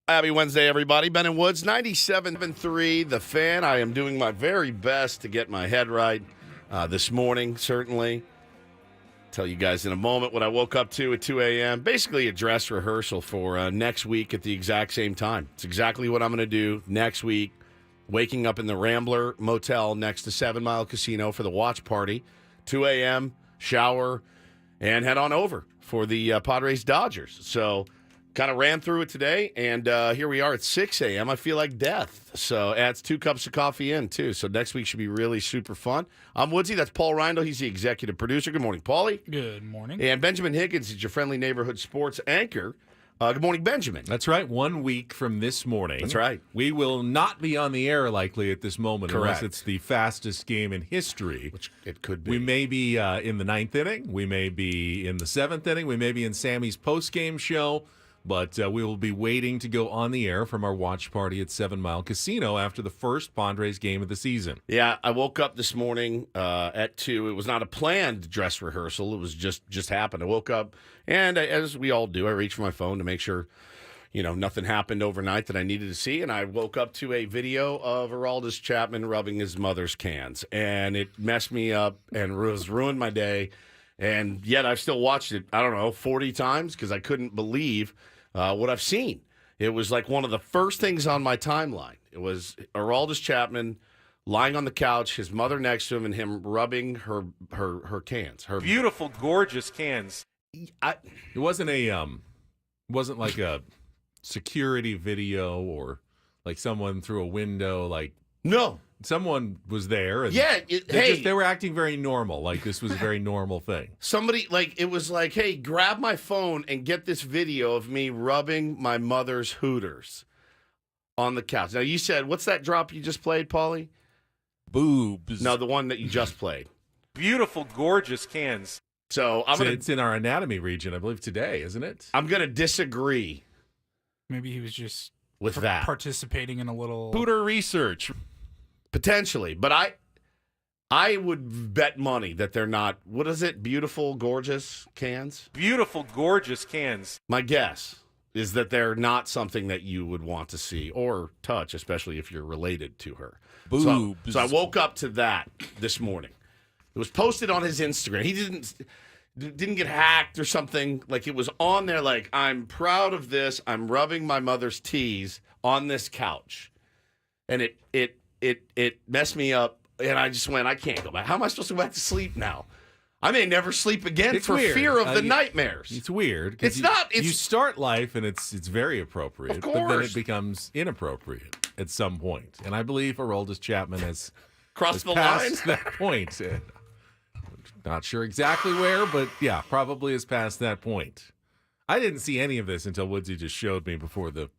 Happy Wednesday, everybody. Ben and Woods, 97.3, The Fan. I am doing my very best to get my head right this morning, certainly. Tell you guys in a moment what I woke up to at 2 a.m. Basically a dress rehearsal for next week at the exact same time. It's exactly what I'm going to do next week. Waking up in the Rambler Motel next to 7 Mile Casino for the watch party. 2 a.m., shower, and head on over for the Padres Dodgers. So kind of ran through it today, and here we are at 6 a.m. I feel like death. So adds 2 cups of coffee in, too. So next week should be really super fun. I'm Woodsy. That's Paul Reindl. He's the executive producer. Good morning, Paulie. Good morning. And Benjamin Higgins is your friendly neighborhood sports anchor. Good morning, Benjamin. That's right. 1 week from this morning. That's right. We will not be on the air likely at this moment Correct. unless it's the fastest game in history. Which it could be. We may be in the 9th inning. We may be in the 7th inning. We may be in Sammy's post-game show. But we will be waiting to go on the air from our watch party at 7 Mile Casino after the first Padres game of the season. Yeah, I woke up this morning at 2. It was not a planned dress rehearsal. It was just happened. I woke up, and as we all do, I reached for my phone to make sure, nothing happened overnight that I needed to see. And I woke up to a video of Aroldis Chapman rubbing his mother's cans. And it messed me up and ruined my day. And yet I've still watched it, 40 times because I couldn't believe what I've seen. It was like one of the first things on my timeline. It was Aroldis Chapman lying on the couch, his mother next to him, and him rubbing her cans. Her beautiful, gorgeous cans. It wasn't wasn't like a security video or like someone through a window. Like no. Someone was there. And yeah, they were acting very normal. Like this was a very normal thing. Somebody, it was like, hey, grab my phone and get this video of me rubbing my mother's hooters on the couch. Now, you said, what's that drop you just played, Paulie? Boobs. No, the one that you just played. Beautiful, gorgeous cans. So it's in our anatomy region, I believe, today, isn't it? I'm going to disagree. Maybe he was just with that participating in a little Hooter research. Potentially, but I would bet money that they're not, what is it, beautiful, gorgeous cans? Beautiful, gorgeous cans. My guess is that they're not something that you would want to see or touch, especially if you're related to her. Boobs. So I woke up to that this morning. It was posted on his Instagram. He didn't get hacked or something. Like, it was on there like, I'm proud of this. I'm rubbing my mother's tees on this couch. And it messed me up, and I just went, I can't go back. How am I supposed to go back to sleep now? I may never sleep again for fear of the nightmares. It's weird. It's you start life, and it's very appropriate, of course. But then it becomes inappropriate at some point. And I believe Aroldis Chapman has crossed the line. Past that point. Not sure exactly where, but yeah, probably has passed that point. I didn't see any of this until Woodsy just showed me before the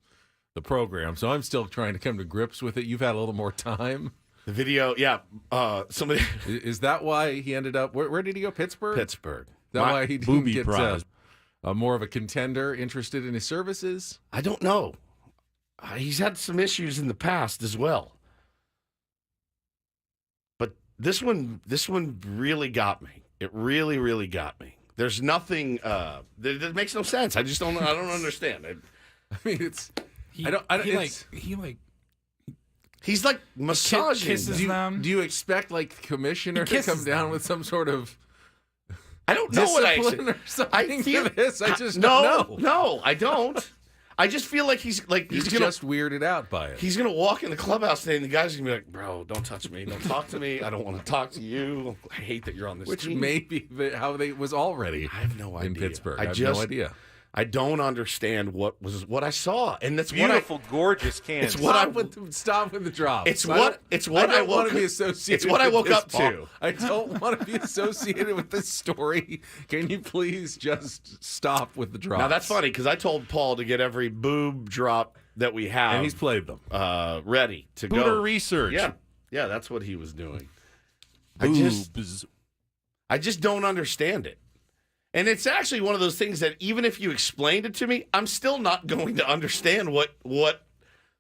program, so I'm still trying to come to grips with it. You've had a little more time. The video, yeah. Somebody is that why he ended up? Where did he go? Pittsburgh. Pittsburgh. Is that why he didn't get more of a contender interested in his services? I don't know. He's had some issues in the past as well, but this one really got me. It really, really got me. There's nothing that makes no sense. I don't understand. I mean, it's. He's like massaging. Kisses them. Do you expect like the commissioner to come down with some sort of? I don't know what or something for this. I just don't know. No, I don't. I just feel like he's just weirded out by it. He's gonna walk in the clubhouse today, and the guys are gonna be like, "Bro, don't touch me. Don't talk to me. I don't want to talk to you. I hate that you're on this Which team." may be how they was already. I have no idea. In Pittsburgh, I have no idea. I don't understand what I saw, and that's beautiful, gorgeous cans. It's stop with the drop. It's what I want to be associated. It's what I woke up to. I don't want to be associated with this story. Can you please just stop with the drops? Now that's funny because I told Paul to get every boob drop that we have, and he's played them ready to go. Hooter research. Yeah, that's what he was doing. Boobs. I just don't understand it. And it's actually one of those things that even if you explained it to me, I'm still not going to understand what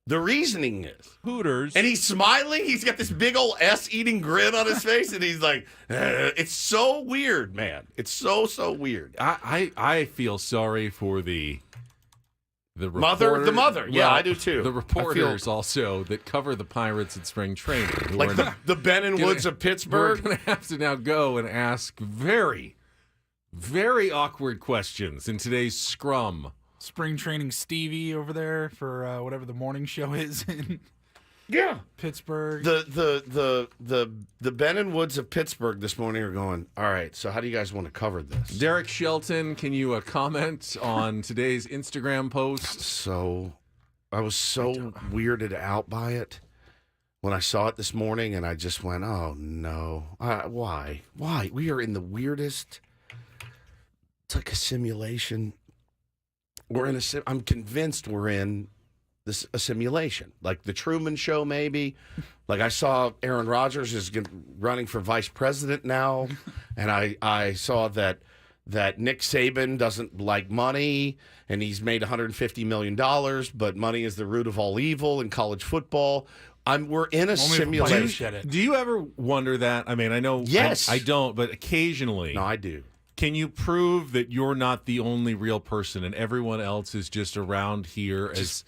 the reasoning is. Hooters. And he's smiling. He's got this big old S-eating grin on his face, and he's like, it's so weird, man. It's so weird. I feel sorry for the The The mother. Yeah, I do too. The I feel- reporters also that cover the Pirates at spring training. Who Like are the Ben and Woods of We're Pittsburgh. going to have to now go and ask very, very awkward questions in today's scrum. Spring training Stevie over there for whatever the morning show is in Yeah. Pittsburgh. The Ben and Woods of Pittsburgh this morning are going, all right, so how do you guys want to cover this? Derek Shelton, can you comment on today's Instagram post? So I was so weirded out by it when I saw it this morning, and I just went, oh, no. Why? Why? We are in the weirdest, it's like a simulation. I'm convinced we're in a simulation, like the Truman Show, maybe. Like I saw Aaron Rodgers is running for vice president now, and I saw that Nick Saban doesn't like money, and he's made $150 million, but money is the root of all evil in college football. We're in a simulation. Do you ever wonder that? I mean, I know Yes. I don't, but occasionally. No, I do. Can you prove that you're not the only real person and everyone else is just around here as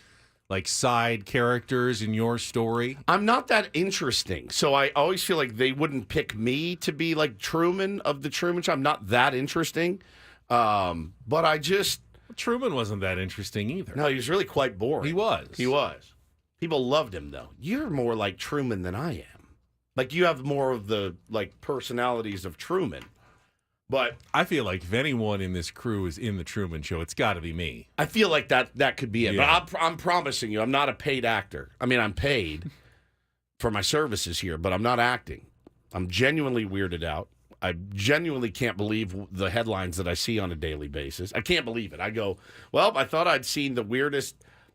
like side characters in your story? I'm not that interesting. So I always feel like they wouldn't pick me to be like Truman of the Truman Show. I'm not that interesting. But I just... Truman wasn't that interesting either. No, he was really quite boring. He was. He was. People loved him, though. You're more like Truman than I am. Like, you have more of the, like, personalities of Truman. But I feel like if anyone in this crew is in the Truman Show, it's got to be me. I feel like that could be it. Yeah. But I'm promising you, I'm not a paid actor. I mean, I'm paid for my services here, but I'm not acting. I'm genuinely weirded out. I genuinely can't believe the headlines that I see on a daily basis. I can't believe it. I go, well, I thought I'd seen the weirdest.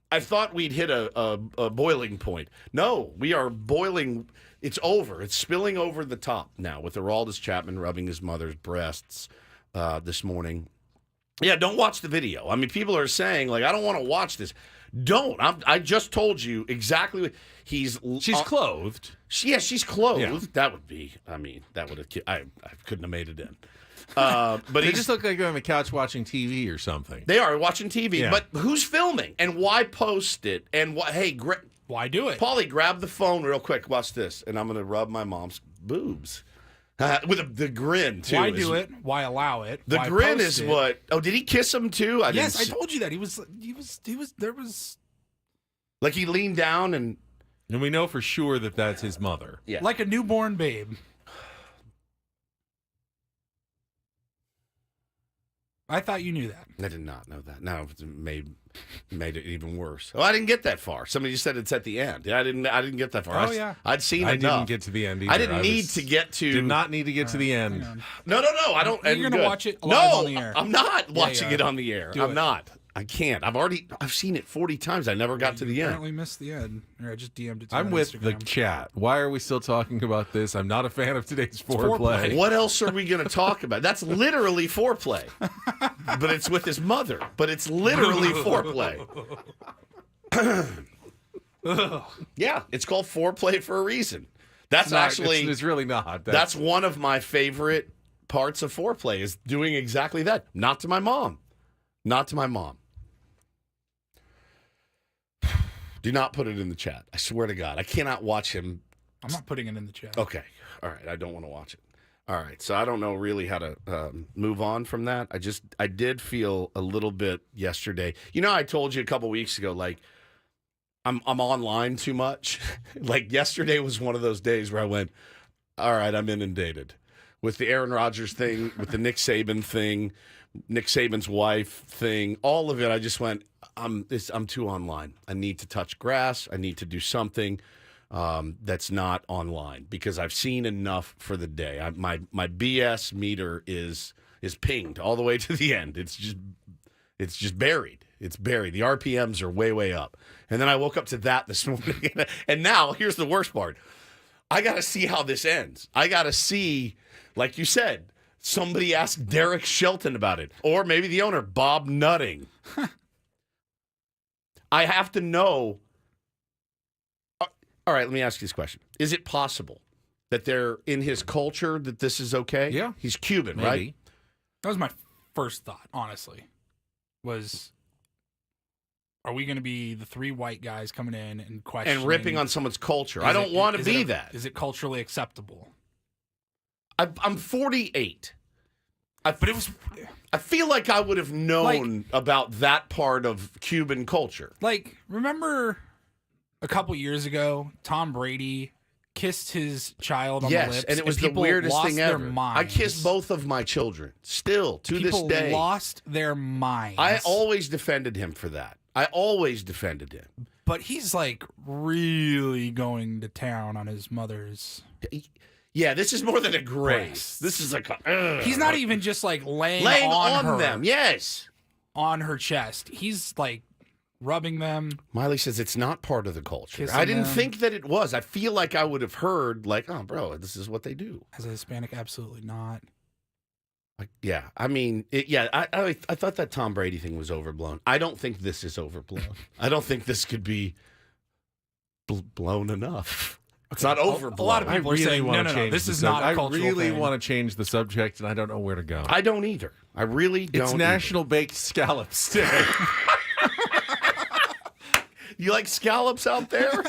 I thought we'd hit a boiling point. No, we are boiling. It's over. It's spilling over the top now with Aroldis Chapman rubbing his mother's breasts this morning. Yeah, don't watch the video. I mean, people are saying, like, I don't want to watch this. Don't. I just told you exactly what She's clothed. She's clothed. Yeah. That would be, I mean, that would have, I couldn't have made it in. But They just look like they're on the couch watching TV or something. they are watching TV. Yeah. But who's filming? And why post it? And hey, Why do it? Paulie, grab the phone real quick. Watch this. And I'm going to rub my mom's boobs. With the grin, too. Why do it? Why allow it? The Why grin post is it? what. Oh, did he kiss him, too? Yes, I didn't told you that. There was Like he leaned down and. And we know for sure that that's his mother. Yeah. like a newborn babe. I thought you knew that. I did not know that. Now it made it even worse. Oh, I didn't get that far. Somebody just said it's at the end. I didn't get that far. Oh, yeah. I'd seen I enough. didn't get to the end either. I didn't need to get to. Did not need to get to the end. No. I don't. You're and gonna good. watch it live on the air. I'm not you watching are. it on the air. Do I'm it. not. I can't. I've seen it 40 times. I never got to the end. Apparently missed the end. Or I just DM'd it to I'm you on with the Instagram. chat. Why are we still talking about this? I'm not a fan of today's foreplay. What else are we going to talk about? That's literally foreplay. But it's with his mother. But it's literally foreplay. Yeah, it's called foreplay for a reason. That's actually It's really not. that's one of my favorite parts of foreplay is doing exactly that. Not to my mom. Not to my mom. Do not put it in the chat. I swear to God. I cannot watch him. I'm not putting it in the chat. Okay. All right. I don't want to watch it. All right. So I don't know really how to move on from that. I did feel a little bit yesterday. You know, I told you a couple weeks ago, like, I'm online too much. Like, yesterday was one of those days where I went, all right, I'm inundated with the Aaron Rodgers thing, with the Nick Saban thing, Nick Saban's wife thing, all of it. I just went, I'm too online. I need to touch grass. I need to do something that's not online because I've seen enough for the day. My BS meter is pinged all the way to the end. It's just buried. It's buried. The RPMs are way up. And then I woke up to that this morning. And now here's the worst part. I got to see how this ends. I got to see, like you said, somebody ask Derek Shelton about it. Or maybe the owner, Bob Nutting. I have to know. All right, let me ask you this question. Is it possible that they're in his culture that this is okay? Yeah. He's Cuban, Maybe. right? That was my first thought, honestly. Was are we going to be the three white guys coming in and questioning And ripping on someone's culture. I don't want to be that. Is it culturally acceptable? I'm 48. But it was I feel like I would have known about that part of Cuban culture. like, remember a couple years ago, Tom Brady kissed his child on the lips, and it was the people weirdest lost thing their ever. I minds. kiss both of my children still to People this day. lost their minds. I always defended him for that. I always defended him. But he's like really going to town on his mother's. Yeah, this is more than a grace. Breasts. This is like a, He's not even just like laying on her, them. Yes. on her chest. He's like rubbing them. Miley says it's not part of the culture. Kissing I didn't them. think that it was. I feel like I would have heard like, oh, bro, this is what they do. As a Hispanic, absolutely not. Like, yeah, I mean, I thought that Tom Brady thing was overblown. I don't think this is overblown. I don't think this could be blown enough. It's not overblown. A lot of people are saying, wanna no, change this the is not a cultural I really thing. want to change the subject, and I don't know where to go. I don't either. I really don't. It's National Baked Scallops Day. You like scallops out there?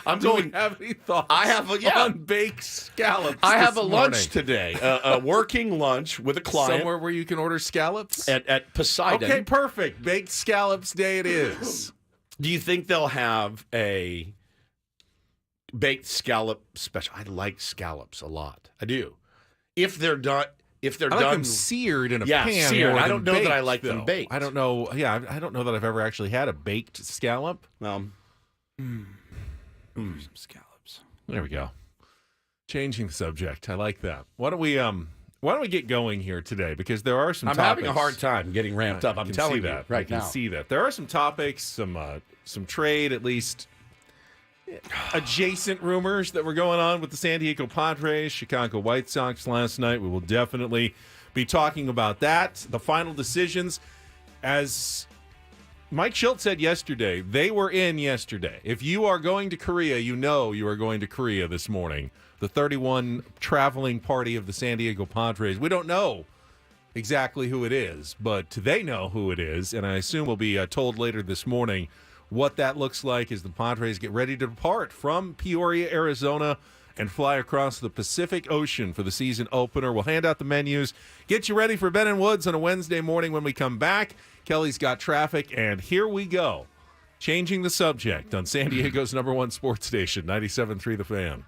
I'm Do we going. have any thoughts I have on baked scallops I have this a lunch morning? today, a working lunch with a client Somewhere where you can order scallops? at Poseidon. Okay, perfect. Baked Scallops Day it is. Do you think they'll have a baked scallop special? I like scallops a lot. I do. If they're done, I like them seared in a Yeah, pan. seared. more I than don't know that I baked, like them though. baked. I don't know. Yeah, I don't know that I've ever actually had a baked scallop. Some scallops. There we go. Changing the subject. I like that. Why don't we get going here today? Because there are some I'm topics. having a hard time getting ramped up. I I'm can telling see you that right I can now. see that. There are some topics, some trade, at least adjacent rumors that were going on with the San Diego Padres, Chicago White Sox last night. We will definitely be talking about that. The final decisions, as Mike Schultz said yesterday, they were in yesterday. If you are going to Korea, you know you are going to Korea this morning. The 31 traveling party of the San Diego Padres. We don't know exactly who it is, but they know who it is, and I assume we'll be told later this morning what that looks like as the Padres get ready to depart from Peoria, Arizona, and fly across the Pacific Ocean for the season opener. We'll hand out the menus, get you ready for Ben and Woods on a Wednesday morning when we come back. Kelly's got traffic, and here we go. Changing the subject on San Diego's #1 sports station, 97.3 The Fan.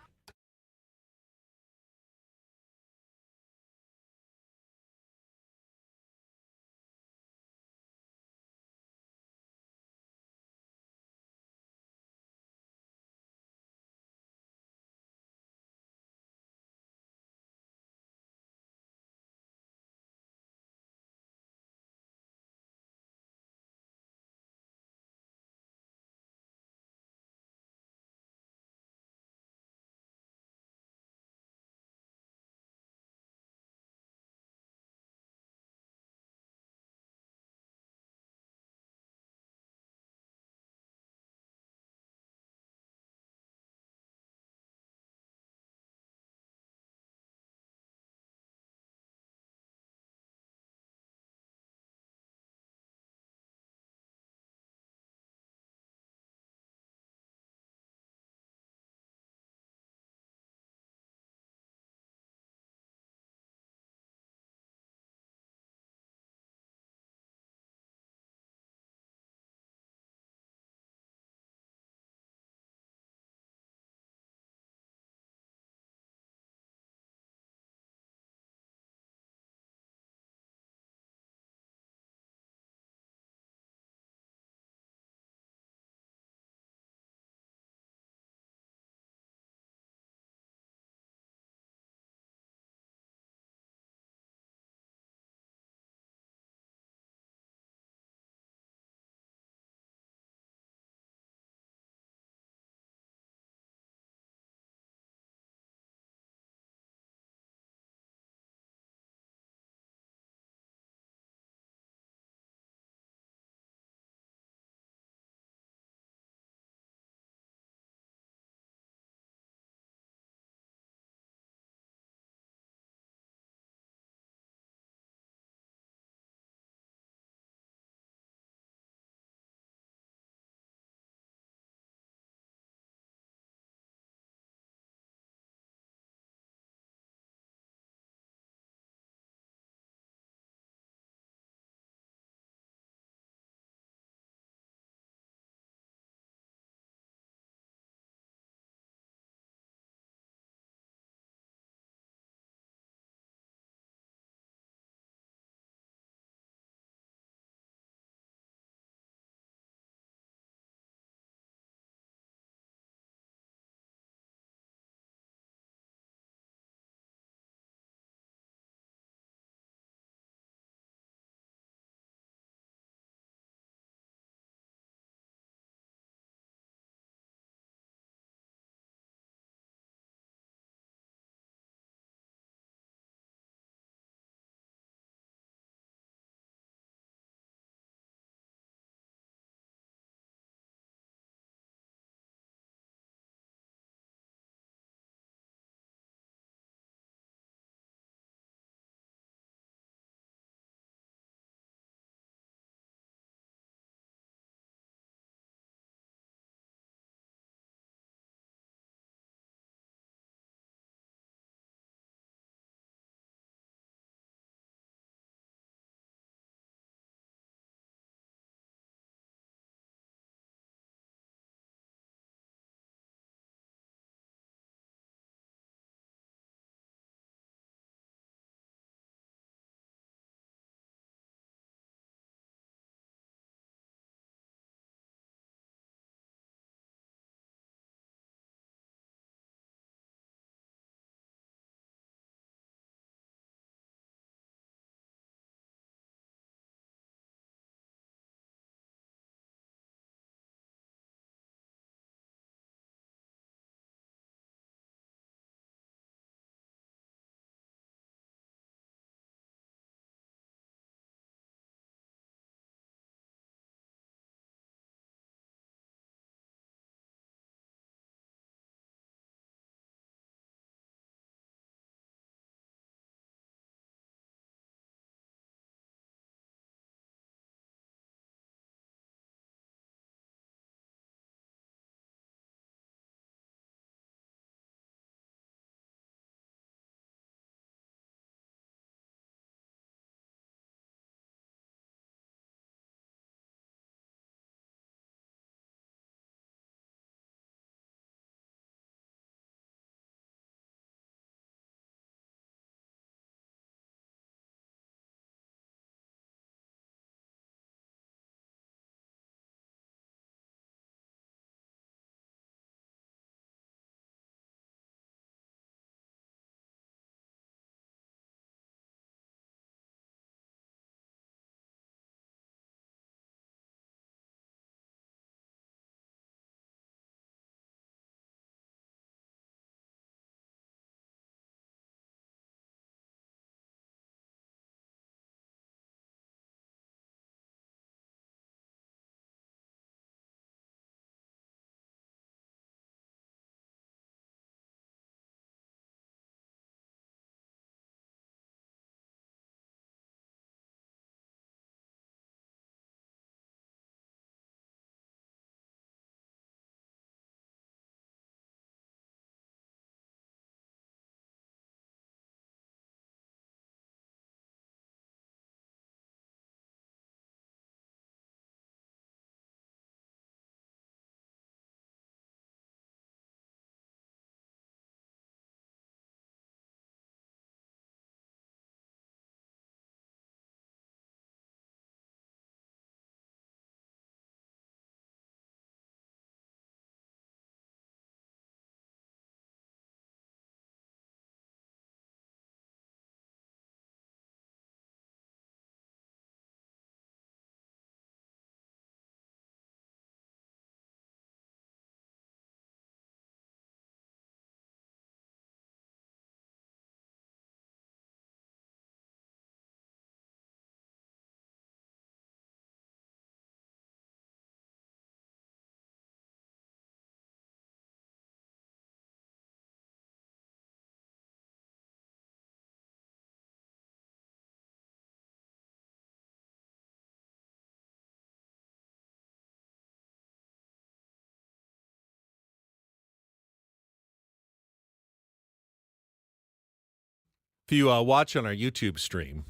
If you watch on our YouTube stream,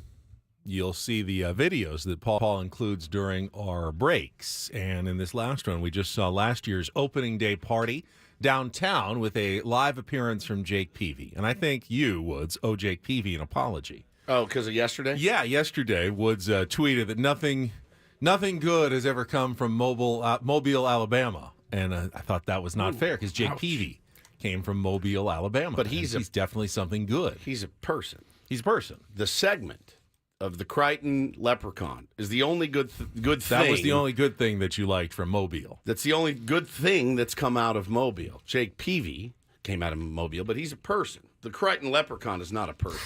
you'll see the videos that Paul includes during our breaks. And in this last one, we just saw last year's opening day party downtown with a live appearance from Jake Peavy. And I think you, Woods, owe Jake Peavy an apology. Oh, because of yesterday? Yeah, yesterday, Woods tweeted that nothing good has ever come from Mobile, Alabama. And I thought that was not fair because Jake Peavy came from Mobile, Alabama. But he's definitely something good. He's a person. He's a person. The segment of the Crichton Leprechaun is the only good thing. That was the only good thing that you liked from Mobile. That's the only good thing that's come out of Mobile. Jake Peavy came out of Mobile, but he's a person. The Crichton Leprechaun is not a person.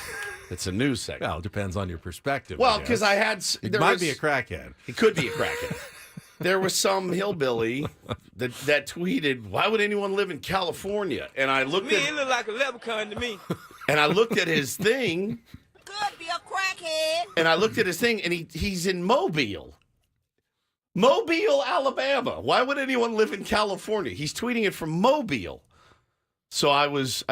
It's a news segment. Well, it depends on your perspective. Well, because I had... It might be a crackhead. It could be a crackhead. There was some hillbilly that tweeted, "Why would anyone live in California?" And I looked It look like a leprechaun to me. and I looked at his thing, Could be a crackhead. and he's in Mobile. Mobile, Alabama. Why would anyone live in California? He's tweeting it from Mobile. So I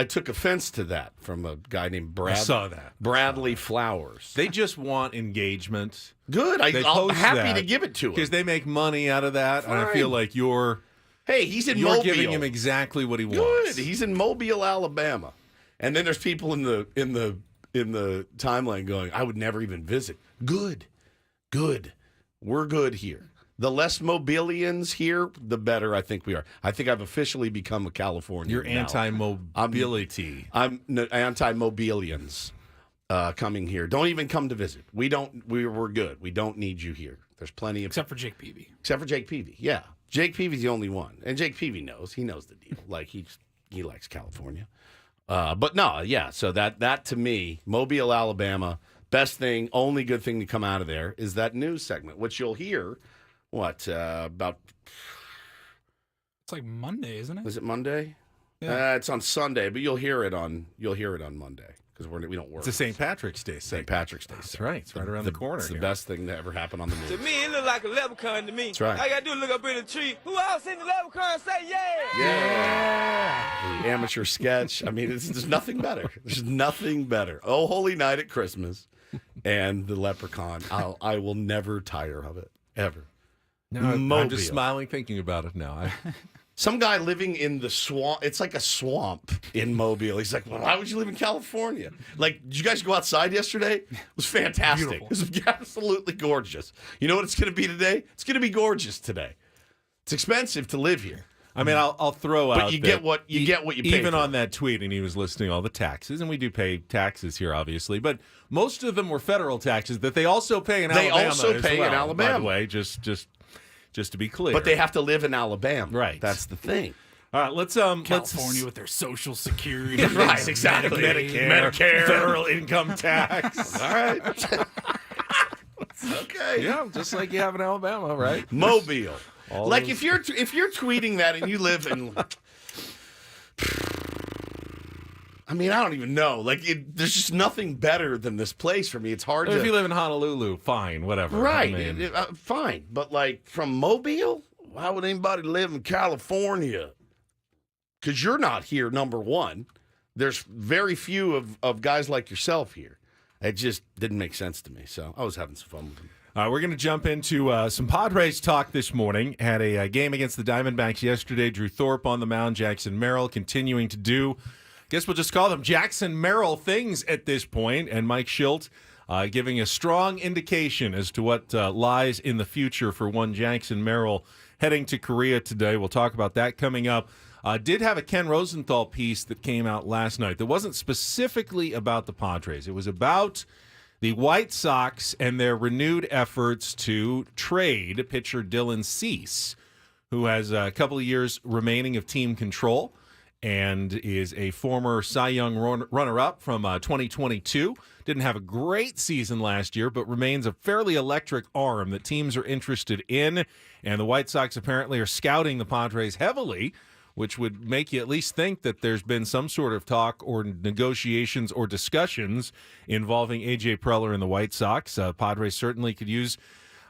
took offense to that from a guy named I saw that. Bradley Flowers. They just want engagement. Good. I'm post happy that to give it to him. because they make money out of that, and I Fine. feel like you're He's in Mobile. giving him exactly what he Good. wants. He's in Mobile, Alabama. And then there's people in the timeline going, "I would never even visit." Good. We're good here. The less Mobilians here, the better I think we are. I think I've officially become a Californian. You're now. anti-mobility. I'm anti-Mobilians coming here. Don't even come to visit. We're good. We don't need you here. There's plenty of Except for Jake Peavy. Except for Jake Peavy. Yeah. Jake Peavy's the only one. And Jake Peavy knows. He knows the deal. Like he likes California. But no, yeah. So that to me, Mobile, Alabama, best thing, only good thing to come out of there is that news segment, which you'll hear about It's like Monday, isn't it? is it Monday? Yeah. It's on Sunday, but you'll hear it on Monday because we don't work. It's a St. Patrick's Day St. segment. Patrick's Day. That's right. It's right around the corner It's the here. best thing that ever happened on the To news. me, it look like a leprechaun to me. That's right. All I gotta do is look up in the tree. Who else in the leprechaun say yeah? Yeah. The amateur sketch. I mean, there's nothing better. There's nothing better. Oh, Holy Night at Christmas and the Leprechaun. I will never tire of it, ever. No, I'm Mobile. just smiling thinking about it now. Some guy living in the swamp. It's like a swamp in Mobile. He's like, "Well, why would you live in California?" Like, did you guys go outside yesterday? It was fantastic. Beautiful. It was absolutely gorgeous. You know what it's going to be today? It's going to be gorgeous today. It's expensive to live here. I mean, I'll throw out. But you get what you pay even for. on that tweet, and he was listing all the taxes, and we do pay taxes here, obviously, but most of them were federal taxes that they also pay in Alabama. They also as pay in well, Alabama. By the way, just to be clear. But they have to live in Alabama. Right. That's the thing. All right, let's California with their Social Security. Right, exactly. Medicare, federal income tax. All right. Okay. Yeah, just like you have in Alabama, right? Mobile. All Like those- if you're tweeting that and you live in, I mean, I don't even know. Like, there's just nothing better than this place for me. It's hard If to. you live in Honolulu, fine, whatever. Right. I mean, Fine. But, like, from Mobile, why would anybody live in California? Because you're not here, number one. There's very few of guys like yourself here. It just didn't make sense to me. So I was having some fun with them. we're going to jump into some Padres talk this morning. Had a game against the Diamondbacks yesterday. Drew Thorpe on the mound. Jackson Merrill continuing to do, guess we'll just call them Jackson Merrill things at this point. And Mike Schilt giving a strong indication as to what lies in the future for one Jackson Merrill heading to Korea today. We'll talk about that coming up. Did have a Ken Rosenthal piece that came out last night that wasn't specifically about the Padres. It was about the White Sox and their renewed efforts to trade pitcher Dylan Cease, who has a couple of years remaining of team control and is a former Cy Young runner-up from 2022. Didn't have a great season last year, but remains a fairly electric arm that teams are interested in. And the White Sox apparently are scouting the Padres heavily, which would make you at least think that there's been some sort of talk or negotiations or discussions involving A.J. Preller and the White Sox. Padres certainly could use,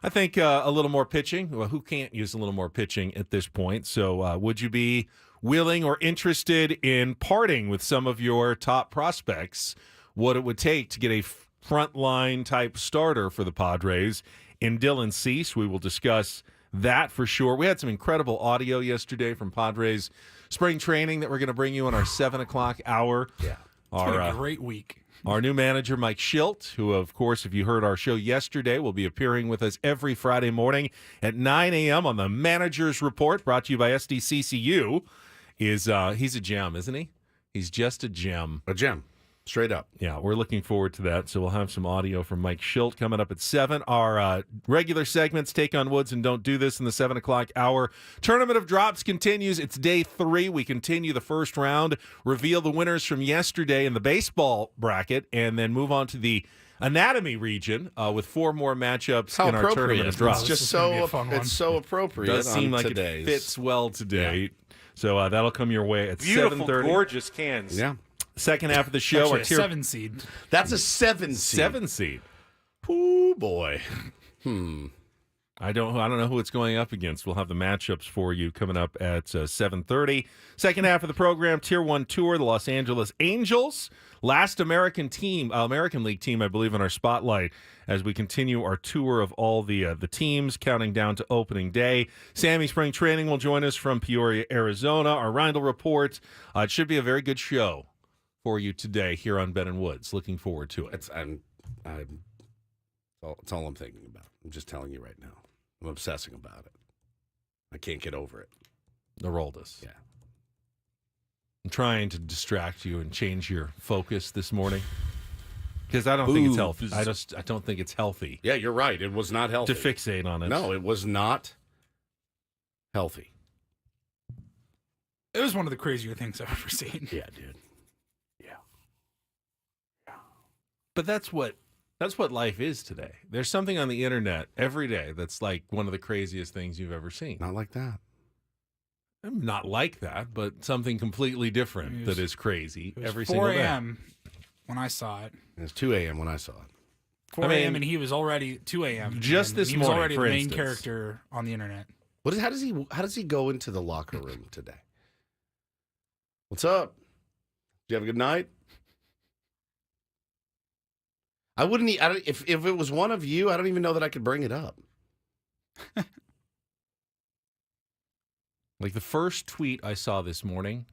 I think, a little more pitching. Well, who can't use a little more pitching at this point? So would you be willing or interested in parting with some of your top prospects what it would take to get a frontline type starter for the Padres in Dylan Cease. We will discuss that for sure. We had some incredible audio yesterday from Padres spring training that we're going to bring you on our 7 o'clock hour. Yeah. It's been a great week. Our new manager, Mike Schilt, who, of course, if you heard our show yesterday, will be appearing with us every Friday morning at 9 a.m. on the Manager's Report, brought to you by SDCCU. He's a gem, isn't he? He's just a gem. A gem. Straight up. Yeah, we're looking forward to that. So we'll have some audio from Mike Schilt coming up at 7. Our regular segments, Take on Woods and Don't Do This, in the 7 o'clock hour. Tournament of Drops continues. It's day 3. We continue the first round, reveal the winners from yesterday in the baseball bracket, and then move on to the anatomy region with 4 more matchups How in our appropriate. Tournament of Drops. It's just This is gonna be a fun one. it's so appropriate. Does seem like today's. it fits well today. Yeah. So that'll come your way at Beautiful, 7:30. gorgeous cans. Yeah. Second half of the show, Actually, our a tier 7 seed. That's a 7 seed. 7 seed. Ooh, boy. I don't know who it's going up against. We'll have the matchups for you coming up at 7:30. Second half of the program, Tier 1 tour, the Los Angeles Angels. Last American League team, I believe, in our spotlight as we continue our tour of all the teams, counting down to opening day. Sammy Spring Training will join us from Peoria, Arizona. Our Reindl Report. It should be a very good show for you today here on Ben and Woods. Looking forward to it. It's all I'm thinking about. I'm just telling you right now. I'm obsessing about it. I can't get over it. The Roldus. Yeah. I'm trying to distract you and change your focus this morning because I don't think it's healthy. I don't think it's healthy. Yeah, you're right. It was not healthy. To fixate on it. No, it was not healthy. It was one of the crazier things I've ever seen. Yeah, dude. But that's what life is today. There's something on the internet every day that's like one of the craziest things you've ever seen. Not like that. Not like that, but something completely different that is crazy every single 4 day. a.m. when I saw it. It was 2 a.m. when I saw it. 4 a.m. and he was already 2 a.m. Just and this he was morning, already for the main instance. character on the internet. How does he go into the locker room today? What's up? Did you have a good night? If it was one of you, I don't even know that I could bring it up. Like the first tweet I saw this morning,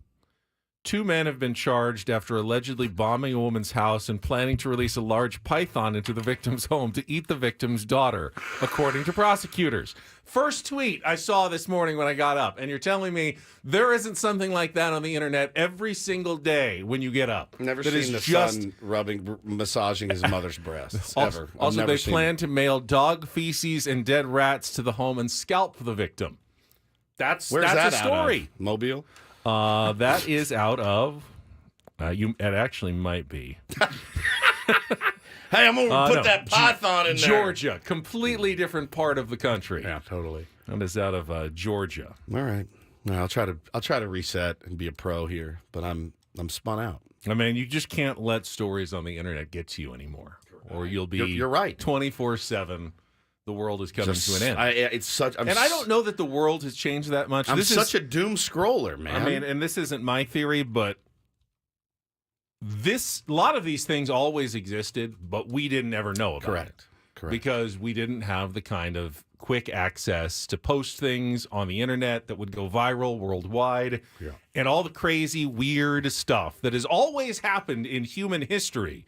2 men have been charged after allegedly bombing a woman's house and planning to release a large python into the victim's home to eat the victim's daughter, according to prosecutors. First tweet I saw this morning when I got up, and you're telling me there isn't something like that on the internet every single day when you get up. Never that seen the son massaging his mother's breasts, ever. I've Also, never they seen plan it. to mail dog feces and dead rats to the home and scalp the victim. That's Where's that's that a out of? story. Mobile? That is out of. It actually might be Hey, I'm going to put no. that python in there. Georgia, completely different part of the country. Yeah, totally. That is out of Georgia. All right. I'll try to reset and be a pro here, but I'm spun out. I mean, you just can't let stories on the internet get to you anymore, or you'll be. You're right. 24/7. The world is coming to an end. I don't know that the world has changed that much. I'm such a doom scroller, man. I mean, and this isn't my theory, but a lot of these things always existed, but we didn't ever know about it. Correct. Because we didn't have the kind of quick access to post things on the internet that would go viral worldwide, and all the crazy, weird stuff that has always happened in human history.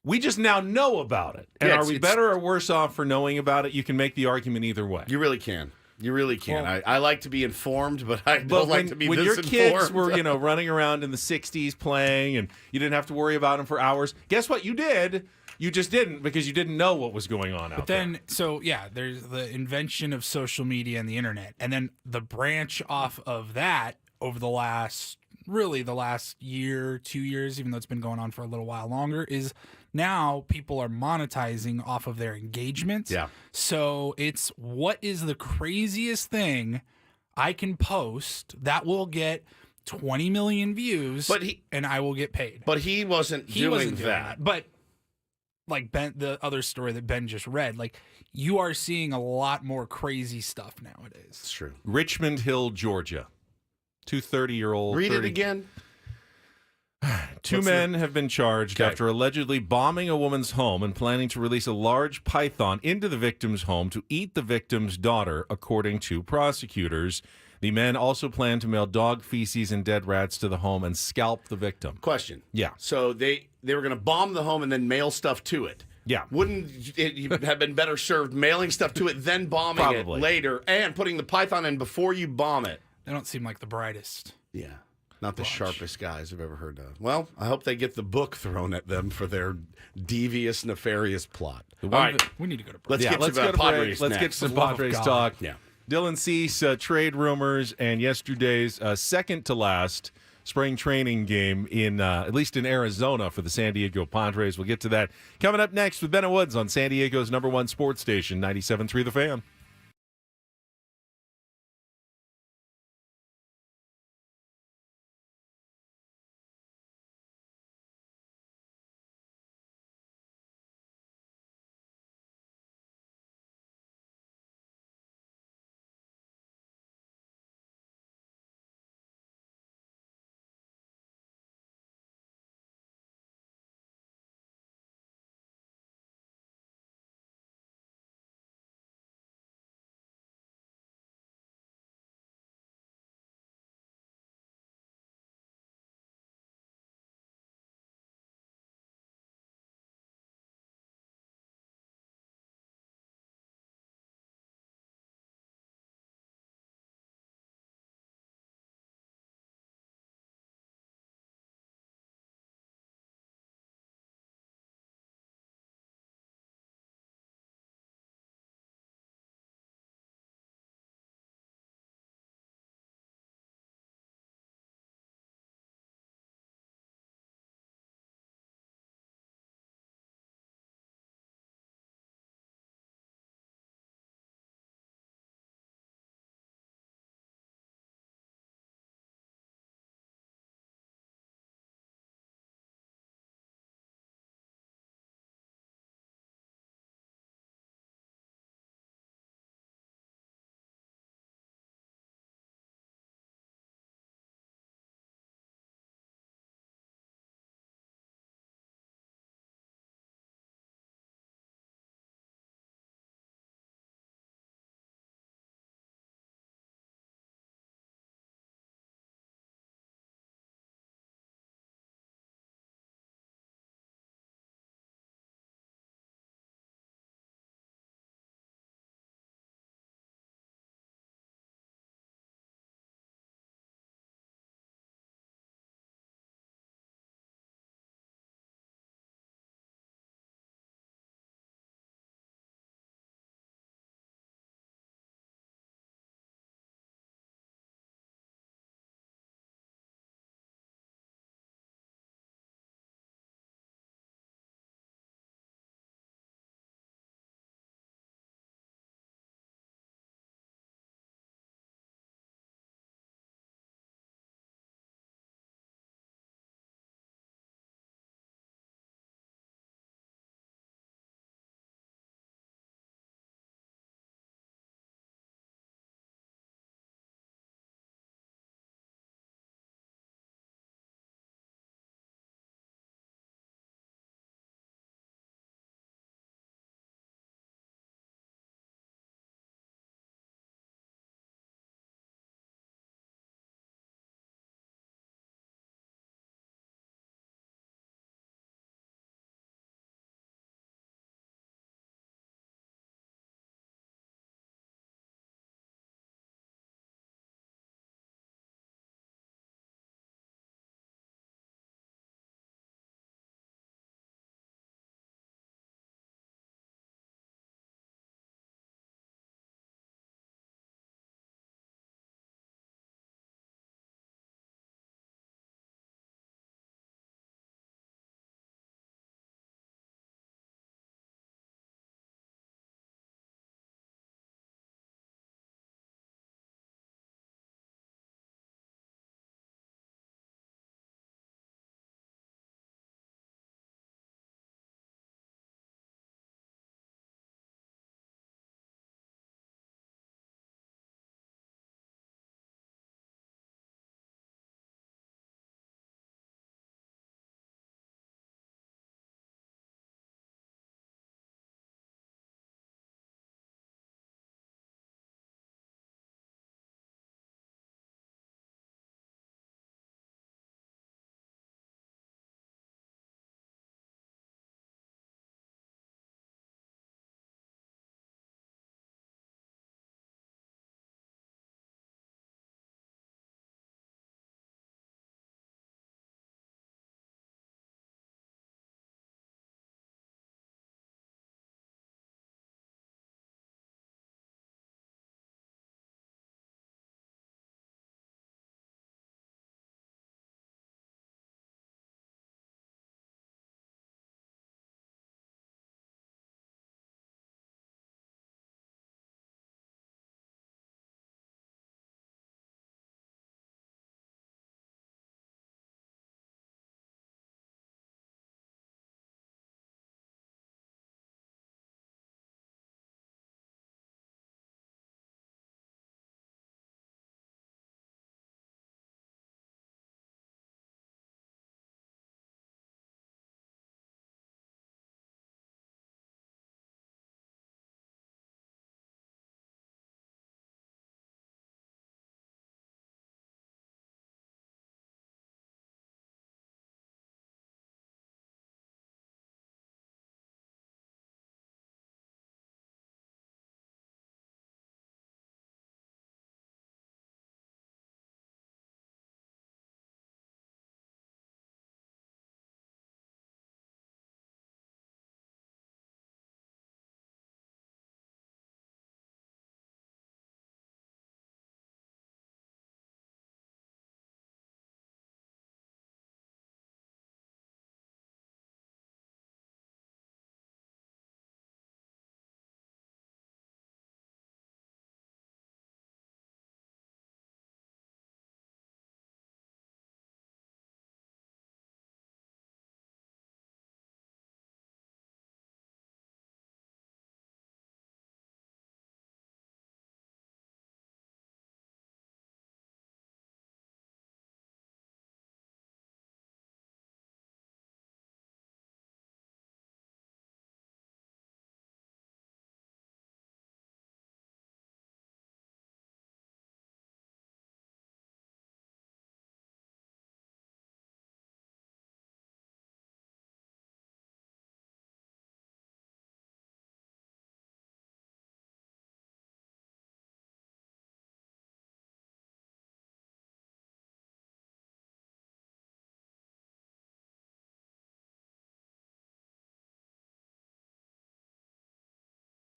We just now know about it. And are we better or worse off for knowing about it? You can make the argument either way. You really can. You really can. Well, I like to be informed, but I don't like to be when this your kids informed. were, running around in the 60s playing and you didn't have to worry about them for hours, guess what? You did. You just didn't because you didn't know what was going on out there. There's the invention of social media and the internet. And then the branch off of that over the last year, 2 years, even though it's been going on for a little while longer, is now people are monetizing off of their engagement. Yeah. So it's what is the craziest thing I can post that will get 20 million views and I will get paid. But he wasn't doing that. But like Ben, the other story that Ben just read, like you are seeing a lot more crazy stuff nowadays. It's true. Richmond Hill, Georgia. 2 30-year-old. Read it again. Two men have been charged Okay. after allegedly bombing a woman's home and planning to release a large python into the victim's home to eat the victim's daughter, according to prosecutors. The men also plan to mail dog feces and dead rats to the home and scalp the victim. Question. Yeah. So they were going to bomb the home and then mail stuff to it. Yeah. Wouldn't it have been better served mailing stuff to it, then bombing Probably. it later, and putting the python in before you bomb it? They don't seem like the brightest. Yeah. Not the sharpest guys I've ever heard of. Well, I hope they get the book thrown at them for their devious, nefarious plot. All right. We need to go to break. Let's Yeah, get let's to go to Padres break. Let's get next. to some For the love of Padres God. talk. Yeah. Dylan Cease, trade rumors, and yesterday's second to last spring training game in at least in Arizona for the San Diego Padres. We'll get to that coming up next with Ben and Woods on San Diego's #1 sports station, 97.3 The Fan.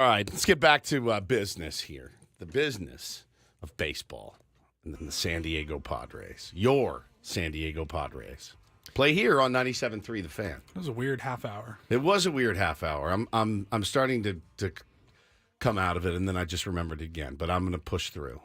All right, let's get back to business here. The business of baseball and then the San Diego Padres. Your San Diego Padres. Play here on 97.3 The Fan. It was a weird half hour. It was a weird half hour. I'm starting to come out of it, and then I just remembered it again. But I'm going to push through.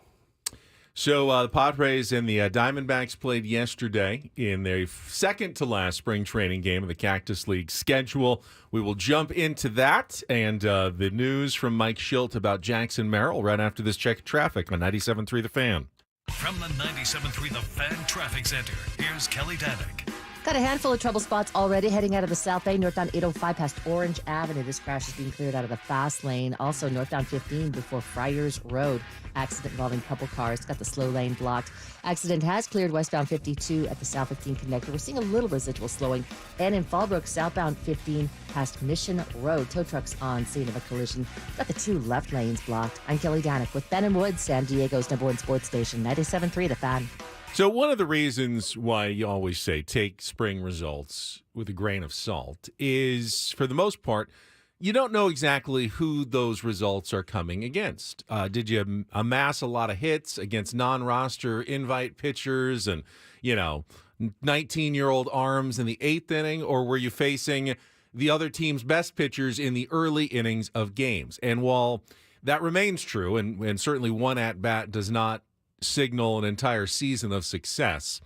So the Padres and the Diamondbacks played yesterday in their second-to-last spring training game of the Cactus League schedule. We will jump into that and the news from Mike Schilt about Jackson Merrill right after this check of traffic on 97.3 The Fan. From the 97.3 The Fan Traffic Center, here's Kelly Danick. Got a handful of trouble spots already heading out of the South Bay, northbound 805 past Orange Avenue. This crash is being cleared out of the fast lane. Also, northbound 15 before Friars Road. Accident involving a couple cars. Got the slow lane blocked. Accident has cleared westbound 52 at the South 15 connector. We're seeing a little residual slowing. And in Fallbrook, southbound 15 past Mission Road. Tow trucks on scene of a collision. Got the two left lanes blocked. I'm Kelly Danick with Ben and Woods, San Diego's #1 sports station, 97.3 The Fan. So one of the reasons why you always say take spring results with a grain of salt is, for the most part, you don't know exactly who those results are coming against. Did you amass a lot of hits against non-roster invite pitchers and, 19-year-old arms in the eighth inning, or were you facing the other team's best pitchers in the early innings of games? And while that remains true, and certainly one at-bat does not signal an entire season of success,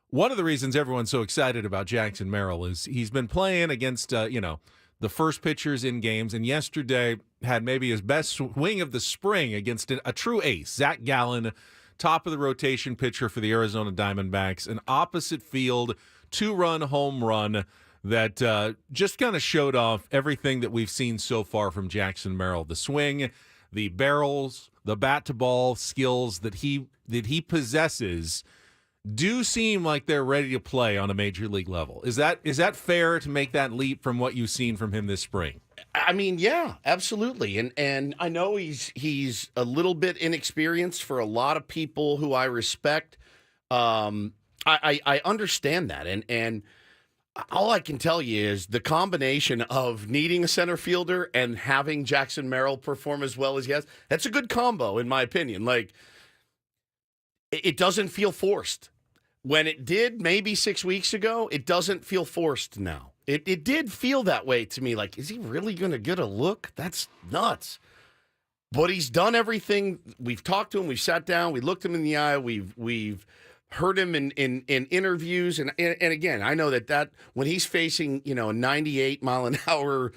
one of the reasons everyone's so excited about Jackson Merrill is he's been playing against, the first pitchers in games, and yesterday had maybe his best swing of the spring against a true ace, Zach Gallen, top of the rotation pitcher for the Arizona Diamondbacks, an opposite field 2-run home run that just kind of showed off everything that we've seen so far from Jackson Merrill. The swing, the barrels, the bat-to-ball skills that he possesses do seem like they're ready to play on a major league level. Is that fair to make that leap from what you've seen from him this spring? I mean, yeah, absolutely. And I know he's a little bit inexperienced for a lot of people who I respect. I understand that. And all I can tell you is the combination of needing a center fielder and having Jackson Merrill perform as well as he has, that's a good combo, in my opinion. Like, it doesn't feel forced. When it did maybe 6 weeks ago, it doesn't feel forced now. It did feel that way to me. Like, is he really going to get a look? That's nuts. But he's done everything. We've talked to him. We've sat down. We looked him in the eye. We've heard him in interviews. And again, I know that when he's facing, a 98 mile an hour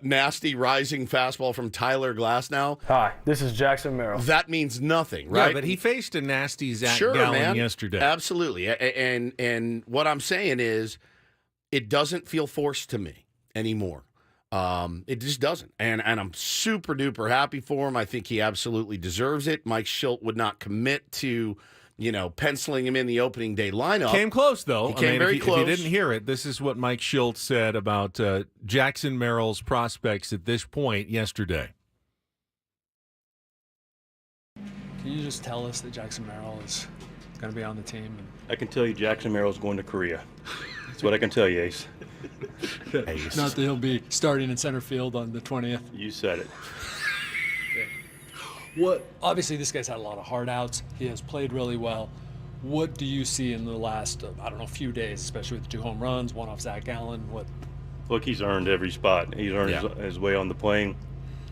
nasty rising fastball from Tyler Glasnow. Hi, this is Jackson Merrill. That means nothing, right? Yeah, but he faced a nasty Zach sure, Gallen man. yesterday. Absolutely. And what I'm saying is it doesn't feel forced to me anymore. It just doesn't. And I'm super duper happy for him. I think he absolutely deserves it. Mike Schilt would not commit to penciling him in the opening day lineup. Came close, though. He came very close. If you didn't hear it, this is what Mike Schilt said about Jackson Merrill's prospects at this point yesterday. Can you just tell us that Jackson Merrill is going to be on the team? I can tell you Jackson Merrill's going to Korea. That's what I can tell you, Ace. Ace. Not that he'll be starting in center field on the 20th. You said it. Obviously, this guy's had a lot of hard outs. He has played really well. What do you see in the last, few days, especially with the 2 home runs, one off Zach Gallen? Look, he's earned every spot. He's earned his way on the plane.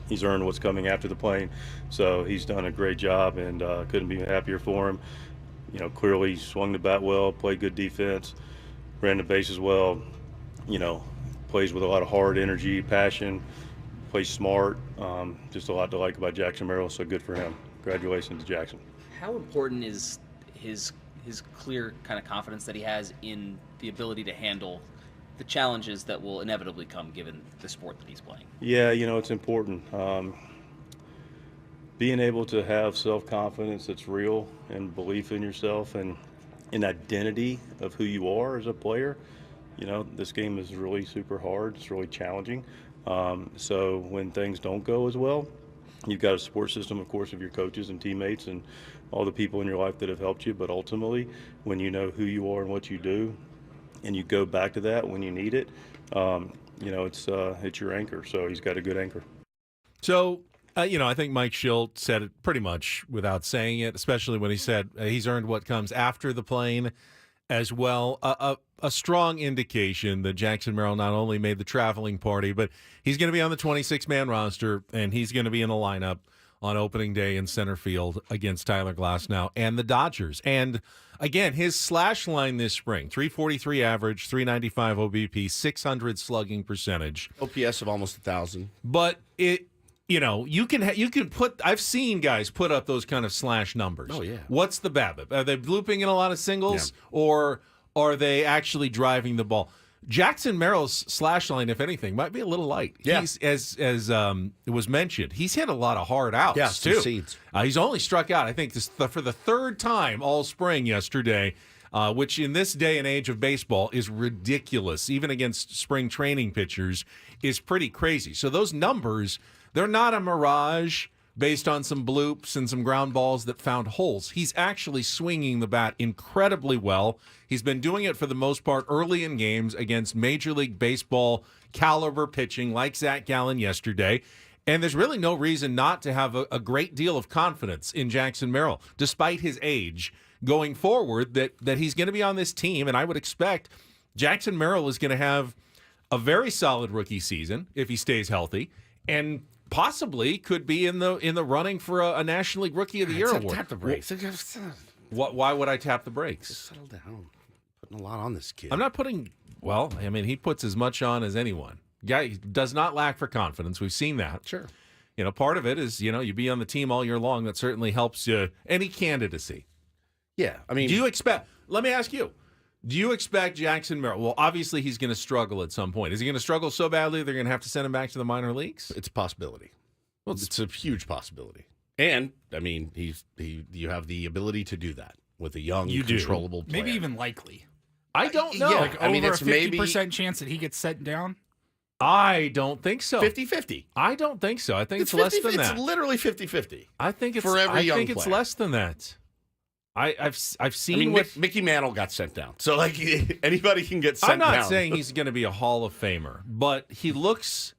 He's earned what's coming after the plane. So he's done a great job, and couldn't be happier for him. Clearly he swung the bat well, played good defense, ran the bases well, plays with a lot of hard energy, passion, plays smart. Just a lot to like about Jackson Merrill, so good for him. Congratulations to Jackson. How important is his clear kind of confidence that he has in the ability to handle the challenges that will inevitably come given the sport that he's playing? Yeah, it's important. Being able to have self-confidence that's real and belief in yourself and an identity of who you are as a player. This game is really super hard. It's really challenging. So when things don't go as well, you've got a support system, of course, of your coaches and teammates and all the people in your life that have helped you. But ultimately, when you know who you are and what you do, and you go back to that when you need it, it's your anchor. So he's got a good anchor. So, I think Mike Schilt said it pretty much without saying it, especially when he said he's earned what comes after the plane as well. A strong indication that Jackson Merrill not only made the traveling party, but he's going to be on the 26-man roster, and he's going to be in the lineup on opening day in center field against Tyler Glasnow and the Dodgers. And again, his slash line this spring, 343 average, 395 OBP, 600 slugging percentage. OPS of almost 1,000. But you can put, I've seen guys put up those kind of slash numbers. Oh, yeah. What's the BABIP? Are they looping in a lot of singles or are they actually driving the ball? Jackson Merrill's slash line, if anything, might be a little light. Yeah. He's, as it was mentioned, he's hit a lot of hard outs, too. too. Seeds. He's only struck out, I think, for the third time all spring yesterday, which in this day and age of baseball is ridiculous, even against spring training pitchers, is pretty crazy. So those numbers, they're not a mirage based on some bloops and some ground balls that found holes. He's actually swinging the bat incredibly well. He's been doing it for the most part early in games against Major League Baseball caliber pitching like Zach Gallen yesterday. And there's really no reason not to have a great deal of confidence in Jackson Merrill, despite his age, going forward, that he's going to be on this team. And I would expect Jackson Merrill is going to have a very solid rookie season if he stays healthy, and possibly could be in the running for a National League Rookie of the Year award. Tap the brakes. Why would I tap the brakes? Just settle down. Putting a lot on this kid. I'm not putting. Well, I mean, he puts as much on as anyone. Guy does not lack for confidence. We've seen that. Sure. Part of it is you be on the team all year long. That certainly helps you any candidacy. Yeah, I mean, do you expect? Let me ask you. Do you expect Jackson Merrill? Well, obviously he's going to struggle at some point. Is he going to struggle so badly they're going to have to send him back to the minor leagues? It's a possibility. Well, it's a huge possibility. And I mean, you have the ability to do that with a young, controllable player. Maybe even likely. I don't know. Yeah, Like I mean, over it's a 50% chance that he gets sent down. I don't think so. 50-50. I don't think so. I think it's less than that. It's literally 50-50. I think it's for every young I think it's player. less than that. I've seen. I mean, what Mickey Mantle got sent down, so like anybody can get sent down. I'm not saying he's going to be a Hall of Famer, but he looks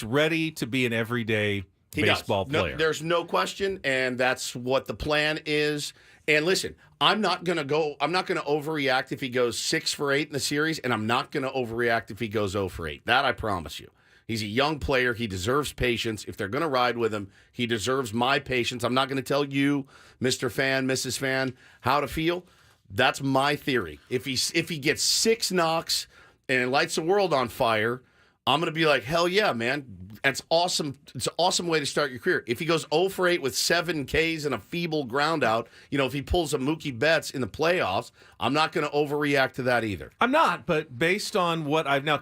ready to be an everyday baseball player. No, there's no question, and that's what the plan is. And listen, I'm not going to overreact if he goes 6 for 8 in the series, and I'm not going to overreact if he goes 0 for 8. That I promise you. He's a young player. He deserves patience. If they're going to ride with him, he deserves my patience. I'm not going to tell you, Mr. Fan, Mrs. Fan, how to feel. That's my theory. If he gets 6 knocks and lights the world on fire, I'm going to be like, hell yeah, man. That's awesome. It's an awesome way to start your career. If he goes 0 for 8 with 7 Ks and a feeble ground out, if he pulls a Mookie Betts in the playoffs, I'm not going to overreact to that either. I'm not, but based on what I've now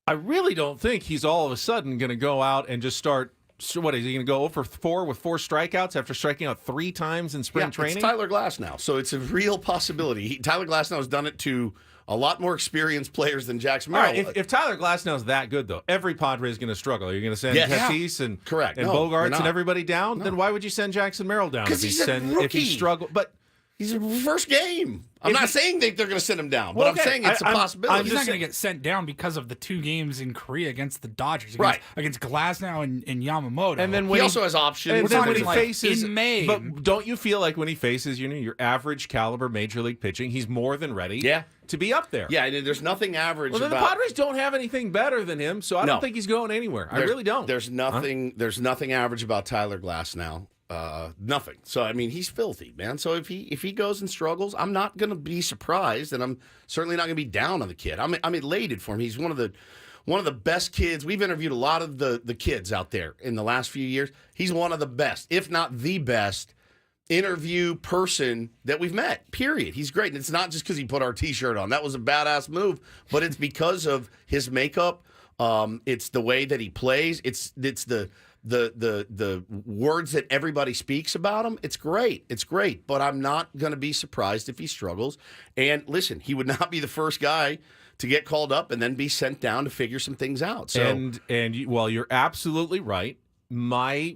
I really don't think he's all of a sudden going to go out and just start. So what is he going to go 0 for 4 with 4 strikeouts after striking out 3 times in spring training? It's Tyler Glasnow, so it's a real possibility. Tyler Glasnow has done it to a lot more experienced players than Jackson Merrill. All right, if Tyler Glasnow's that good, though, every Padre is going to struggle. Are you going to send Tatis and Bogarts and everybody down? No. Then why would you send Jackson Merrill down if he struggled? But he's a first game. I'm not saying they're going to send him down, but I'm saying it's a possibility. He's not going to get sent down because of the 2 games in Korea against the Dodgers, against Glasnow and Yamamoto. And then he also has options. And then when he faces in May, but don't you feel like when he faces your average caliber major league pitching, he's more than ready to be up there? Yeah, and there's nothing average. Well, then the Padres don't have anything better than him, so I don't think he's going anywhere. I really don't. There's nothing. There's nothing average about Tyler Glasnow. Nothing. So I mean, he's filthy, man. So if he goes and struggles, I'm not going to be surprised, and I'm certainly not going to be down on the kid. I'm elated for him. He's one of the best kids. We've interviewed a lot of the kids out there in the last few years. He's one of the best, if not the best, interview person that we've met. Period. He's great, and it's not just because he put our T-shirt on. That was a badass move, but it's because of his makeup. It's the way that he plays. It's the words that everybody speaks about him. It's great. But I'm not going to be surprised if he struggles. And listen, he would not be the first guy to get called up and then be sent down to figure some things out. So you're absolutely right. My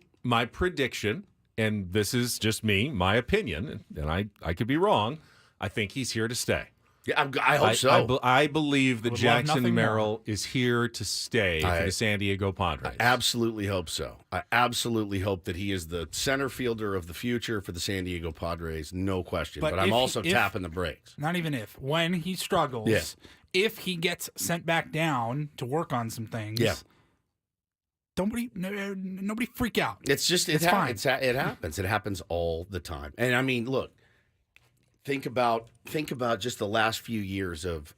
prediction, and this is just me, my opinion, and I could be wrong. I think he's here to stay. Yeah, I hope so. I believe that Would love Jackson nothing Merrill is here to stay for the San Diego Padres. I absolutely hope so. I absolutely hope that he is the center fielder of the future for the San Diego Padres, no question. But I'm also tapping the brakes. Not even if. When he struggles, if he gets sent back down to work on some things, nobody freak out. It's just it happens. It happens. It happens all the time. And I mean, look. Think about just the last few years of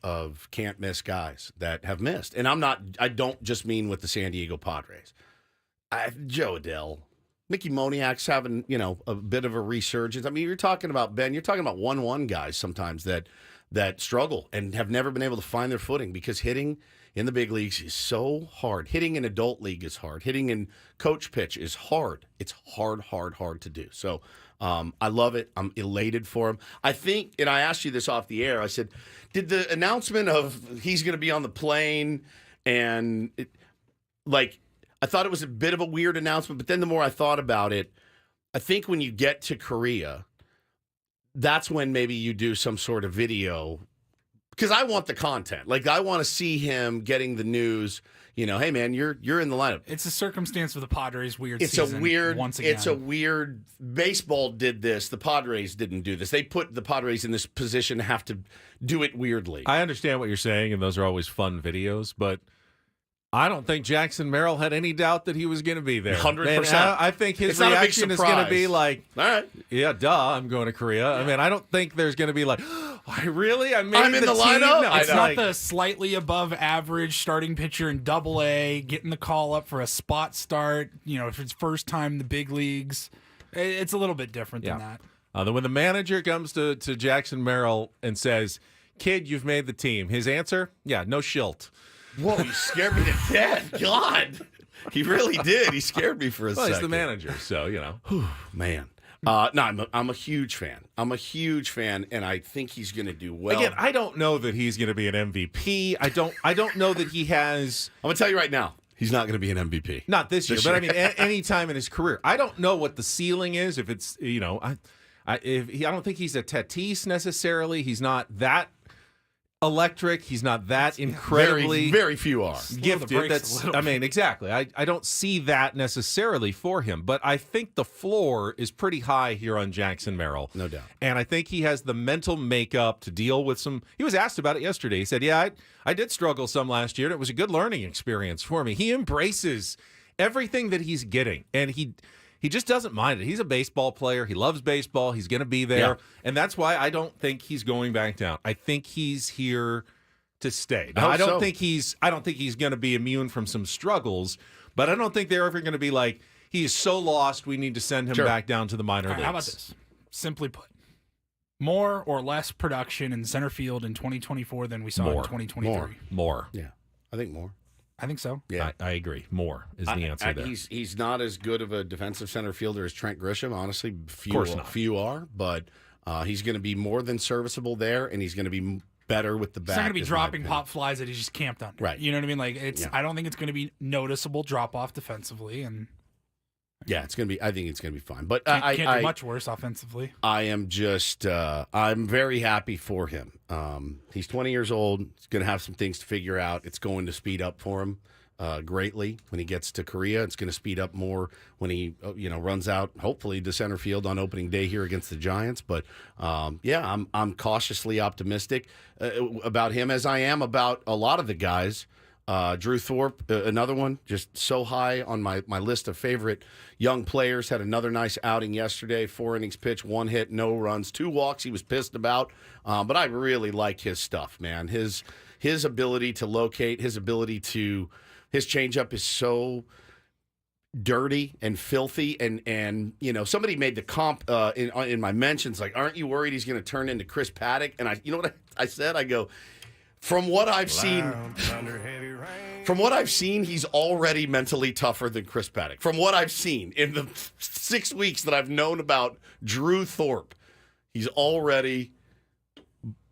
can't miss guys that have missed. And I don't just mean with the San Diego Padres. Joe Adell, Mickey Moniak's having, a bit of a resurgence. I mean, you're talking about 1-1 guys sometimes that struggle and have never been able to find their footing because hitting in the big leagues is so hard. Hitting in adult league is hard. Hitting in coach pitch is hard. It's hard to do. So I love it. I'm elated for him. I think, and I asked you this off the air, I said, did the announcement of he's going to be on the plane and I thought it was a bit of a weird announcement, but then the more I thought about it, I think when you get to Korea, that's when maybe you do some sort of video because I want the content. Like I want to see him getting the news. Hey man, you're in the lineup. It's a circumstance of the Padres' weird it's season. A weird. Once again, it's a weird. Baseball did this. The Padres didn't do this. They put the Padres in this position to have to do it weirdly. I understand what you're saying, and those are always fun videos, but I don't think Jackson Merrill had any doubt that he was going to be there. 100%. I think his reaction is going to be like, all right, yeah, duh, I'm going to Korea. Yeah. I mean, I don't think there's going to be like, I'm in the lineup. No, it's not the slightly above average starting pitcher in Double-A getting the call up for a spot start. If it's first time in the big leagues, it's a little bit different than that. Then when the manager comes to Jackson Merrill and says, "Kid, you've made the team," his answer, "Yeah, no shilt." Whoa, you scared me to death. God. He really did. He scared me for a second. He's the manager, so, Man. No, I'm a huge fan. And I think he's going to do well. Again, I don't know that he's going to be an MVP. I don't know that he has... I'm going to tell you right now, he's not going to be an MVP. Not this year, but I mean, any time in his career. I don't know what the ceiling is, if it's, I don't think he's a Tatis necessarily. He's not that electric. He's not that incredibly very few are gifted. Exactly. I don't see that necessarily for him, but I think the floor is pretty high here on Jackson Merrill. No doubt. And I think he has the mental makeup to deal with some. He was asked about it yesterday. He said, "Yeah, I did struggle some last year, and it was a good learning experience for me." He embraces everything that he's getting, and he just doesn't mind it. He's a baseball player. He loves baseball. He's going to be there. Yeah. And that's why I don't think he's going back down. I think he's here to stay. Now, I don't think he's going to be immune from some struggles, but I don't think they're ever going to be like, he is so lost, we need to send him back down to the minor leagues. How about this? Simply put, more or less production in center field in 2024 than we saw in 2023? More. Yeah, I think more. I think so. Yeah, I agree. More is the answer there. He's not as good of a defensive center fielder as Trent Grisham. Honestly, few are, but he's going to be more than serviceable there, and he's going to be better with the bat. He's not going to be dropping pop flies that he just camped under. Right. You know what I mean? I don't think it's going to be noticeable drop off defensively, and it's going to be. I think it's going to be fine, but can't do much worse offensively. I am just. I'm very happy for him. He's 20 years old. He's going to have some things to figure out. It's going to speed up for him greatly when he gets to Korea. It's going to speed up more when he runs out, hopefully, to center field on opening day here against the Giants. But I'm cautiously optimistic about him, as I am about a lot of the guys. Drew Thorpe, another one, just so high on my list of favorite young players, had another nice outing yesterday. 4 innings pitched, 1 hit, no runs, 2 walks he was pissed about. But I really like his stuff, man. His ability to locate, his changeup is so dirty and filthy. And somebody made the comp in my mentions, like, aren't you worried he's going to turn into Chris Paddock? And you know what I said? I go, From what I've seen, he's already mentally tougher than Chris Paddock. From what I've seen in the 6 weeks that I've known about Drew Thorpe, he's already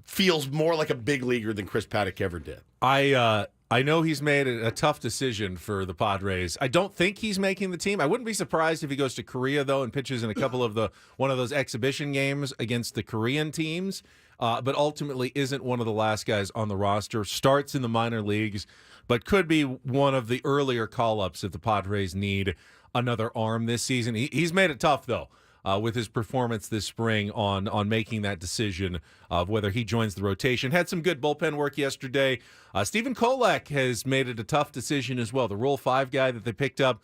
feels more like a big leaguer than Chris Paddock ever did. I know he's made a tough decision for the Padres. I don't think he's making the team. I wouldn't be surprised if he goes to Korea, though, and pitches in a couple of one of those exhibition games against the Korean teams. but ultimately isn't one of the last guys on the roster. Starts in the minor leagues, but could be one of the earlier call-ups if the Padres need another arm this season. He's made it tough, though, with his performance this spring on making that decision of whether he joins the rotation. Had some good bullpen work yesterday. Stephen Kolek has made it a tough decision as well. The Rule 5 guy that they picked up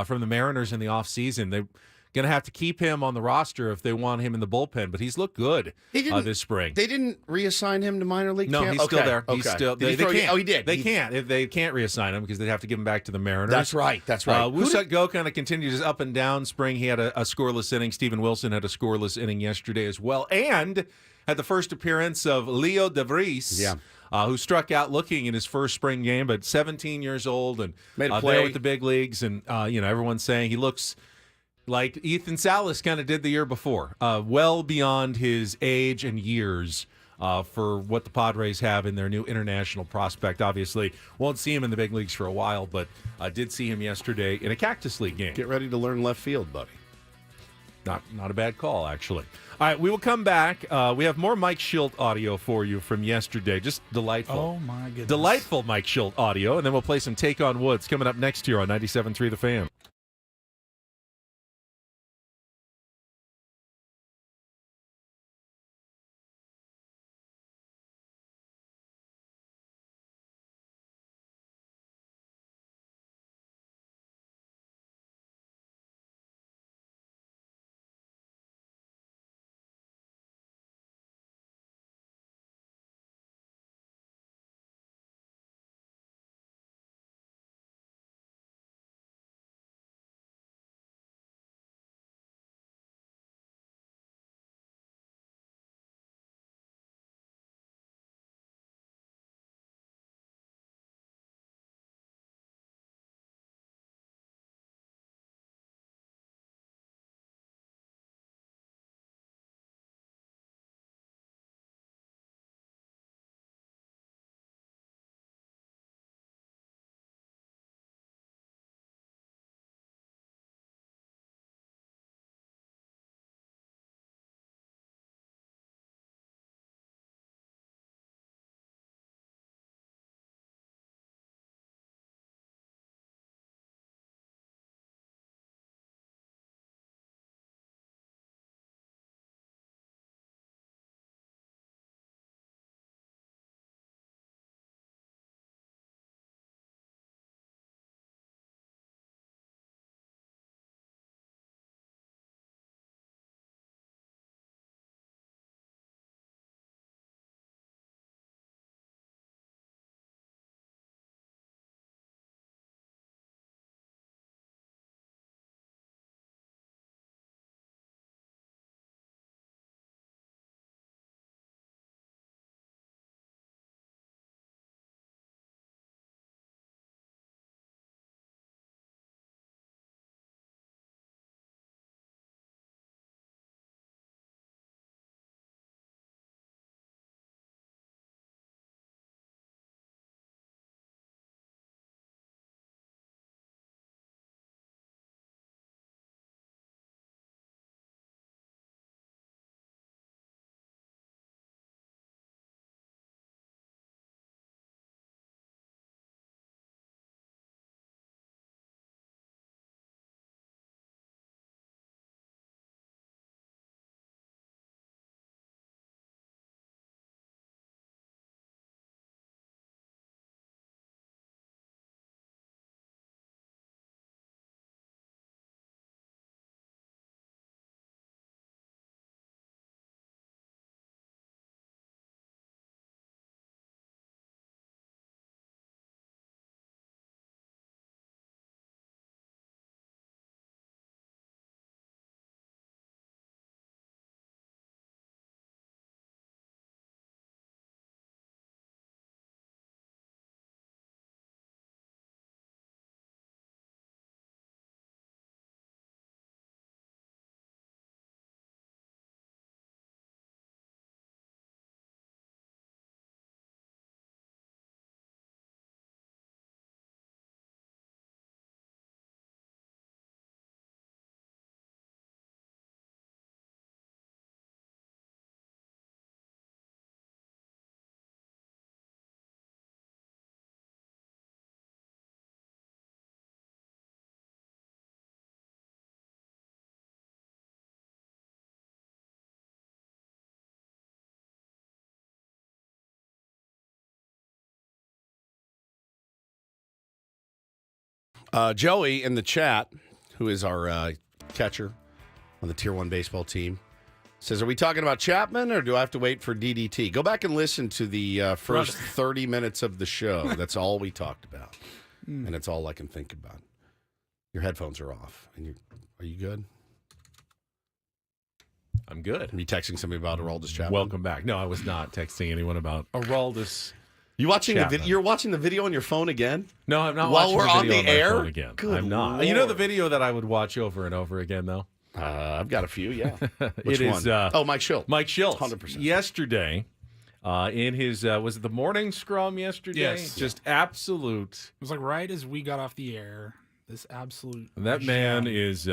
from the Mariners in the offseason. They're going to have to keep him on the roster if they want him in the bullpen, but he's looked good this spring. They didn't reassign him to minor league No, camp? he's still Okay, there. He's okay. still. Did he They throw- can't. Oh, he did. They can't. If they can't reassign him because they'd have to give him back to the Mariners. That's right. That's right. Wusat Go kind of continued his up and down spring. He had a scoreless inning. Steven Wilson had a scoreless inning yesterday as well, and had the first appearance of Leo DeVries. Yeah. Who struck out looking in his first spring game, but 17 years old and Made a play. there with the big leagues. And, everyone's saying he looks like Ethan Salas kind of did the year before, well beyond his age and years for what the Padres have in their new international prospect. Obviously, won't see him in the big leagues for a while, but did see him yesterday in a Cactus League game. Get ready to learn left field, buddy. Not a bad call, actually. All right, we will come back. We have more Mike Schilt audio for you from yesterday. Just delightful. Oh, my goodness. Delightful Mike Schilt audio, and then we'll play some Take on Woods coming up next year on 97.3 The Fan. Joey in the chat, who is our catcher on the Tier 1 baseball team, says, are we talking about Chapman or do I have to wait for DDT? Go back and listen to the first 30 minutes of the show. That's all we talked about. And it's all I can think about. Your headphones are off. And are you good? I'm good. Are you texting somebody about Aroldis Chapman? Welcome back. No, I was not texting anyone about Aroldis. You watching Chapman. You're watching the video on your phone again? No, I'm not While watching we're the on video the my air? phone again. Good I'm not. Lord. You know the video that I would watch over and over again, though? I've got a few, yeah. Which It one? is, Mike Schilt. Mike Schultz. 100%. Yesterday, in his, was it the morning scrum yesterday? Yes. Just absolute. It was like right as we got off the air. This absolute. That man gem. is,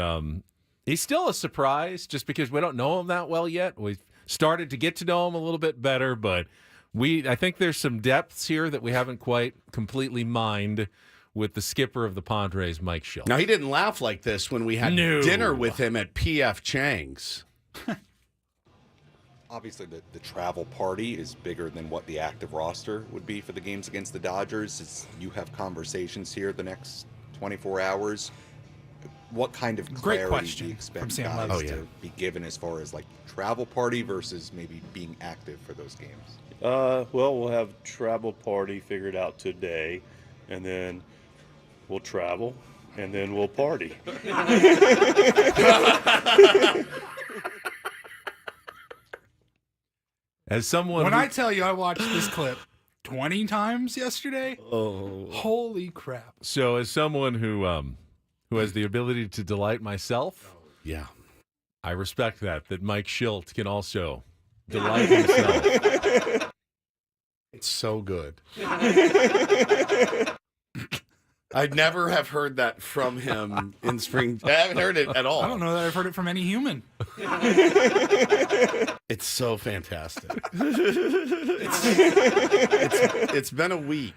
he's still a surprise just because we don't know him that well yet. We've started to get to know him a little bit better, but I think there's some depths here that we haven't quite completely mined with the skipper of the Padres, Mike Schilt. Now, he didn't laugh like this when we had dinner with him at P.F. Chang's. Obviously, the travel party is bigger than what the active roster would be for the games against the Dodgers. You have conversations here the next 24 hours. What kind of Great clarity question do you expect from Sam guys Levy. to be given as far as like travel party versus maybe being active for those games? Well, we'll have travel party figured out today, and then we'll travel, and then we'll party. As someone When who- I tell you I watched this clip 20 times yesterday, Oh. holy crap. So, as someone who has the ability to delight myself, Yeah. I respect that Mike Schilt can also delight himself. It's so good. I'd never have heard that from him in spring. I haven't heard it at all. I don't know that I've heard it from any human. It's so fantastic. It's been a week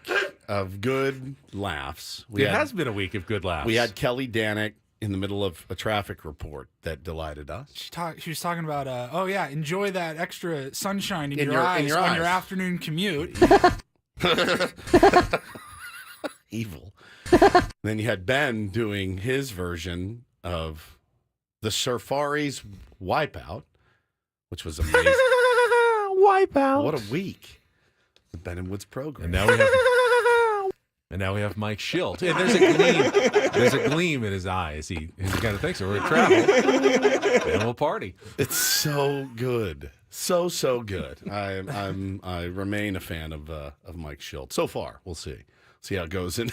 of good laughs. It has been a week of good laughs. We had Kelly Danick in the middle of a traffic report that delighted us. She was talking about, enjoy that extra sunshine in, In your eyes on eyes. your afternoon commute. Evil. Then you had Ben doing his version of the Surfari's Wipeout, which was amazing. Wipeout. What a week. The Ben and Woods program. And now we have Mike Schilt. And there's a gleam. There's a gleam in his eyes. He kind of thinks we're gonna travel and we'll party. It's so good. So good. I remain a fan of Mike Schilt. So far. We'll see. See how it goes in.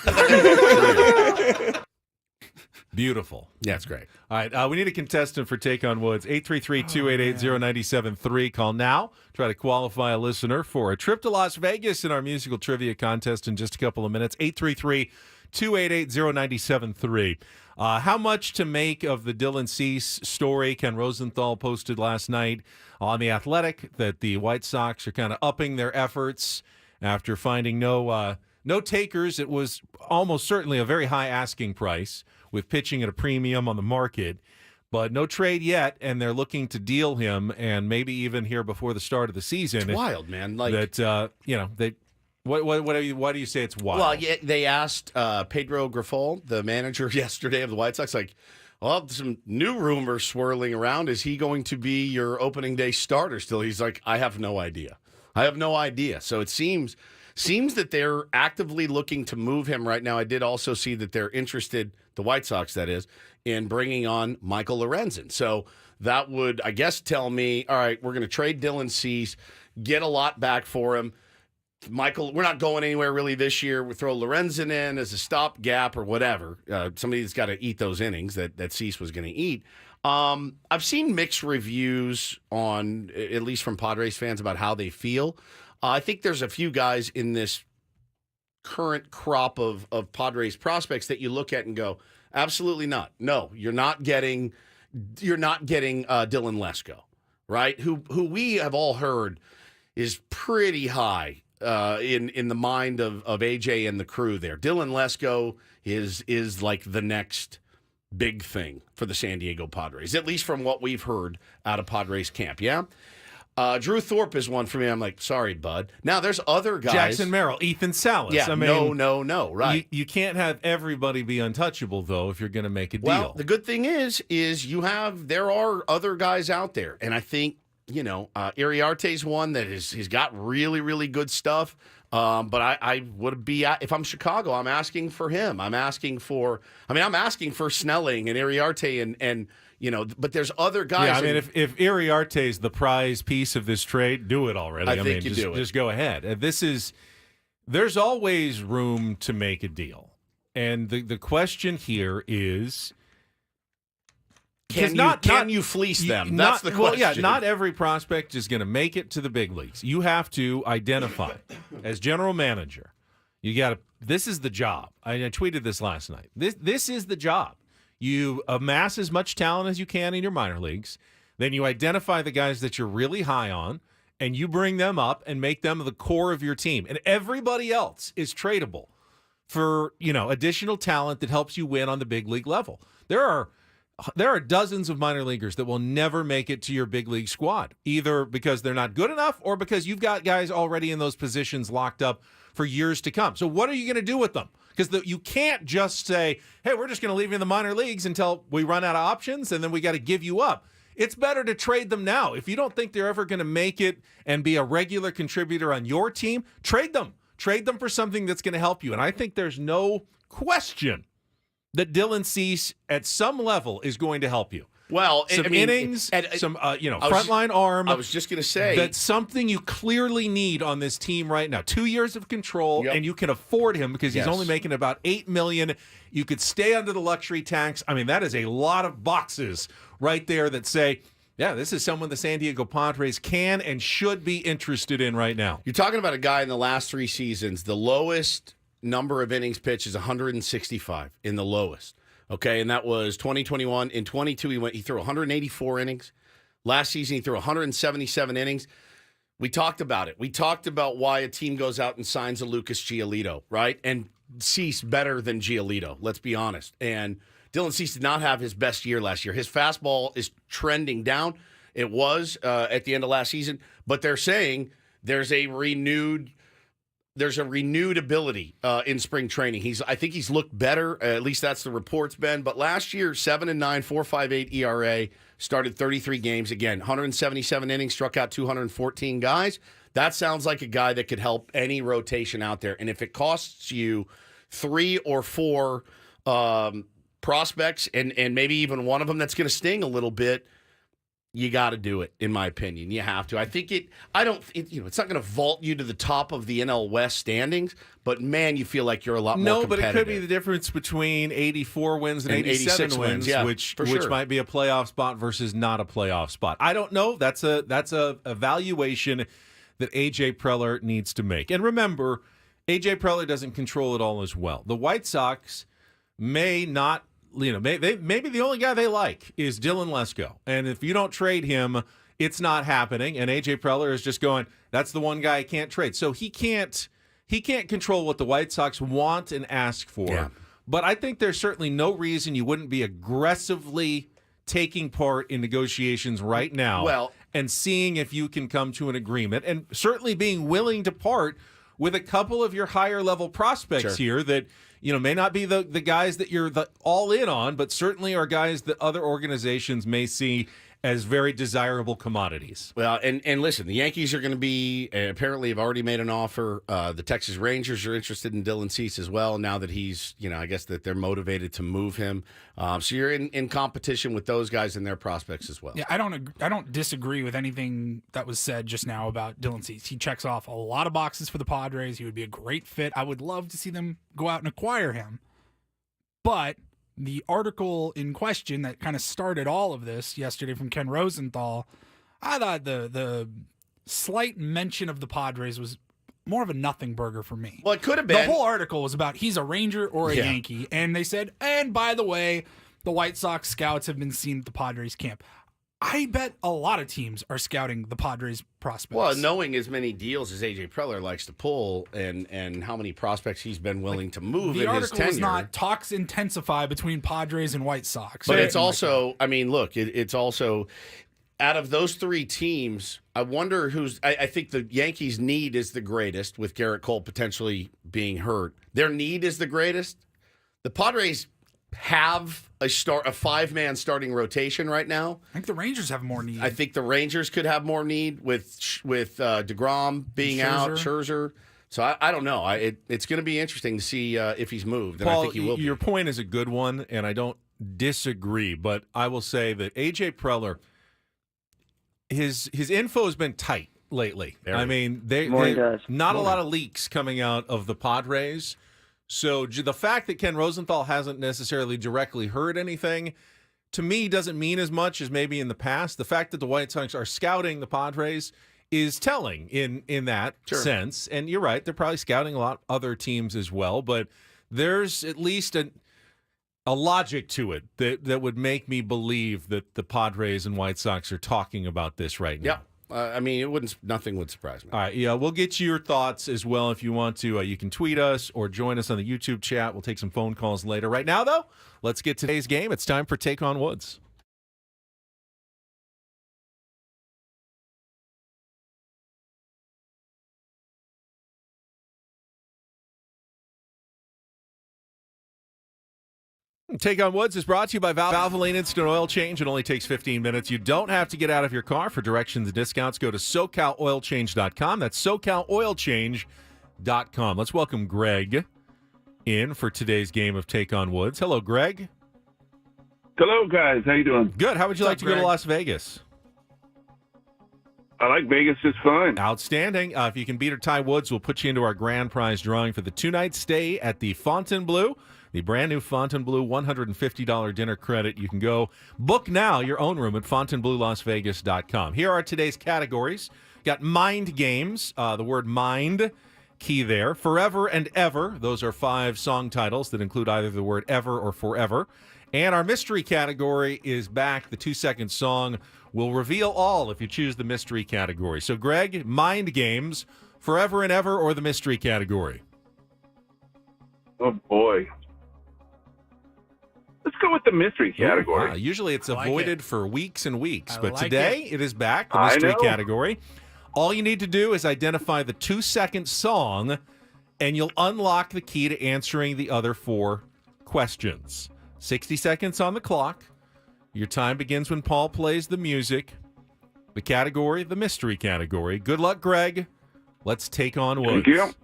Beautiful. Yeah, it's great. All right, we need a contestant for Take on Woods. 833-288-0973. Call now. Try to qualify a listener for a trip to Las Vegas in our musical trivia contest in just a couple of minutes. 833-288-0973. How much to make of the Dylan Cease story Ken Rosenthal posted last night on The Athletic, that the White Sox are kind of upping their efforts after finding no takers. It was almost certainly a very high asking price with pitching at a premium on the market, but no trade yet, and they're looking to deal him, and maybe even here before the start of the season. It's wild, man. Like that, why do you say it's wild? Well, yeah, they asked Pedro Grifol, the manager yesterday of the White Sox, like, well, some new rumors swirling around. Is he going to be your opening day starter still? He's like, I have no idea. So it seems that they're actively looking to move him right now. I did also see that they're interested, the White Sox that is, in bringing on Michael Lorenzen. So that would, I guess, tell me, all right, we're going to trade Dylan Cease, get a lot back for him. Michael, we're not going anywhere really this year. We throw Lorenzen in as a stopgap or whatever. Somebody that's got to eat those innings that Cease was going to eat. I've seen mixed reviews on, at least from Padres fans, about how they feel. I think there's a few guys in this current crop of Padres prospects that you look at and go, absolutely not. No, you're not getting Dylan Lesko, right? Who we have all heard is pretty high in the mind of AJ and the crew there. Dylan Lesko is like the next big thing for the San Diego Padres, at least from what we've heard out of Padres camp. Yeah. Drew Thorpe is one for me. I'm like, sorry, bud. Now, there's other guys. Jackson Merrill, Ethan Salas. Yeah, I mean, no, right. You can't have everybody be untouchable, though, if you're going to make a deal. Well, the good thing is there are other guys out there. And I think, Iriarte's one that he's got really, really good stuff. But I would be, if I'm Chicago, I'm asking for him. I'm asking for Snelling and Iriarte and but there's other guys. Yeah, I mean, if Iriarte's the prize piece of this trade, do it already. I think you do it. Just go ahead. There's always room to make a deal. And the question here is, can you fleece them? That's the question. Well, yeah, not every prospect is going to make it to the big leagues. You have to identify, as general manager, this is the job. I tweeted this last night. This is the job. You amass as much talent as you can in your minor leagues. Then you identify the guys that you're really high on, and you bring them up and make them the core of your team. And everybody else is tradable for, additional talent that helps you win on the big league level. There are dozens of minor leaguers that will never make it to your big league squad, either because they're not good enough or because you've got guys already in those positions locked up for years to come. So what are you going to do with them? Because you can't just say, hey, we're just going to leave you in the minor leagues until we run out of options, and then we got to give you up. It's better to trade them now. If you don't think they're ever going to make it and be a regular contributor on your team, trade them. Trade them for something that's going to help you. And I think there's no question that Dylan Cease at some level is going to help you. Well, innings, frontline arm. I was just going to say that's something you clearly need on this team right now. 2 years of control, and you can afford him because he's only making about $8 million. You could stay under the luxury tax. I mean, that is a lot of boxes right there that say, yeah, this is someone the San Diego Padres can and should be interested in right now. You're talking about a guy in the last 3 seasons. The lowest number of innings pitched is 165 in the lowest. Okay, and that was 2021. In 22, he threw 184 innings. Last season, he threw 177 innings. We talked about it. We talked about why a team goes out and signs a Lucas Giolito, right? And Cease better than Giolito, let's be honest. And Dylan Cease did not have his best year last year. His fastball is trending down. It was at the end of last season. But they're saying there's a renewed ability in spring training. I think he's looked better. At least that's the reports, Ben. But last year, 7-9, 4.58 ERA, started 33 games. Again, 177 innings, struck out 214 guys. That sounds like a guy that could help any rotation out there. And if it costs you 3 or 4 prospects and maybe even one of them that's going to sting a little bit, you got to do it, in my opinion. You have to. I think it's not going to vault you to the top of the NL West standings, but man, you feel like you're a lot more competitive. No, but it could be the difference between 84 wins and 87 wins, yeah, which might be a playoff spot versus not a playoff spot. I don't know. That's a evaluation that AJ Preller needs to make. And remember, AJ Preller doesn't control it all as well. The White Sox may not. Maybe the only guy they like is Dylan Lesko. And if you don't trade him, it's not happening. And A.J. Preller is just going, that's the one guy I can't trade. So he can't control what the White Sox want and ask for. Yeah. But I think there's certainly no reason you wouldn't be aggressively taking part in negotiations right now and seeing if you can come to an agreement. And certainly being willing to part with a couple of your higher level prospects here that may not be the guys that you're all in on, but certainly are guys that other organizations may see as very desirable commodities. Well, and listen, the Yankees are going to be, apparently have already made an offer. The Texas Rangers are interested in Dylan Cease as well, now that he's, I guess that they're motivated to move him. So you're in competition with those guys and their prospects as well. Yeah, I don't disagree with anything that was said just now about Dylan Cease. He checks off a lot of boxes for the Padres. He would be a great fit. I would love to see them go out and acquire him. But the article in question that kind of started all of this yesterday from Ken Rosenthal, I thought the slight mention of the Padres was more of a nothing burger for me. Well, it could have been. The whole article was about he's a Ranger or a Yankee. And they said, and by the way, the White Sox scouts have been seen at the Padres camp. I bet a lot of teams are scouting the Padres prospects. Well, knowing as many deals as A.J. Preller likes to pull and how many prospects he's been willing to move in his tenure. The article was not talks intensify between Padres and White Sox. But it's also, I mean, look, it's also, out of those three teams, I wonder who's. I think the Yankees' need is the greatest, with Garrett Cole potentially being hurt. Their need is the greatest. The Padres have a 5-man starting rotation right now. I think the Rangers have more need. I think the Rangers could have more need with DeGrom being out, Scherzer. So I don't know. It's going to be interesting to see if he's moved. And Paul, I think he will. Your point is a good one, and I don't disagree. But I will say that AJ Preller, his info has been tight lately. I mean, not a lot of leaks coming out of the Padres. So the fact that Ken Rosenthal hasn't necessarily directly heard anything, to me, doesn't mean as much as maybe in the past. The fact that the White Sox are scouting the Padres is telling in that sense. And you're right, they're probably scouting a lot of other teams as well. But there's at least a logic to it that would make me believe that the Padres and White Sox are talking about this right now. Yeah. I mean, nothing would surprise me. All right, yeah, we'll get your thoughts as well if you want to. You can tweet us or join us on the YouTube chat. We'll take some phone calls later. Right now, though, let's get today's game. It's time for Take on Woods. Take on Woods is brought to you by Valvoline Instant Oil Change. It only takes 15 minutes. You don't have to get out of your car. For directions and discounts, go to SoCalOilChange.com. That's SoCalOilChange.com. Let's welcome Greg in for today's game of Take on Woods. Hello, Greg. Hello, guys. How you doing? Good. How would you like to go to Las Vegas? I like Vegas just fine. Outstanding. If you can beat or tie Woods, we'll put you into our grand prize drawing for the 2-night stay at the Fontainebleau. The brand new Fontainebleau $150 dinner credit. You can go book now your own room at FontainebleauLasVegas.com. Here are today's categories. Got mind games. The word mind, key there. Forever and Ever. Those are 5 song titles that include either the word ever or forever. And our mystery category is back. The 2-second song will reveal all if you choose the mystery category. So, Greg, mind games, Forever and Ever, or the mystery category? Oh, boy. Let's go with the mystery category. Usually it's avoided for weeks and weeks, but like today it is back, the mystery category. All you need to do is identify the 2-second song, and you'll unlock the key to answering the other 4 questions. 60 seconds on the clock. Your time begins when Paul plays the music. The category, the mystery category. Good luck, Greg. Let's take on Woods. Thank you.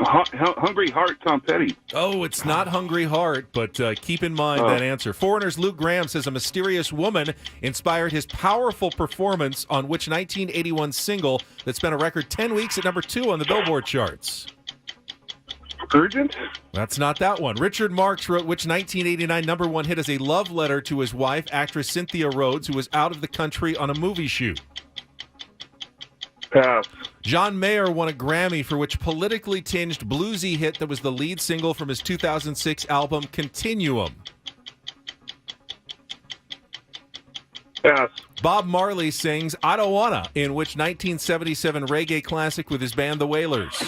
Hungry Heart, Tom Petty. Oh, it's not Hungry Heart, but keep in mind that answer. Foreigner's Luke Graham says a mysterious woman inspired his powerful performance on which 1981 single that spent a record 10 weeks at number 2 on the Billboard charts? Urgent? That's not that one. Richard Marx wrote which 1989 number 1 hit as a love letter to his wife, actress Cynthia Rhodes, who was out of the country on a movie shoot? Pass. John Mayer won a Grammy for which politically tinged bluesy hit that was the lead single from his 2006 album Continuum? Pass. Bob Marley sings I Don't Wanna in which 1977 reggae classic with his band The Wailers?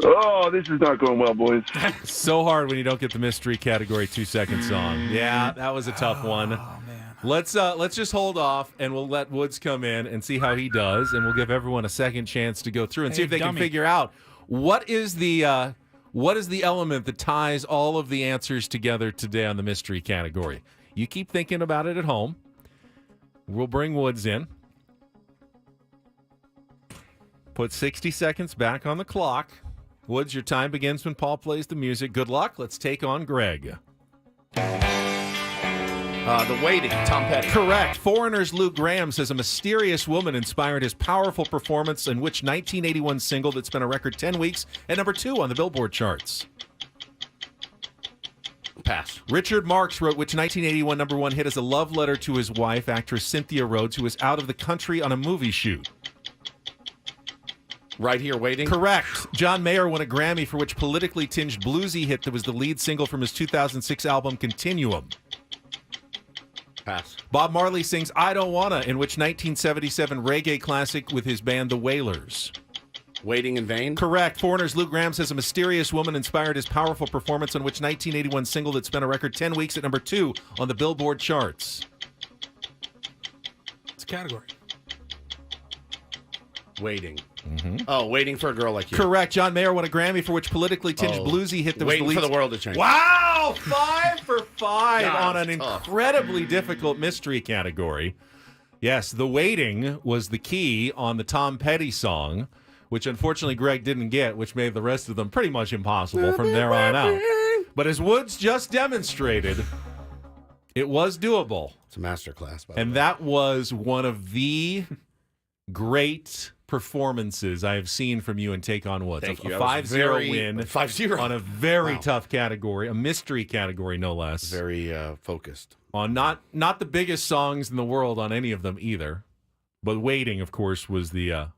Oh, this is not going well, boys. So hard when you don't get the mystery category 2-second song. Yeah, that was a tough one. Oh, man. Let's just hold off, and we'll let Woods come in and see how he does, and we'll give everyone a second chance to go through and see if they can figure out what is the element that ties all of the answers together today on the mystery category. You keep thinking about it at home. We'll bring Woods in. Put 60 seconds back on the clock. Woods, your time begins when Paul plays the music. Good luck. Let's take on Greg. The Waiting, Tom Petty. Correct. Foreigner's Luke Graham says a mysterious woman inspired his powerful performance in which 1981 single that spent a record 10 weeks at number 2 on the Billboard charts? Pass. Richard Marx wrote which 1981 number 1 hit as a love letter to his wife, actress Cynthia Rhodes, who was out of the country on a movie shoot? Right Here Waiting? Correct. John Mayer won a Grammy for which politically tinged bluesy hit that was the lead single from his 2006 album Continuum? Pass. Bob Marley sings I Don't Wanna in which 1977 reggae classic with his band The Wailers? Waiting in Vain? Correct. Foreigner's Lou Gramm says a mysterious woman inspired his powerful performance on which 1981 single that spent a record 10 weeks at number 2 on the Billboard charts? It's a category. Waiting. Oh, Waiting for a Girl Like You. Correct. John Mayer won a Grammy for which politically tinged bluesy hit that was Waiting the for lead. the World to Change. Wow! 5 for 5 God, on an that's tough. incredibly difficult mystery category. Yes, the waiting was the key on the Tom Petty song, which unfortunately Greg didn't get, which made the rest of them pretty much impossible from there on out. But as Woods just demonstrated, it was doable. It's a masterclass, by the And way. that was one of the great performances I have seen from you in Take on Woods. Thank you. A I was 5-0 win 5-0 on a very Wow. tough category, a mystery category, no less. Very focused. On not the biggest songs in the world on any of them either, but waiting, of course, was the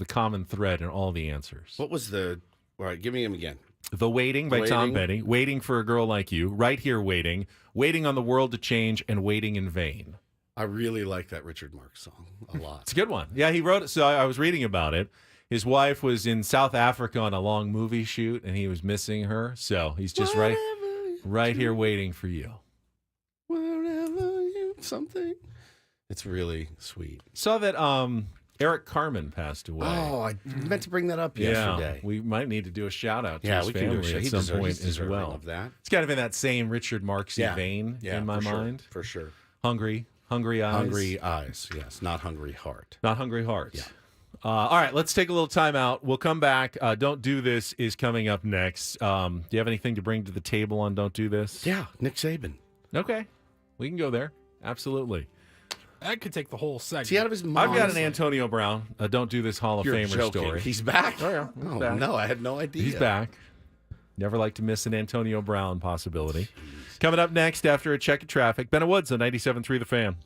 common thread in all the answers. What was the? All right, give me him again. The Waiting by Tom Waiting. Petty, Waiting for a Girl Like You, Right Here Waiting, Waiting on the World to Change, and Waiting in Vain. I really like that Richard Marx song a lot. It's a good one. Yeah, he wrote it. So I was reading about it. His wife was in South Africa on a long movie shoot, and he was missing her. So he's just right here waiting for you. Wherever you something. It's really sweet. Saw that Eric Carmen passed away. Oh, I meant to bring that up yesterday. We might need to do a shout out to Yeah, his we can do a family shout. at He some deserves- point he's as deserving well. of that. It's kind of in that same Richard Marxy vein in my for sure, mind. for sure. Hungry eyes. Hungry eyes, yes, not hungry heart. Not hungry heart. Yeah. All right, let's take a little time out. We'll come back. Don't Do This is coming up next. Do you have anything to bring to the table on Don't Do This? Yeah, Nick Saban. Okay. We can go there. Absolutely. That could take the whole segment. Is he out of his mind? I've got an Antonio Brown, Don't Do This Hall of You're Famer joking. story. He's back? Oh, yeah. He's Oh, back. no, I had no idea. He's back. Never like to miss an Antonio Brown possibility. Coming up next after a check of traffic, Ben Woods on 97.3 The Fan.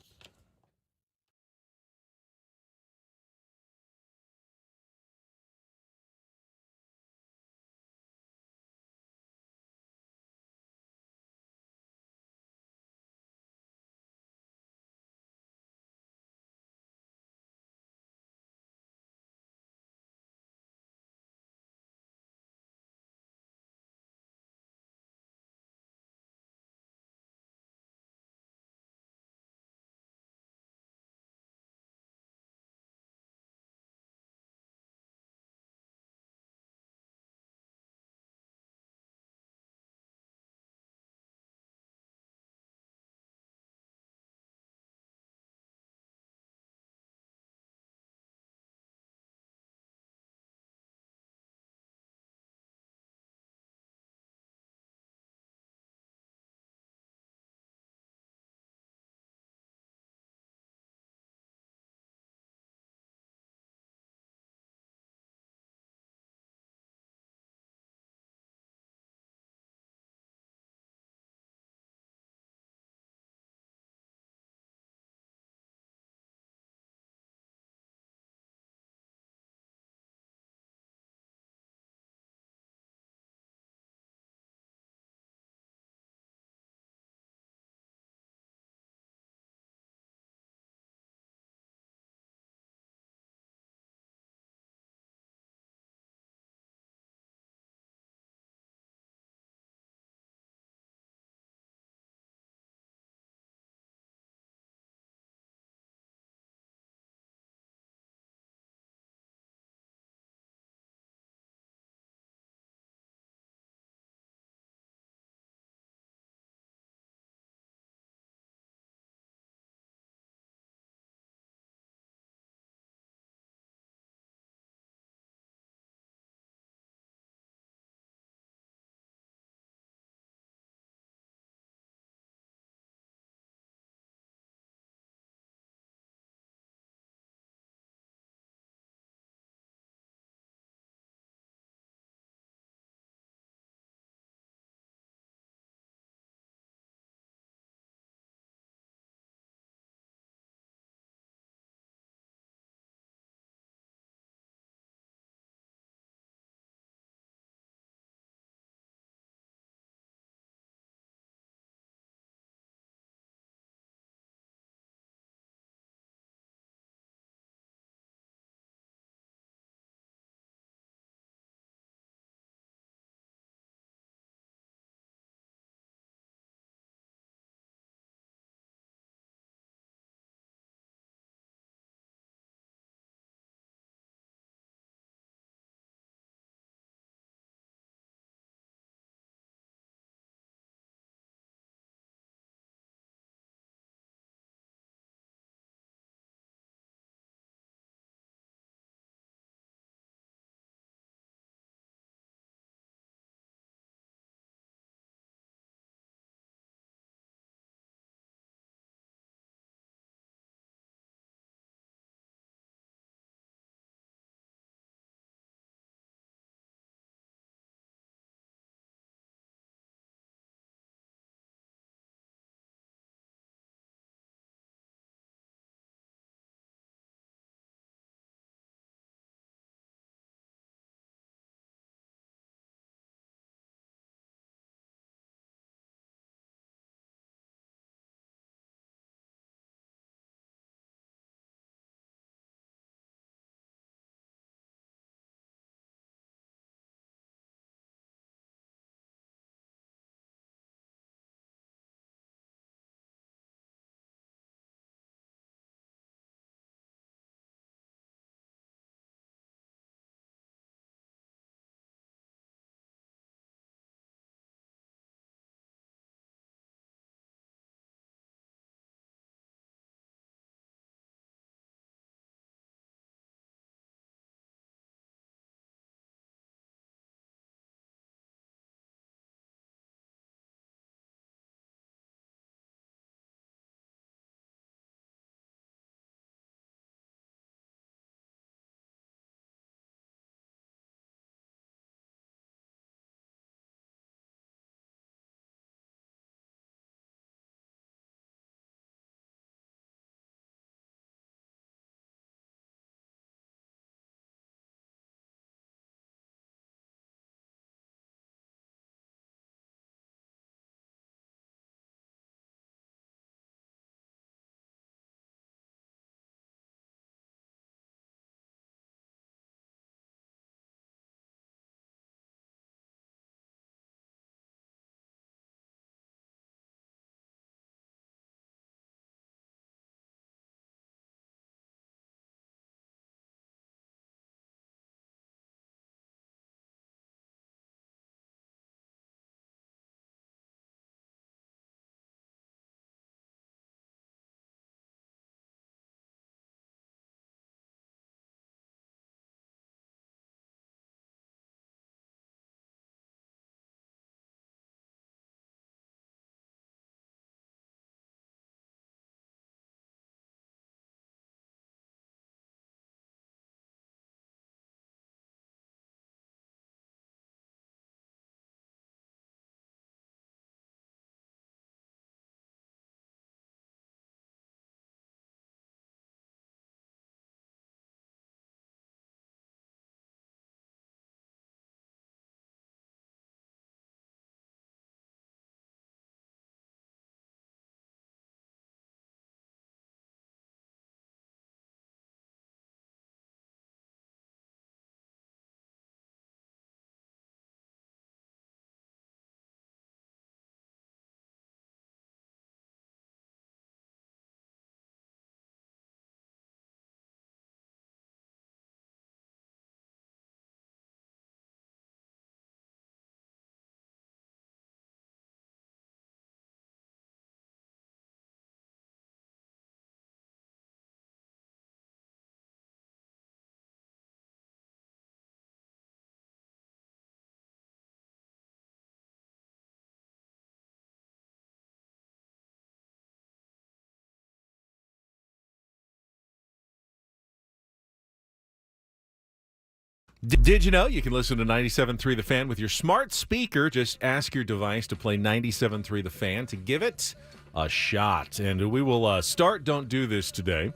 Did you know you can listen to 97.3 The Fan with your smart speaker? Just ask your device to play 97.3 The Fan to give it a shot. And we will start Don't Do This today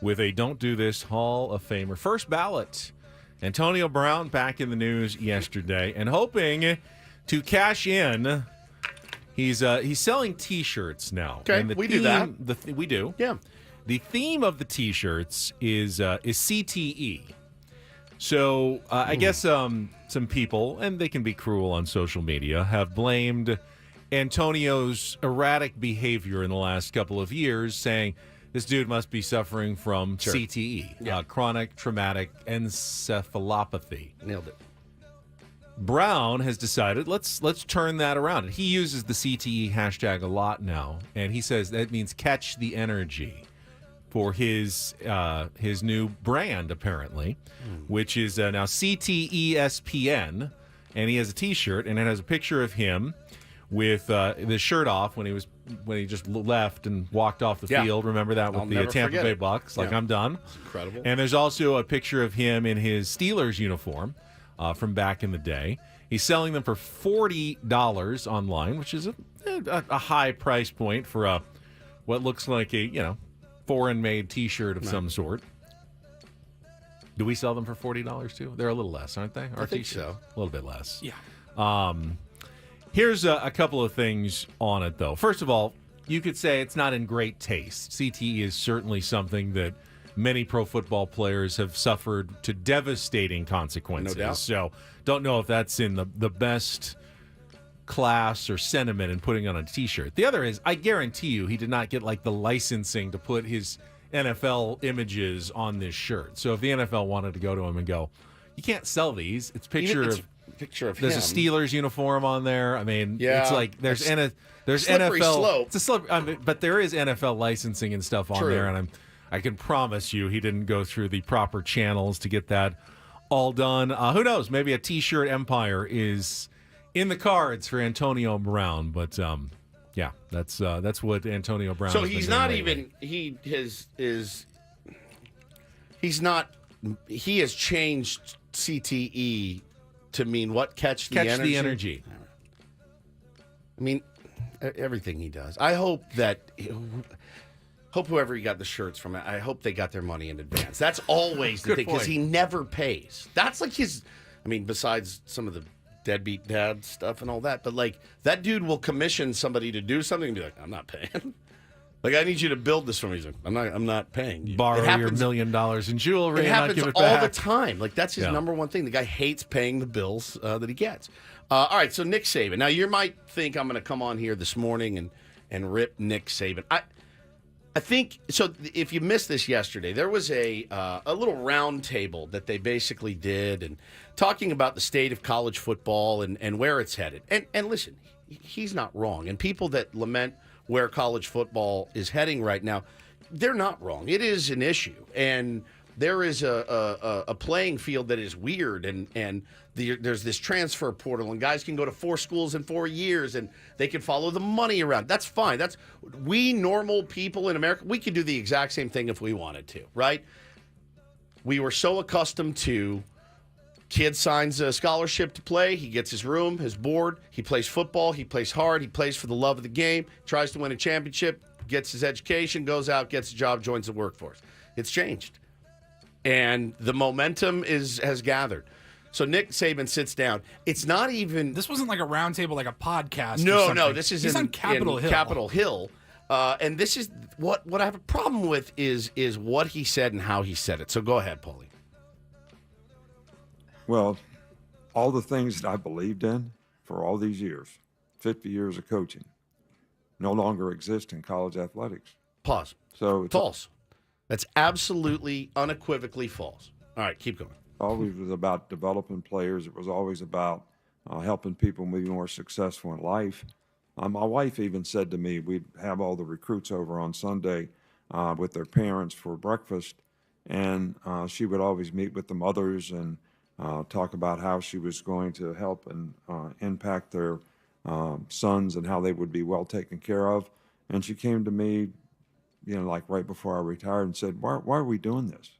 with a Don't Do This Hall of Famer. First ballot, Antonio Brown back in the news yesterday and hoping to cash in. He's selling T-shirts now. Okay, and we do that. We do. Yeah. The theme of the T-shirts is CTE. So I guess some people, and they can be cruel on social media, have blamed Antonio's erratic behavior in the last couple of years, saying this dude must be suffering from CTE, chronic traumatic encephalopathy. Nailed it. Brown has decided let's turn that around. He uses the CTE hashtag a lot now, and he says that means catch the energy for his new brand, apparently, which is now CTESPN, and he has a T-shirt, and it has a picture of him with the shirt off when he just left and walked off the field. Remember that with the Tampa Bay Bucks? Like, I'm done. It's incredible. And there's also a picture of him in his Steelers uniform from back in the day. He's selling them for $40 online, which is a high price point for what looks like a foreign-made T-shirt of some sort. Do we sell them for $40 too? They're a little less, aren't they? I think so. A little bit less. Yeah. Here's a couple of things on it, though. First of all, you could say it's not in great taste. CTE is certainly something that many pro football players have suffered to devastating consequences. No doubt. So don't know if that's in the best class or sentiment in putting on a T-shirt. The other is, I guarantee you he did not get like the licensing to put his NFL images on this shirt. So if the NFL wanted to go to him and go, you can't sell these. It's picture of there's him. a Steelers uniform on there. I mean, Yeah, it's like there's slippery NFL slope. It's a slippery, but there is NFL licensing and stuff on True. there, and I can promise you he didn't go through the proper channels to get that all done. Who knows? Maybe a T-shirt empire is in the cards for Antonio Brown, but yeah, that's what Antonio Brown. So has he's been doing not lately. he has changed CTE to mean what? Catch the energy. I mean, everything he does. I hope whoever he got the shirts from, I hope they got their money in advance. That's always the Good thing, because point. he never pays. That's like his. I mean, besides some of the deadbeat dad stuff and all that, but like that dude will commission somebody to do something and be like, I'm not paying. Like, I need you to build this for me. He's like, I'm not paying you. Borrow It your happens- $1 million in jewelry It and not happens give it all back. the time. Like, that's his Yeah. number one thing. The guy hates paying the bills that he gets. All right, so Nick Saban. Now, you might think I'm going to come on here this morning and rip Nick Saban. I think so. If you missed this yesterday, there was a little round table that they basically did, and talking about the state of college football and where it's headed. And listen, he's not wrong. And people that lament where college football is heading right now, they're not wrong. It is an issue, and there is a playing field that is weird, and there's this transfer portal, and guys can go to 4 schools in 4 years, and they can follow the money around. That's fine. We normal people in America, we could do the exact same thing if we wanted to, right? We were so accustomed to kid signs a scholarship to play. He gets his room, his board. He plays football. He plays hard. He plays for the love of the game. Tries to win a championship. Gets his education. Goes out. Gets a job. Joins the workforce. It's changed, and the momentum has gathered. So Nick Saban sits down. It's not even. This wasn't like a round table, like a podcast. No. This is He's on Capitol Hill. Capitol Hill. And this is what I have a problem with is what he said and how he said it. So go ahead, Paulie. Well, all the things that I believed in for all these years, 50 years of coaching, no longer exist in college athletics. Pause. So it's False. That's absolutely, unequivocally false. All right, keep going. always was about developing players. It was always about helping people be more successful in life. My wife even said to me, we'd have all the recruits over on Sunday with their parents for breakfast, and she would always meet with the mothers and talk about how she was going to help and impact their sons and how they would be well taken care of. And she came to me, like right before I retired and said, why are we doing this?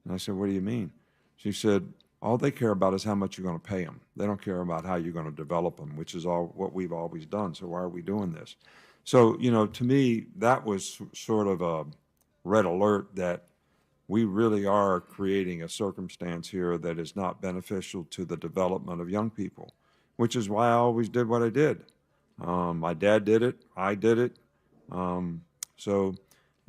And I said, what do you mean? She said, all they care about is how much you're going to pay them. They don't care about how you're going to develop them, which is all what we've always done. So why are we doing this? So, to me, that was sort of a red alert that we really are creating a circumstance here that is not beneficial to the development of young people, which is why I always did what I did. My dad did it. I did it.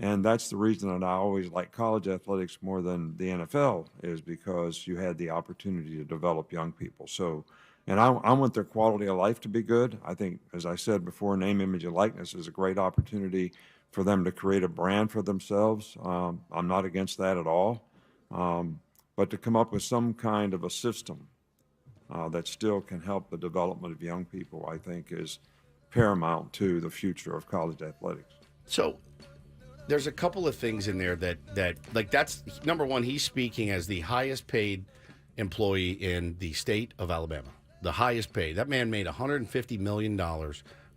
And that's the reason that I always like college athletics more than the NFL, is because you had the opportunity to develop young people. So, and I want their quality of life to be good. I think, as I said before, name, image, and likeness is a great opportunity for them to create a brand for themselves. I'm not against that at all. But to come up with some kind of a system that still can help the development of young people, I think, is paramount to the future of college athletics. So there's a couple of things in there that like, that's number one. He's speaking as the highest paid employee in the state of Alabama, the highest paid. That man made $150 million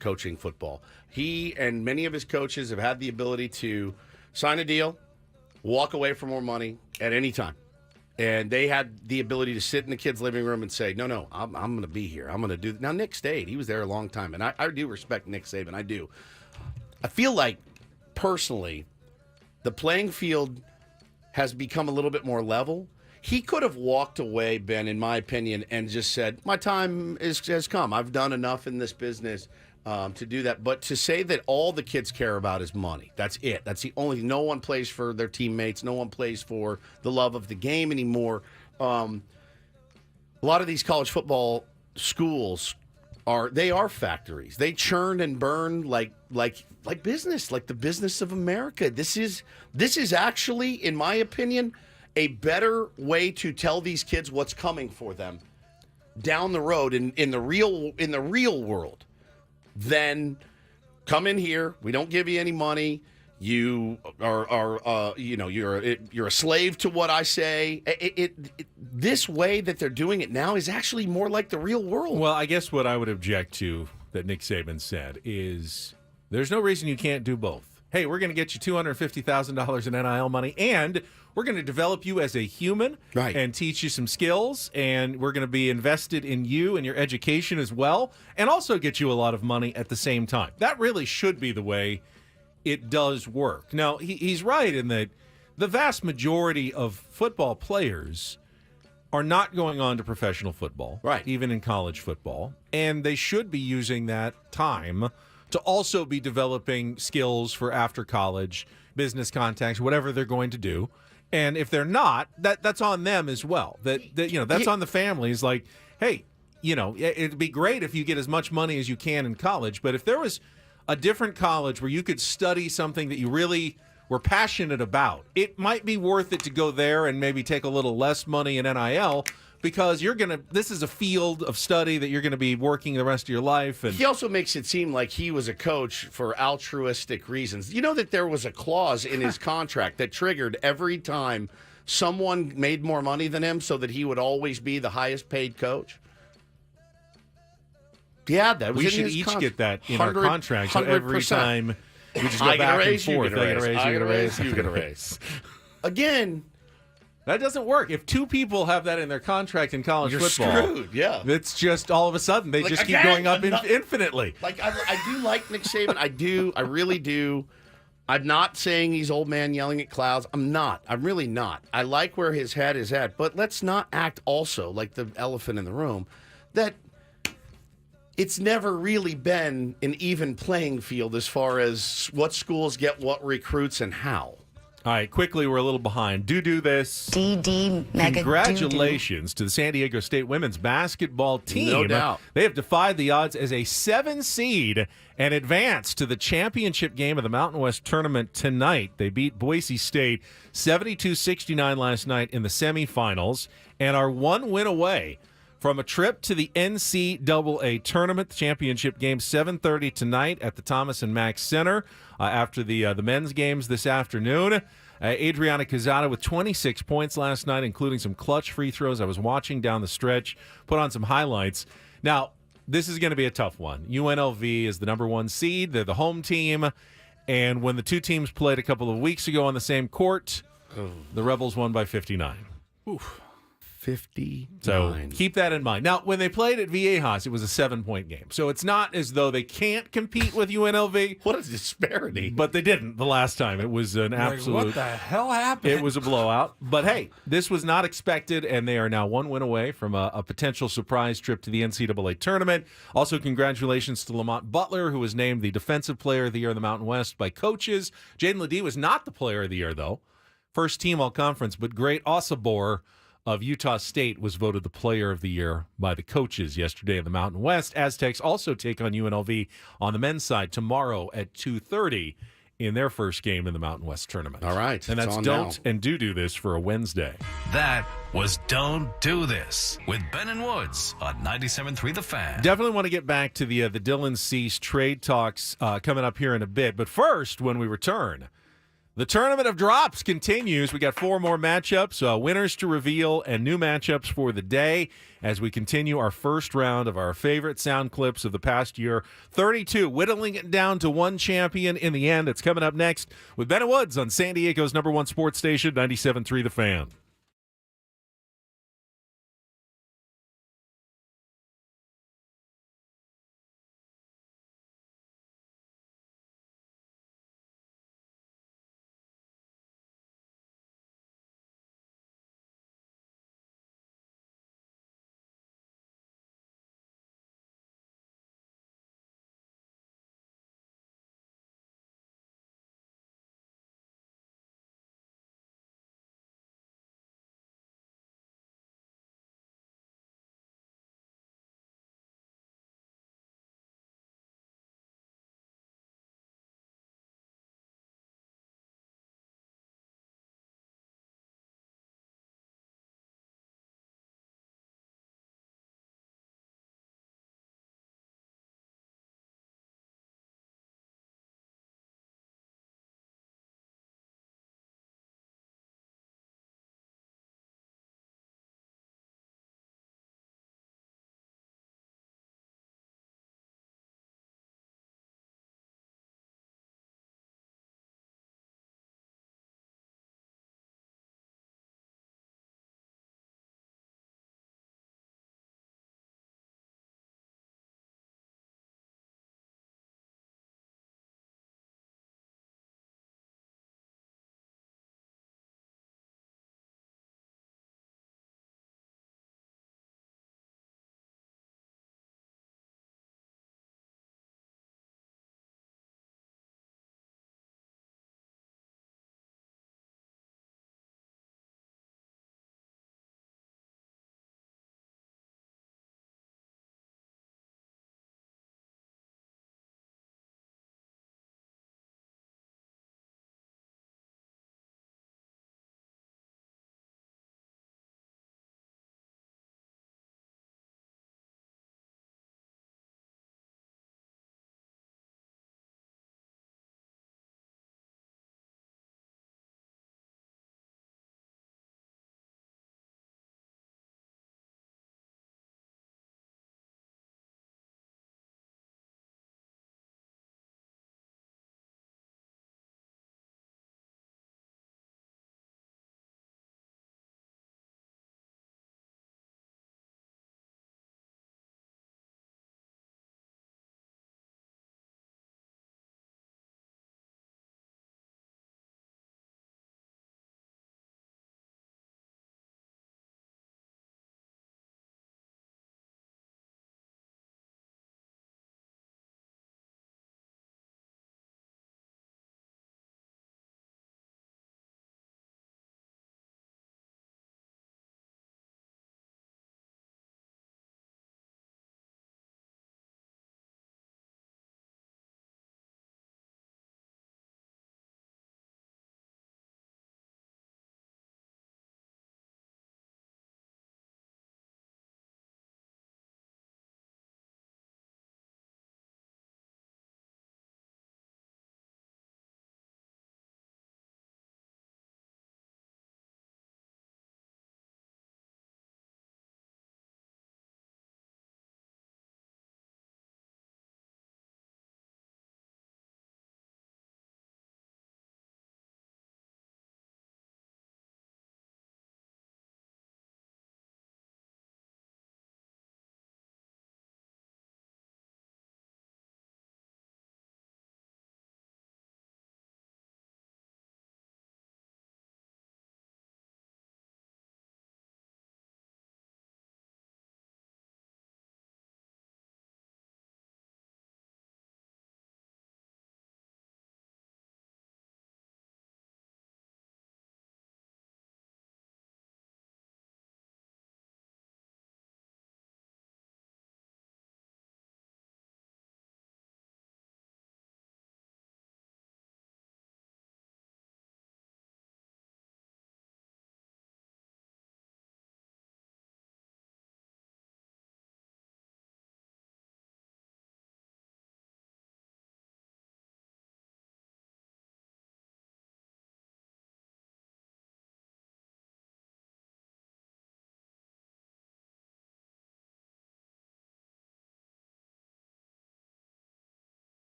coaching football. He and many of his coaches have had the ability to sign a deal, walk away for more money at any time. And they had the ability to sit in the kids' living room and say, no, I'm going to be here. I'm going to do. Now, Nick stayed. He was there a long time. And I do respect Nick Saban. I do. I feel like, personally, the playing field has become a little bit more level. He could have walked away, Ben, in my opinion, and just said, my time has come. I've done enough in this business to do that. But to say that all the kids care about is money, that's it. That's the only thing. No one plays for their teammates. No one plays for the love of the game anymore. A lot of these college football schools are factories. They churn and burn like business, like the business of America. This is actually, in my opinion, a better way to tell these kids what's coming for them down the road in the real world than come in here. We don't give you any money. You are you're a slave to what I say. This way that they're doing it now is actually more like the real world. Well, I guess what I would object to that Nick Saban said is there's no reason you can't do both. Hey, we're going to get you $250,000 in NIL money, and we're going to develop you as a human, right, and teach you some skills, and we're going to be invested in you and your education as well, and also get you a lot of money at the same time. That really should be the way it does work. Now, he's right in that the vast majority of football players are not going on to professional football, right, even in college football, and they should be using that time to also be developing skills for after college, business contacts, whatever they're going to do. And if they're not, that's on them as well. That's on the families. Like, hey, it'd be great if you get as much money as you can in college, but if there was a different college where you could study something that you really were passionate about, it might be worth it to go there and maybe take a little less money in NIL, because this is a field of study that you're going to be working the rest of your life. And he also makes it seem like he was a coach for altruistic reasons. You know that there was a clause in his contract that triggered every time someone made more money than him so that he would always be the highest paid coach? Yeah, that was we in should his each get that in our contract. So 100%. every time we just go back and forth. I get a raise, you get a raise, you get a raise. Again, that doesn't work. If two people have that in their contract in college you're football, screwed. Yeah, it's just all of a sudden they just keep going up infinitely. Like I do like Nick Saban. I really do. I'm not saying he's old man yelling at clouds. I'm not. I'm really not. I like where his head is at, but let's not act also like the elephant in the room that it's never really been an even playing field as far as what schools get what recruits and how. All right, quickly, we're a little behind. Do this. DD mega Congratulations to the San Diego State women's basketball team. No doubt. They have defied the odds as a 7 seed and advanced to the championship game of the Mountain West tournament tonight. They beat Boise State 72-69 last night in the semifinals and are 1 win away from a trip to the NCAA tournament. The championship game 7:30 tonight at the Thomas and Mack Center after the men's games this afternoon. Adriana Quezada with 26 points last night, including some clutch free throws. I was watching down the stretch, put on some highlights. Now, this is going to be a tough one. UNLV is the number 1 seed. They're the home team. And when the two teams played a couple of weeks ago on the same court, the Rebels won by 59. Oof. 59. So keep that in mind. Now, when they played at Viejas, it was a 7-point game. So it's not as though they can't compete with UNLV. What a disparity. But they didn't the last time. It was an absolute... What the hell happened? It was a blowout. But hey, this was not expected, and they are now one win away from a potential surprise trip to the NCAA tournament. Also, congratulations to Lamont Butler, who was named the Defensive Player of the Year in the Mountain West by coaches. Jaden Ledee was not the Player of the Year, though. First team all-conference, but Great Osabor of Utah State was voted the Player of the Year by the coaches yesterday in the Mountain West. Aztecs also take on UNLV on the men's side tomorrow at 2:30 in their first game in the Mountain West tournament. All right. And that's Don't and Do This for a Wednesday. That was Don't Do This with Ben and Woods on 97.3 The Fan. Definitely want to get back to the Dylan Cease trade talks coming up here in a bit. But first, when we return, the Tournament of Drops continues. We got 4 more matchups, winners to reveal, and new matchups for the day as we continue our first round of our favorite sound clips of the past year. 32, whittling it down to one champion in the end. It's coming up next with Ben and Woods on San Diego's #1 sports station, 97.3 The Fan.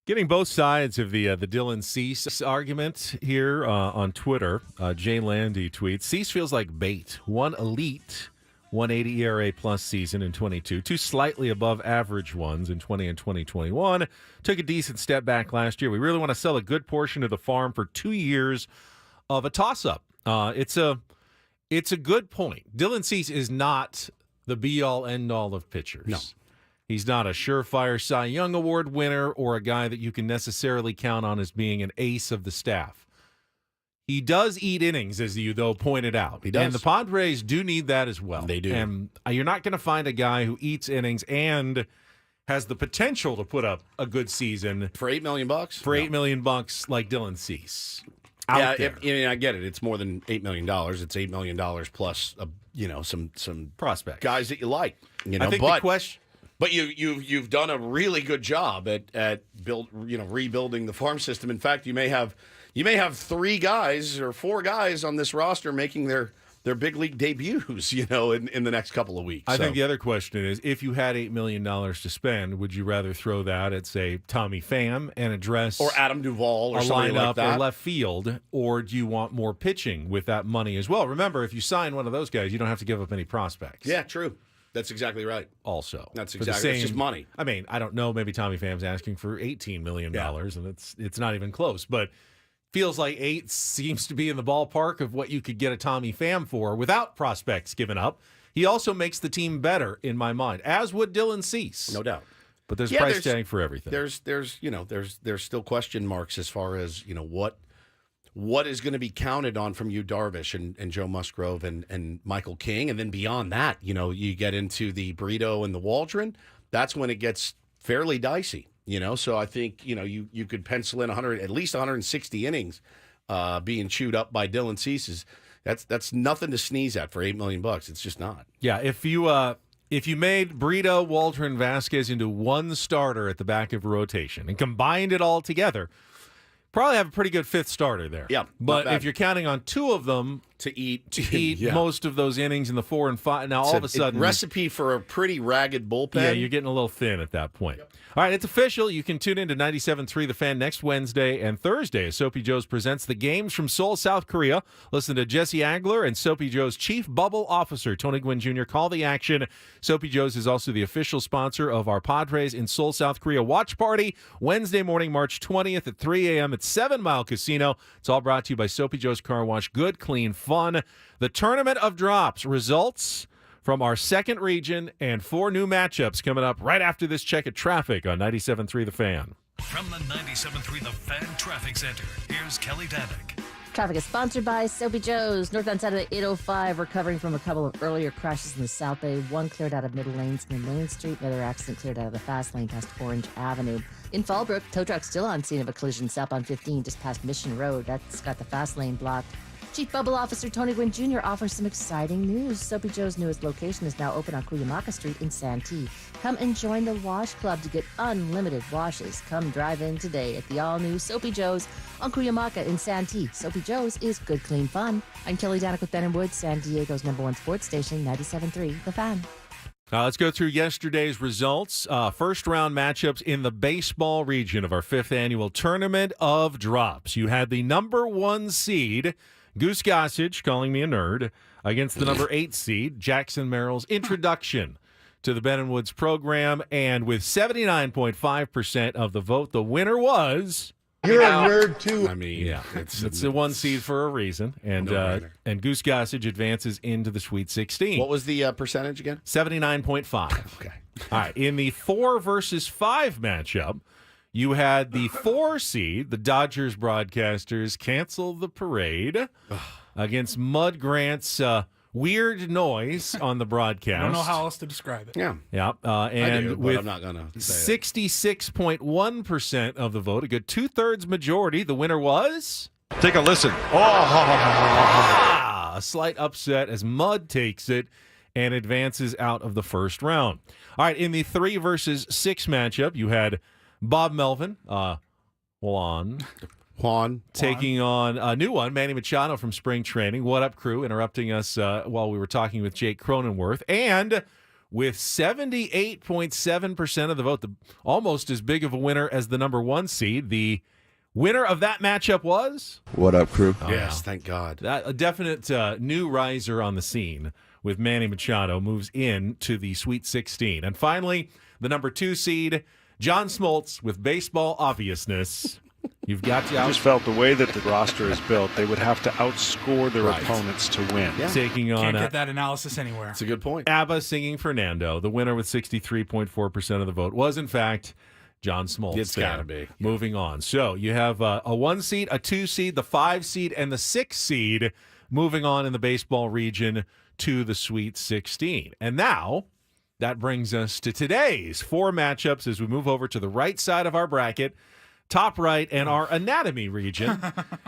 Getting both sides of the Dylan Cease argument here on Twitter. Jane Landy tweets, Cease feels like bait. One elite 180 ERA plus season in 22, two slightly above average ones in 20 and 2021. Took a decent step back last year. We really want to sell a good portion of the farm for 2 years of a toss-up. It's a good point. Dylan Cease is not the be-all, end-all of pitchers. No. He's not a surefire Cy Young Award winner or a guy that you can necessarily count on as being an ace of the staff. He does eat innings, as you, though, pointed out. He does. And the Padres do need that as well. They do. And you're not going to find a guy who eats innings and has the potential to put up a good season. For $8 million? For $8 million like Dylan Cease. I get it. It's more than $8 million. It's $8 million plus, some prospects, guys that you like. I think the question. But you've done a really good job at rebuilding the farm system. In fact, you may have 3 guys or 4 guys on this roster making their big league debuts, in the next couple of weeks. I think the other question is, if you had $8 million to spend, would you rather throw that at, say, Tommy Pham and address or Adam Duvall or a somebody lineup like that, or left field, or do you want more pitching with that money as well? Remember, if you sign one of those guys, you don't have to give up any prospects. Yeah, true. That's exactly right. Also, that's exactly. It's just money. I mean, I don't know. Maybe Tommy Pham's asking for $18 million, and it's not even close. But feels like 8 seems to be in the ballpark of what you could get a Tommy Pham for without prospects given up. He also makes the team better in my mind, as would Dylan Cease, no doubt. But there's price tag for everything. There's still question marks as far as what is going to be counted on from you, Darvish and Joe Musgrove and Michael King. And then beyond that, you get into the Brito and the Waldron. That's when it gets fairly dicey, So I think, you could pencil in at least 160 innings being chewed up by Dylan Cease. That's nothing to sneeze at for $8 million. It's just not. Yeah, if you made Brito, Waldron, Vasquez into one starter at the back of a rotation and combined it all together, probably have a pretty good 5th starter there. Yeah. But if you're counting on 2 of them to eat yeah. most of those innings in the 4 and 5, now all of a sudden. Recipe for a pretty ragged bullpen. Yeah, you're getting a little thin at that point. Yep. All right, it's official. You can tune in to 97.3 The Fan next Wednesday and Thursday as Soapy Joe's presents the games from Seoul, South Korea. Listen to Jesse Agler and Soapy Joe's Chief Bubble Officer, Tony Gwynn Jr., call the action. Soapy Joe's is also the official sponsor of our Padres in Seoul, South Korea watch party Wednesday morning, March 20th at 3 a.m. at 7 Mile Casino. It's all brought to you by Soapy Joe's Car Wash. Good, clean, fun. The Tournament of Drops results from our second region and 4 new matchups coming up right after this check of traffic on 97.3 The Fan. From the 97.3 The Fan Traffic Center, here's Kelly Danick. Traffic is sponsored by Soapy Joe's. Northbound side of the 805, recovering from a couple of earlier crashes in the South Bay. One cleared out of middle lanes near Main Street. The other accident cleared out of the fast lane past Orange Avenue. In Fallbrook, tow truck still on scene of a collision southbound 15 just past Mission Road. That's got the fast lane blocked. Chief Bubble Officer Tony Gwynn Jr. offers some exciting news. Soapy Joe's newest location is now open on Cuyamaca Street in Santee. Come and join the Wash Club to get unlimited washes. Come drive in today at the all-new Soapy Joe's on Cuyamaca in Santee. Soapy Joe's is good, clean fun. I'm Kelly Danick with Ben & Woods, San Diego's #1 sports station, 97.3 The Fan. Let's go through yesterday's results. First-round matchups in the baseball region of our 5th annual Tournament of Drops. You had the #1 seed, Goose Gossage, calling me a nerd, against the #8 seed, Jackson Merrill's introduction to the Ben & Woods program. And with 79.5% of the vote, the winner was... You're a nerd, too. I mean, yeah, it's the 1 seed for a reason. And Goose Gossage advances into the Sweet 16. What was the percentage again? 79.5. Okay. All right. In the 4 versus 5 matchup, you had the 4 seed, the Dodgers broadcasters, cancel the parade against Mud Grant's weird noise on the broadcast. I don't know how else to describe it. Yeah. Yeah. And I do, with I'm not going to say 66.1% of the vote, a good 2/3 majority, the winner was... Take a listen. A slight upset as Mud takes it and advances out of the first round. All right, in the 3 versus 6 matchup, you had Bob Melvin, Juan, taking on a new one, Manny Machado from spring training. What up, crew? Interrupting us while we were talking with Jake Cronenworth. And with 78.7% of the vote, almost as big of a winner as the number 1 seed. The winner of that matchup was? What up, crew? Yes, thank God. A definite new riser on the scene with Manny Machado moves in to the Sweet 16. And finally, the number 2 seed, John Smoltz with baseball obviousness. You've got to I just felt the way that the roster is built, they would have to outscore their Right. opponents to win. Yeah. taking on Can't get that analysis anywhere. That's a good point. ABBA singing Fernando. The winner with 63.4% of the vote was, in fact, John Smoltz. It's there. gotta be. Moving on. So you have a 1 seed, a 2 seed, the 5 seed, and the 6 seed moving on in the baseball region to the Sweet 16. And now that brings us to today's 4 matchups as we move over to the right side of our bracket. Top right, and our anatomy region,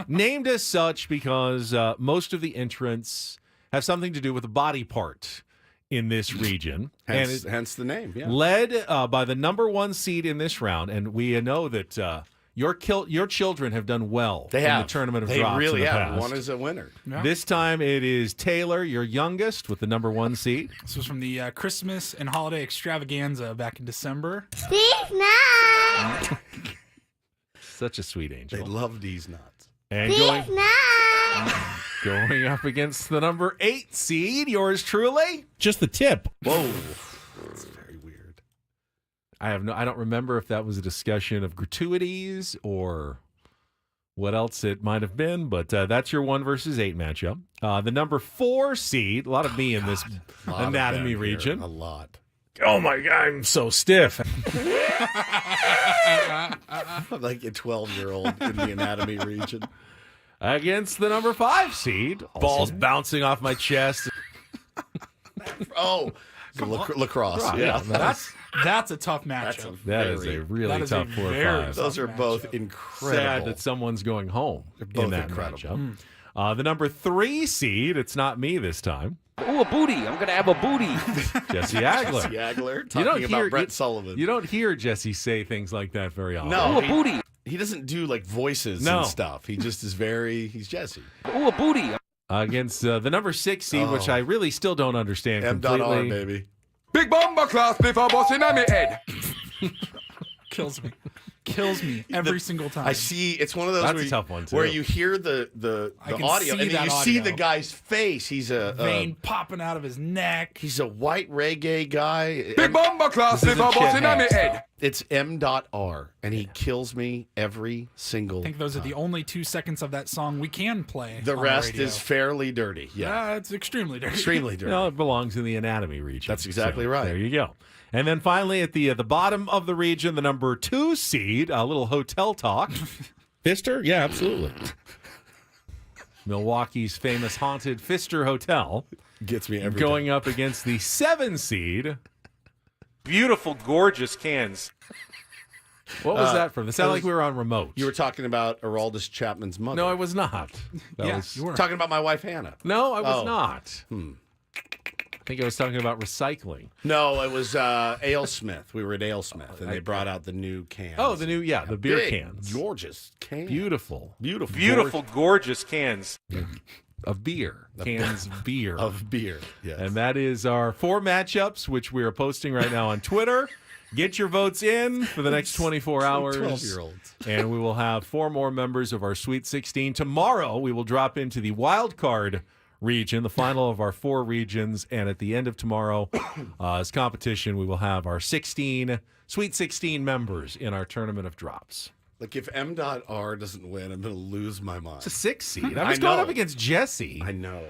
named as such because most of the entrants have something to do with a body part in this region. Hence the name. Yeah. Led by the number 1 seed in this round, and we know that your children have done well They in have. the Tournament of They Drops really in the have. past. One is a winner. Yeah. This time it is Taylor, your youngest, with the number 1 seed. This was from the Christmas and holiday extravaganza back in December. Such a sweet angel. They love these nuts. And going up against the number 8 seed, yours truly. Just the tip. Whoa. That's very weird. I don't remember if that was a discussion of gratuities or what else it might have been, but that's your 1 versus 8 matchup. The number 4 seed, a lot of me in this anatomy region. A lot. Oh my God, I'm so stiff. Like a 12-year-old in the anatomy region. Against the number 5 seed, balls bouncing off my chest. Oh, lacrosse. Yeah. That's a tough matchup. That is a really tough 4 or 5. Those are both incredible. Sad that someo's going home both in that incredible. matchup. The number 3 seed, it's not me this time. Ooh, a booty. I'm going to have a booty. Jesse Agler. Jesse Agler talking about Brett Sullivan. You don't hear Jesse say things like that very often. No, Ooh, a booty. he doesn't do like voices No. and stuff. He just is he's Jesse. Ooh, a booty. Against the number 6 seed, which I really still don't understand M.R. completely. baby. Big bomber class before busting on me head. Kills me every single time. I see. It's one of those. That's where a tough one, too. Where you hear the I can audio, see and then that you see audio. the guy's face. He's a Vein popping out of his neck. he's a white reggae guy. Big bomber class This is before a busting on me shithead. head. It's M.R. and he kills me every single. I think those are the only 2 seconds of that song we can play. The on rest radio. is fairly dirty. Yeah, It's extremely dirty. extremely dirty. No, it belongs in the anatomy region. That's exactly So, right. There you go. And then finally, at the bottom of the region, the number 2 seed, a little hotel talk. Pfister? Yeah, absolutely. Milwaukee's famous haunted Pfister Hotel. Gets me every Going time. up against the 7 seed. Beautiful, gorgeous cans. What was that from? It sounded it like we were on remote. You were talking about Araldus Chapman's mother. No, I was not. You were. talking about my wife Hannah. No, I was Oh. not. I think I was talking about recycling. No, it was AleSmith. We were at AleSmith, and they brought out the new cans. Oh, the new, the beer Big, cans. gorgeous cans. Beautiful. Beautiful, gorgeous cans. Of beer. Cans of beer. Of beer, yes. And that is our 4 matchups, which we are posting right now on Twitter. Get your votes in for the next 24 hours. 12-year-olds. And we will have 4 more members of our Sweet 16. Tomorrow, we will drop into the wild card region, the final of our 4 regions. And at the end of tomorrow, as competition, we will have our Sweet 16 members in our Tournament of Drops. Like, if M.R. doesn't win, I'm going to lose my mind. It's a 6 seed. I I was going know. up against Jesse. I know.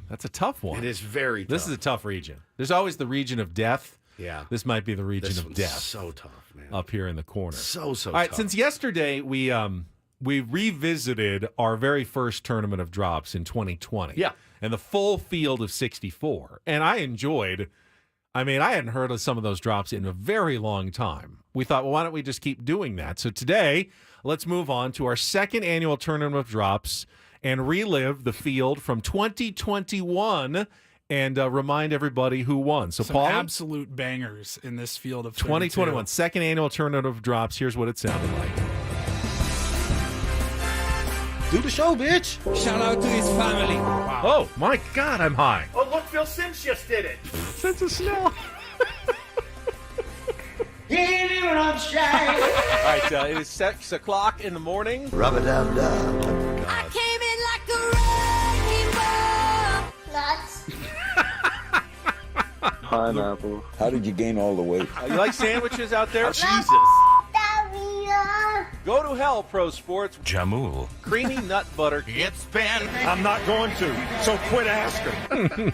That's a tough one. It is very tough. This is a tough region. There's always the region of death. Yeah. This might be the region This of one's death. so tough, man. Up here in the corner. So All right, tough. since yesterday we revisited our very first Tournament of Drops in 2020. Yeah. And the full field of 64. And I enjoyed, I hadn't heard of some of those drops in a very long time. We thought, well, why don't we just keep doing that? So today, let's move on to our second annual Tournament of Drops and relive the field from 2021 and remind everybody who won. So, Some Paul, absolute bangers in this field of 2021, second annual Tournament of Drops. Here's what it sounded like. Do the show, bitch. Shout out to his family. Wow. Oh, my God, I'm high. Oh, look, Phil Simms just did it. Sense of smell. All right, it is 6 o'clock in the morning. Rub-a-dub-dub. I came in like a wrecking ball. Nuts. Pineapple. How did you gain all the weight? You like sandwiches out there? Jesus. Go to hell, Pro Sports. Jamul. Creamy nut butter. It's been. I'm not going to, so quit asking.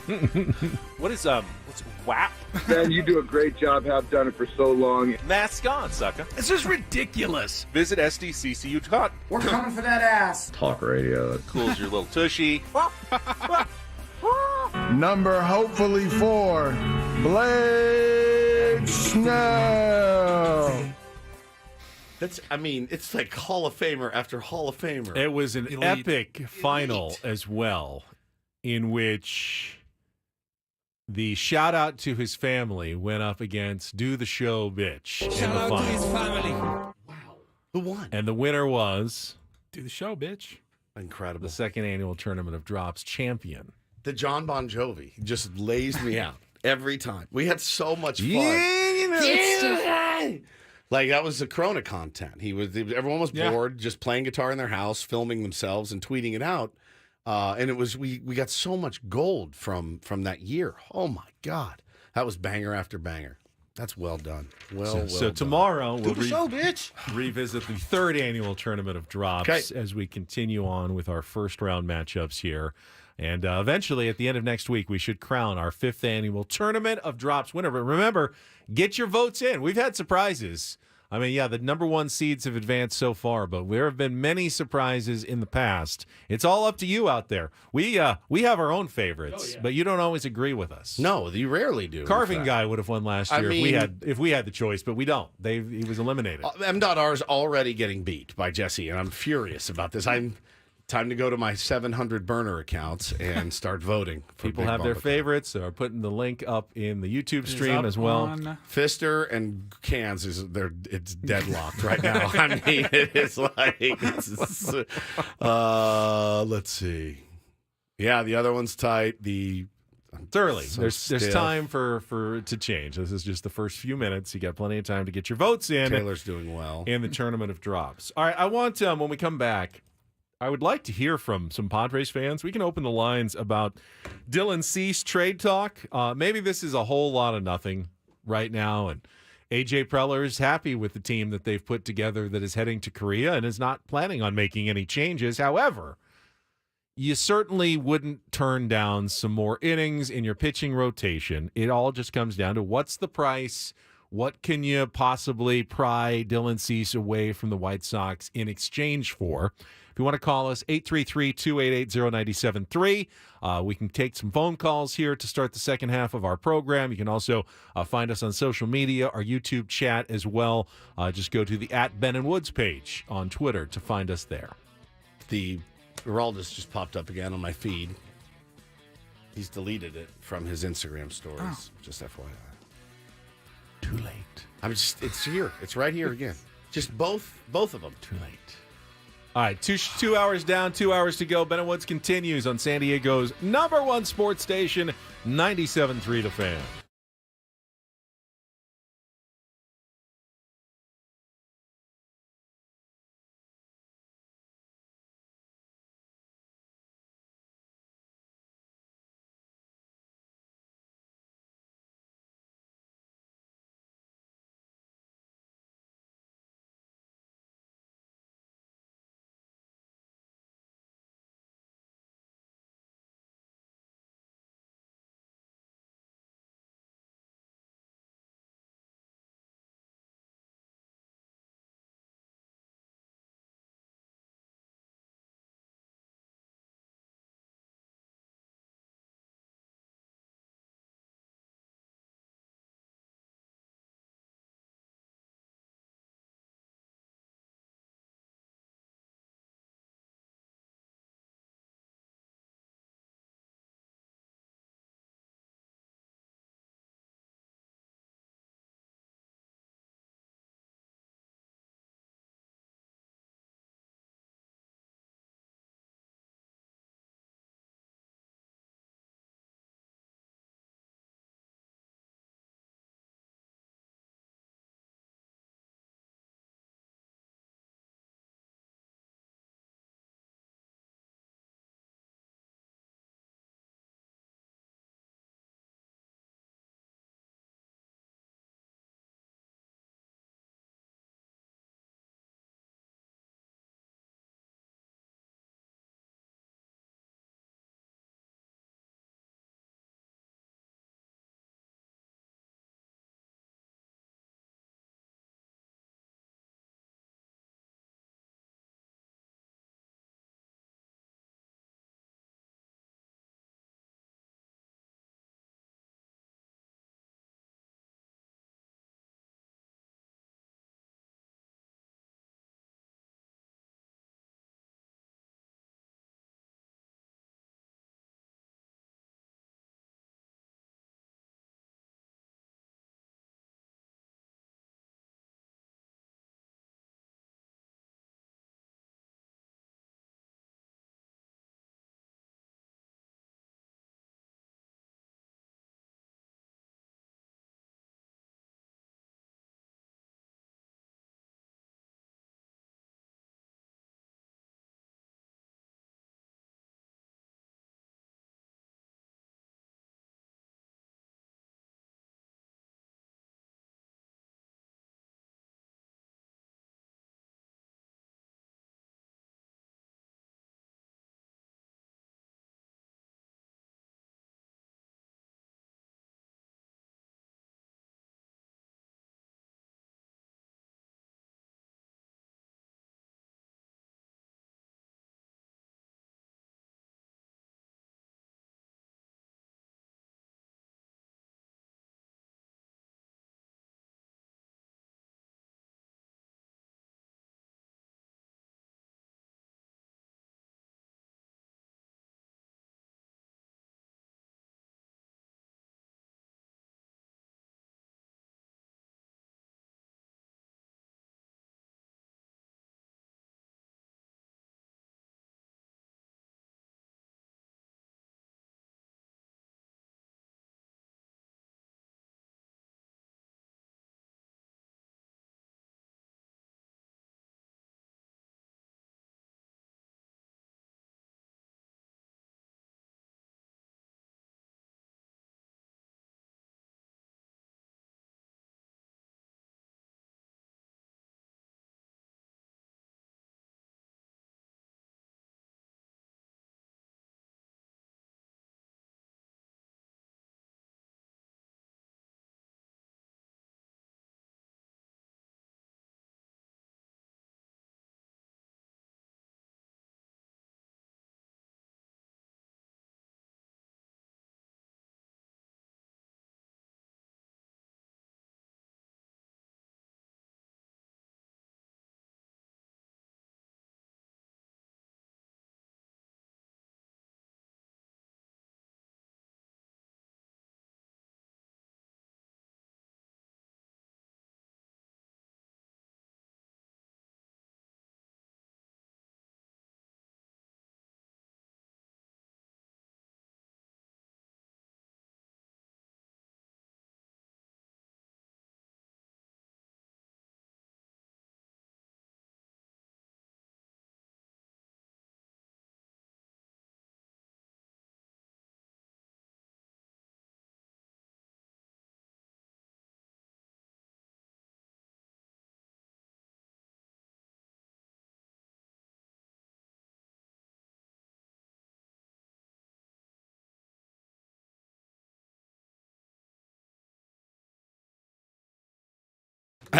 What is, what's WAP? Ben, you do a great job. Have done it for so long. Mask on, sucker. This is ridiculous. Visit SDCCU. We're coming for that ass. Talk radio. Cools your little tushy. Number hopefully 4, Blake Snell. It's like Hall of Famer after Hall of Famer. It was an epic final as well, in which the shout out to his family went up against Do the Show Bitch. Shout out to his family. Wow. Who won? And the winner was Do the show, bitch. Incredible. The second annual Tournament of Drops champion. The John Bon Jovi just lays me out every time. We had so much fun. Like, that was the Corona content. Everyone was bored, just playing guitar in their house, filming themselves and tweeting it out. And it was we got so much gold from that year. Oh my God, that was banger after banger. That's well done. So tomorrow we'll Do the show, bitch. revisit the third annual Tournament of Drops as we continue on with our first round matchups here. And eventually, at the end of next week, we should crown our fifth annual Tournament of Drops winner. But remember, get your votes in. We've had surprises. I mean, the number one seeds have advanced so far, but there have been many surprises in the past. It's all up to you out there. We have our own favorites, but you don't always agree with us. No, you rarely do. Carving Guy would have won last year if we had the choice, but we don't. He was eliminated. M.R. is already getting beat by Jesse, and I'm furious about this. Time to go to my 700 burner accounts and start voting. People have their favorites. They're putting the link up in the YouTube stream as well. Fister and Cans it's deadlocked right now. I mean, it is like let's see. Yeah, the other one's tight. It's early. There's time for to change. This is just the first few minutes. You got plenty of time to get your votes in. Taylor's doing well in the Tournament of Drops. All right, I want when we come back, I would like to hear from some Padres fans. We can open the lines about Dylan Cease trade talk. Maybe this is a whole lot of nothing right now, and A.J. Preller is happy with the team that they've put together that is heading to Korea and is not planning on making any changes. However, you certainly wouldn't turn down some more innings in your pitching rotation. It all just comes down to what's the price. What can you possibly pry Dylan Cease away from the White Sox in exchange for? If you want to call us, 833-288-0973. We can take some phone calls here to start the second half of our program. You can also find us on social media, our YouTube chat as well. Just go to the @Ben&Woods page on Twitter to find us there. The Geraldes just popped up again on my feed. He's deleted it from his Instagram stories. Just FYI. Too late. It's here. It's right here again. Just both of them. Too late. All right, 2 hours down, 2 hours to go. Ben & Woods continues on San Diego's #1 sports station, 97.3 The Fan.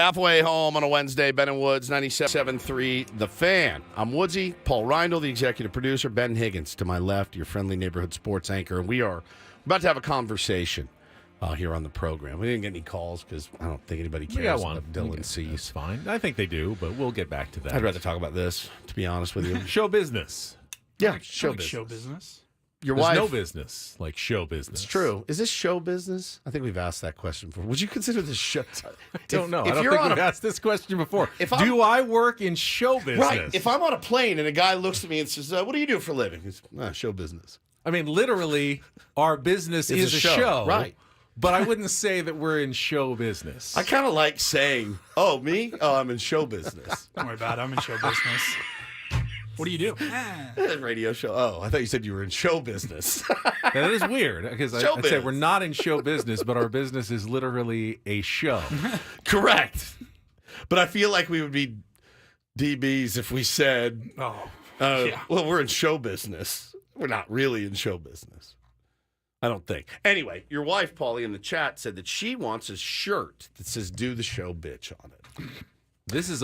Halfway home on a Wednesday, Ben and Woods, 97.3 The Fan. I'm Woodsy, Paul Reindl, the executive producer, Ben Higgins to my left, your friendly neighborhood sports anchor. And we are about to have a conversation here on the program. We didn't get any calls because I don't think anybody cares We got one. about Dylan Cease. That's fine. I think they do, but we'll get back to that. I'd rather talk about this, to be honest with you. Show business. Yeah, Show business. Your There's wife. no business like show business. It's true. Is this show business? I think we've asked that question before. Would you consider this show? I don't know. I don't you're think on we've asked this question before. Do I work in show business? Right. If I'm on a plane and a guy looks at me and says, what do you do for a living? It's show business. I mean, literally, our business It's is a a show. show. Right. But I wouldn't say that we're in show business. I kind of like saying, oh, me? Oh, I'm in show business. Don't worry about it. I'm in show business. What do you do? Radio show. Oh, I thought you said you were in show business. That is weird because I'd say Showbiz. we're not in show business, but our business is literally a show. Correct. But I feel like we would be DBs if we said, yeah. well, we're in show business. We're not really in show business. I don't think. Anyway, your wife, Paulie, in the chat said that she wants a shirt that says "Do the show, bitch" on it. This is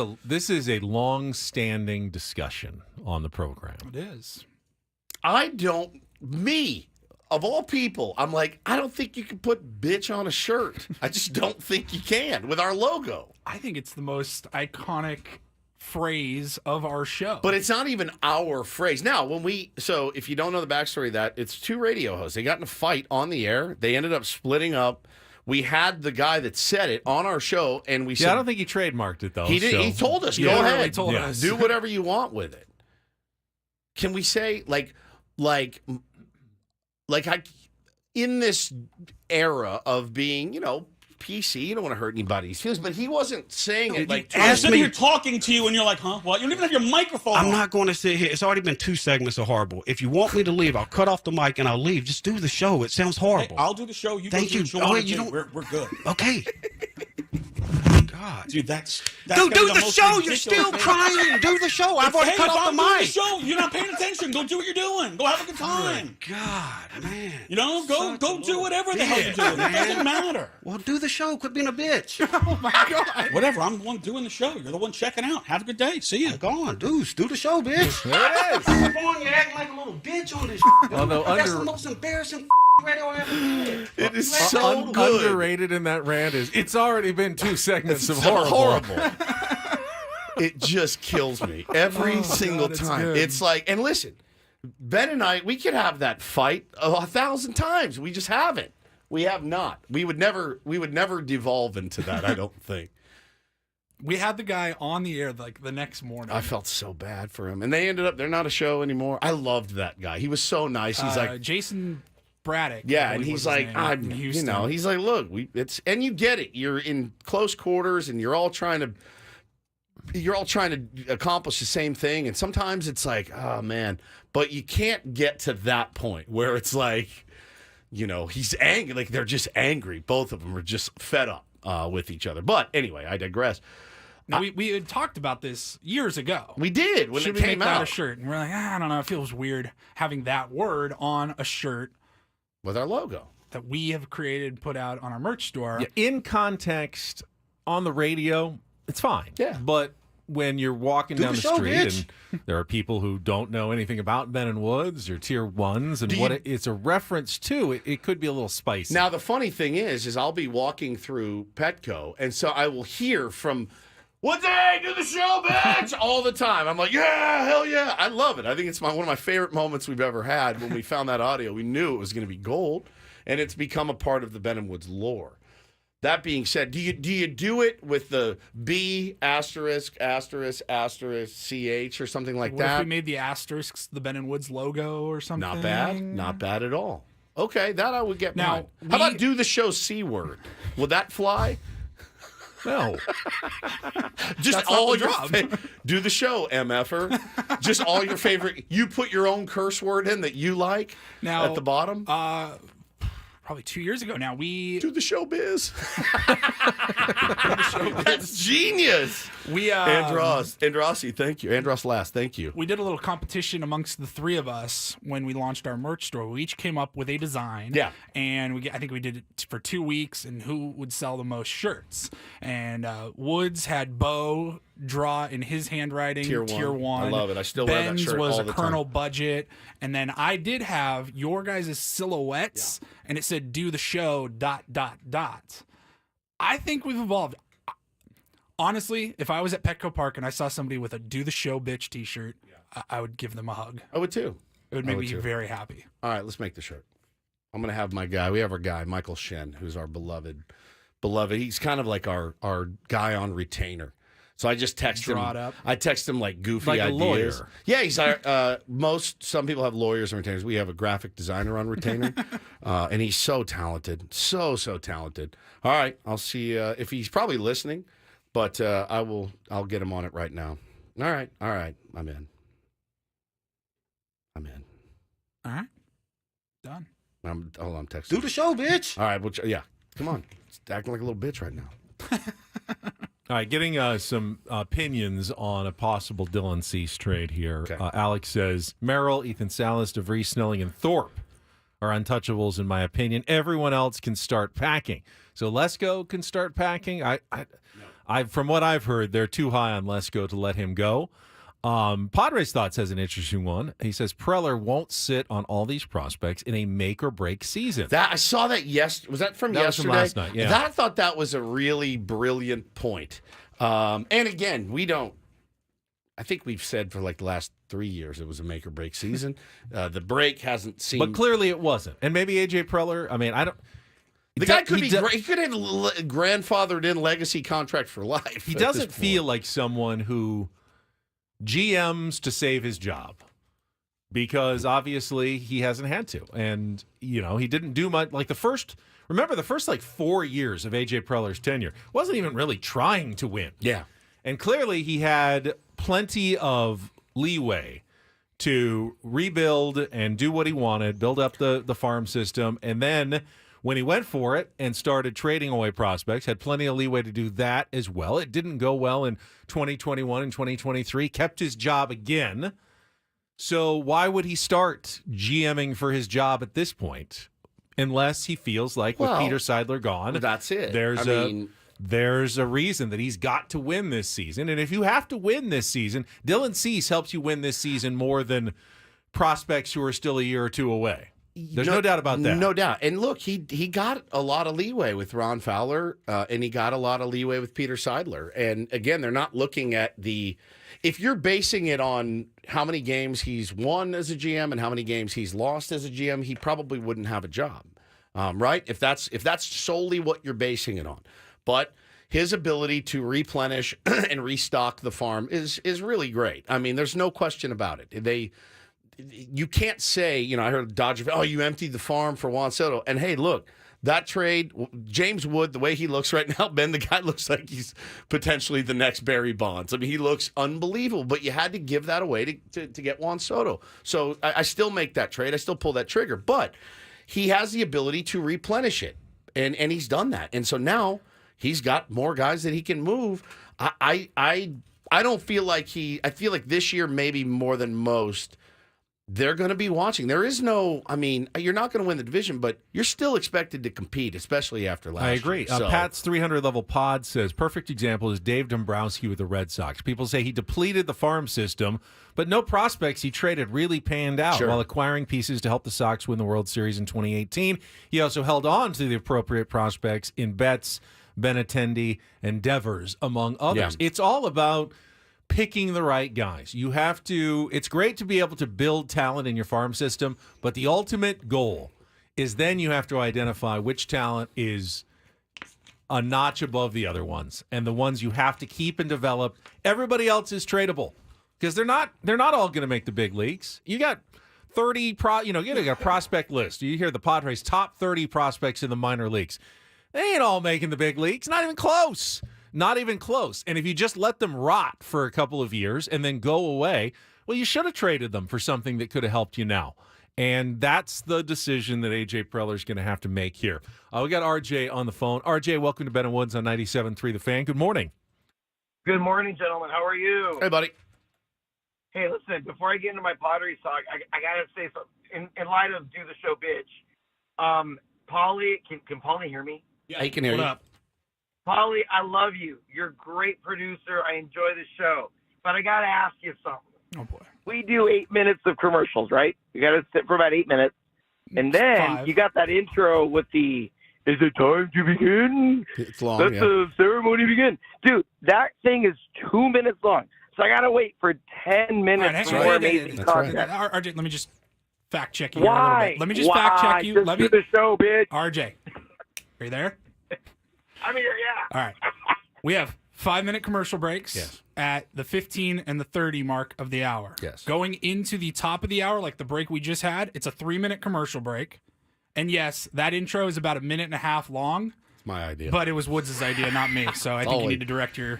a long-standing discussion on the program. It is. Of all people, I'm like, I don't think you can put bitch on a shirt. I just don't think you can with our logo. I think it's the most iconic phrase of our show. But it's not even our phrase. Now, if you don't know the backstory of that, it's two radio hosts. They got in a fight on the air. They ended up splitting up. We had the guy that said it on our show, and we said, I don't think he trademarked it, though. He did. so- He told us, He go literally ahead. told us. Do whatever you want with it. Can we say, in this era of being, PC, you don't want to hurt anybody's feelings, but he wasn't saying it like. I'm sitting here talking to you, and you're like, huh? What? You don't even have your microphone I'm on. not going to sit here. It's already been 2 segments of horrible. If you want me to leave, I'll cut off the mic and I'll leave. Just do the show. It sounds horrible. I'll do the show. You Thank go do you. what you Oh, want wait, to you do. don't- We're good. Okay. God. Dude, that's Do gotta be the most show. You're ridiculous still thing. crying. Do the show. I've already Hey, cut if off I'm the doing mic. show, you're not paying attention. Go do what you're doing. Go have a good time. God, man. Go do whatever the hell you're doing. It doesn't matter. Well, do the show. Quit being a bitch. Oh my God. Whatever. I'm the one doing the show. You're the one checking out. Have a good day. See ya. Go on, dudes. Do the show, bitch. There it is. Come on, you're acting like a little bitch on this. Although That's the under- most embarrassing radio I ever did. It is so good. Underrated in that rant is it's already been 2 segments of horrible. It just kills me every single God, it's time. good. It's like, and listen, Ben and I, we could have that fight 1,000 times. We just haven't. We have not. We would never devolve into that, I don't think. We had the guy on the air like the next morning. I felt so bad for him. And they're not a show anymore. I loved that guy. He was so nice. He's like, Jason Braddock. yeah, I and believe he's was his like, name, I'm, in Houston. he's like, look, and you get it. You're in close quarters and you're all trying to accomplish the same thing. And sometimes it's like, oh man, but you can't get to that point where it's like, he's angry. Like they're just angry. Both of them are just fed up with each other. But anyway, I digress. Now, we had talked about this years ago. We did when Should it we came make that out a shirt? And we're like, I don't know. It feels weird having that word on a shirt with our logo that we have created, put out on our merch store. Yeah, in context, on the radio, it's fine. Yeah. But when you're walking Do down the the show, street bitch. and there are people who don't know anything about Ben and Woods or Tier 1s and what it's a reference to, it could be a little spicy. Now, the funny thing is I'll be walking through Petco, and so I will hear from, "What day? Do the show, bitch!" all the time. I'm like, yeah, hell yeah. I love it. I think it's one of my favorite moments we've ever had when we found that audio. We knew it was going to be gold, and it's become a part of the Ben and Woods lore. That being said, do you do it with the B asterisk asterisk asterisk CH or something like What that? if we made the asterisks the Ben and Woods logo or something? Not bad. Not bad at all. Okay, that I would get Now, behind. How about do the show C word? Will that fly? No. Just That's all not the your job. do the show, MFer. Just all your favorite. You put your own curse word in that you like Now, at the bottom. probably 2 years ago now. We do the showbiz. That's genius. We Andrassi, thank you. Andros last, thank you. We did a little competition amongst the three of us when we launched our merch store. We each came up with a design. Yeah. And I think we did it for 2 weeks, and who would sell the most shirts. And Woods had Bo draw in his handwriting, Tier one. I love it. I still wear that Ben's shirt was all a the Colonel time. Budget. And then I did have your guys' silhouettes, and it said do the show ... I think we've evolved. Honestly, if I was at Petco Park and I saw somebody with a do the show bitch t-shirt, I would give them a hug. I would too. It would make me very happy. All right, let's make the shirt. I'm going to have my guy. We have our guy, Michael Shen, who's our beloved. He's kind of like our guy on retainer. So I just text him. Draw it up. I text him like goofy Like a ideas. lawyer. Yeah, he's our some people have lawyers on retainers. We have a graphic designer on retainer, and he's so talented, so talented. All right, I'll see if he's probably listening, but I'll get him on it right now. All right, I'm in. All right, done. I'm texting. Do the show, bitch. All right, yeah, come on. It's acting like a little bitch right now. All right, getting some opinions on a possible Dylan Cease trade here. Okay. Alex says, Merrill, Ethan Salas, DeVries, Snelling, and Thorpe are untouchables in my opinion. Everyone else can start packing. So Lesko can start packing. I from what I've heard, they're too high on Lesko to let him go. Padres Thoughts has an interesting one. He says Preller won't sit on all these prospects in a make or break season. I saw that yesterday. Was that from That was yesterday? from last night, yeah. I thought that was a really brilliant point. And again, I think we've said for like the last 3 years it was a make or break season. The break hasn't seemed. But clearly it wasn't. And maybe A.J. Preller, I mean, I don't. The guy could be great. He could have a grandfathered in legacy contract for life. He doesn't feel like someone who GMs to save his job, because obviously he hasn't had to. And, he didn't do much. Like the first like 4 years of A.J. Preller's tenure, wasn't even really trying to win. Yeah. And clearly he had plenty of leeway to rebuild and do what he wanted, build up the farm system. And then when he went for it and started trading away prospects, had plenty of leeway to do that as well. It didn't go well in 2021 and 2023, kept his job again. So why would he start GMing for his job at this point? Unless he feels like with Peter Seidler gone, that's it. There's a reason that he's got to win this season. And if you have to win this season, Dylan Cease helps you win this season more than prospects who are still a year or two away. There's no doubt about that. No doubt. And look, he got a lot of leeway with Ron Fowler, and he got a lot of leeway with Peter Seidler. And again, they're not looking at if you're basing it on how many games he's won as a GM and how many games he's lost as a GM, he probably wouldn't have a job, right? If that's solely what you're basing it on. But his ability to replenish and restock the farm is really great. I mean, there's no question about it. You can't say, I heard Dodger, you emptied the farm for Juan Soto. And hey, look, that trade, James Wood, the way he looks right now, Ben, the guy looks like he's potentially the next Barry Bonds. I mean, he looks unbelievable, but you had to give that away to get Juan Soto. So I still make that trade. I still pull that trigger. But he has the ability to replenish it, and he's done that. And so now he's got more guys that he can move. I don't feel like I feel like this year maybe more than most, they're going to be watching. There is you're not going to win the division, but you're still expected to compete, especially after last year. I agree. So. Pat's 300-level pod says, perfect example is Dave Dombrowski with the Red Sox. People say he depleted the farm system, but no prospects he traded really panned out while acquiring pieces to help the Sox win the World Series in 2018. He also held on to the appropriate prospects in Betts, Benintendi, and Devers, among others. Yeah. It's all about picking the right guys. It's great to be able to build talent in your farm system, but the ultimate goal is then you have to identify which talent is a notch above the other ones, and the ones you have to keep and develop. Everybody else is tradable because they're not all going to make the big leagues. You got 30 you got a prospect list. You hear the Padres top 30 prospects in the minor leagues. They ain't all making the big leagues, not even close. Not even close. And if you just let them rot for a couple of years and then go away, well, you should have traded them for something that could have helped you now. And that's the decision that A.J. Preller's going to have to make here. We got R.J. on the phone. R.J., welcome to Ben and Woods on 97.3 The Fan. Good morning. Good morning, gentlemen. How are you? Hey, buddy. Hey, listen, before I get into my Padres talk, I got to say something. In light of Do the Show, bitch, Paulie, can Paulie hear me? Yeah, he can hear you. Up? Paulie, I love you. You're a great producer. I enjoy the show. But I got to ask you something. Oh, boy. We do 8 minutes of commercials, right? You got to sit for about 8 minutes. And then 5. you got that intro with the, is it time to begin? It's long, Let yeah. the ceremony begin. Dude, that thing is 2 minutes long. So I got to wait for 10 minutes for more amazing content. RJ, let me just fact check you Why? here a little bit. Let me just fact check you. Just Let do me. the show, bitch. RJ, are you there? I'm here, yeah. All right. We have 5-minute commercial breaks at the 15 and the 30 mark of the hour. Yes. Going into the top of the hour, like the break we just had, it's a 3-minute commercial break. And yes, that intro is about 1.5 minutes long. It's my idea. But it was Woods' idea, not me. So I think you Always. need to direct your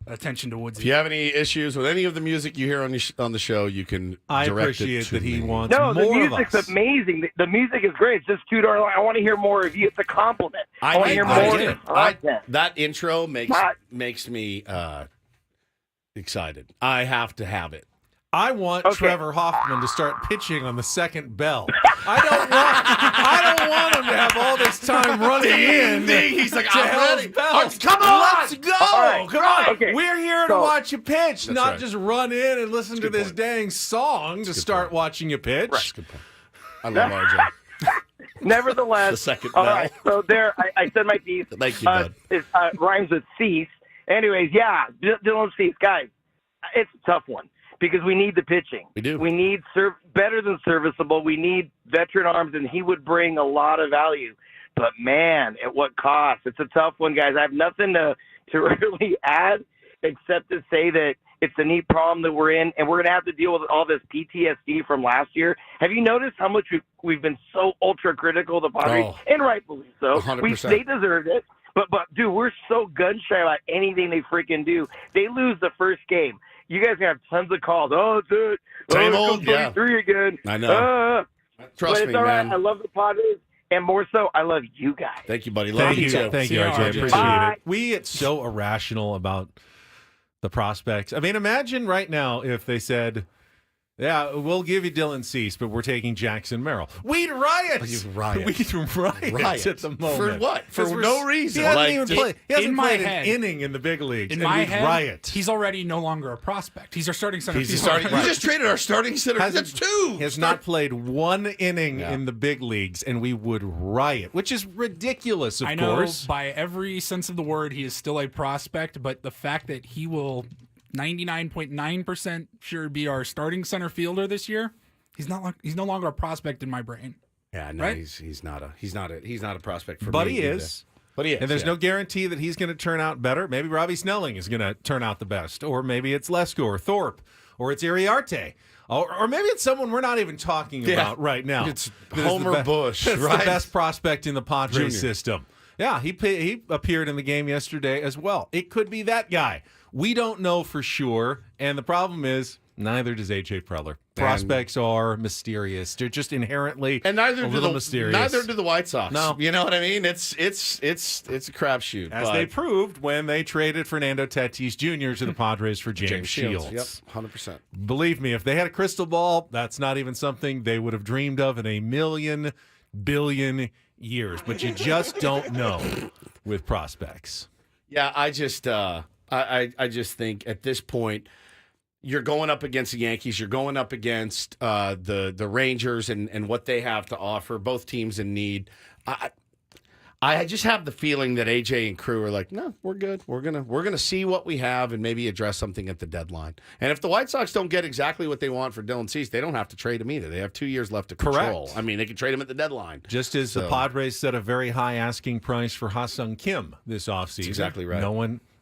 attention to Woods. If you have any issues with any of the music you hear on the show, you can I direct it appreciate to that he me. wants No, the more of music's us. amazing. The music is great. It's just too darn long. I want to hear more of you. It's a compliment. I want to hear more did. content. That intro makes me excited. I have to have it. I want Trevor Hoffman to start pitching on the second bell. I don't want him to have all this time running in. He's like, to I'm Hell's ready. Bells. Come on. Let's go. All right. Come on. Okay. We're here to So- watch you pitch, That's not right. just run in and listen to this dang song to start watching you pitch. That's a good point. I love RJ. Nevertheless, The second all bell. right. So there, I said my piece. Thank you, bud. It rhymes with cease. Anyways, yeah, Dylan Cease, guys, it's a tough one because we need the pitching. We do. We need better than serviceable. We need veteran arms, and he would bring a lot of value. But man, at what cost? It's a tough one, guys. I have nothing to really add except to say that it's a neat problem that we're in, and we're going to have to deal with all this PTSD from last year. Have you noticed how much we've been so ultra critical of the Padres, and rightfully so? 100%. They deserved it. But dude, we're so gun shy about anything they freaking do. They lose the first game. You guys gonna have tons of calls. Oh, it's it. Same oh, old, yeah. 23 again. I know. Trust but it's me, all right. man. I love the Padres, and more so, I love you guys. Thank you, buddy. Love you too. Thank you, See you, RJ. RJ. Appreciate Bye. it. We get so irrational about the prospects. I mean, imagine right now if they said, yeah, we'll give you Dylan Cease, but we're taking Jackson Merrill. We'd riot. You'd riot. We'd riot at the moment. For what? For 'Cause no reason. He hasn't Like, even played, he hasn't in my played head- an inning in the big leagues. In and my we'd head, riot. he's already no longer a prospect. He's our starting center He's fielder. starting. You just traded our starting center. Hasn't- That's two. He has not played one inning in the big leagues, and we would riot, which is ridiculous, of I know course. by every sense of the word, he is still a prospect, but the fact that he will 99.9% sure be our starting center fielder this year, he's no longer a prospect in my brain. Yeah, no, Right? he's not a prospect for But me. he either. is. But he is. And there's yeah. no guarantee that he's going to turn out better. Maybe Robbie Snelling is going to turn out the best, or maybe it's Lesko or Thorpe, or it's Iriarte, or maybe it's someone we're not even talking about right now. It's That is Homer the Bush, that's right? the best prospect in the Padres Junior. system. Yeah, he appeared in the game yesterday as well. It could be that guy. We don't know for sure, and the problem is neither does A.J. Preller. Prospects are mysterious. They're just inherently And neither a do little the mysterious. neither do the White Sox. No. You know what I mean? It's a crapshoot. As they proved when they traded Fernando Tatis Jr. to the Padres for James Shields. Yep, 100%. Believe me, if they had a crystal ball, that's not even something they would have dreamed of in a million billion years. But you just don't know with prospects. Yeah, I just I just think at this point you're going up against the Yankees, you're going up against the Rangers and what they have to offer. Both teams in need. I just have the feeling that AJ and crew are like, no, we're good. We're gonna see what we have and maybe address something at the deadline. And if the White Sox don't get exactly what they want for Dylan Cease, they don't have to trade him either. They have 2 years left to control. Correct. I mean, they can trade him at the deadline. Just as the Padres set a very high asking price for Ha-Sung Kim this offseason. That's exactly right.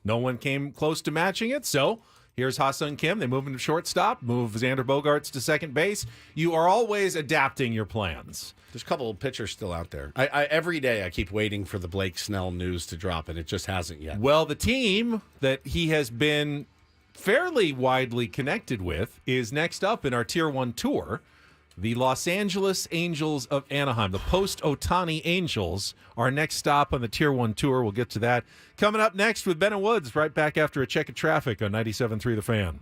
No one came close to matching it, so here's Ha-Sung Kim. They move him to shortstop, move Xander Bogaerts to second base. You are always adapting your plans. There's a couple of pitchers still out there. I every day I keep waiting for the Blake Snell news to drop, and it just hasn't yet. Well, the team that he has been fairly widely connected with is next up in our Tier 1 tour. The Los Angeles Angels of Anaheim, the post-Otani Angels, our next stop on the Tier 1 tour. We'll get to that. Coming up next with Ben and Woods, right back after a check of traffic on 97.3 The Fan.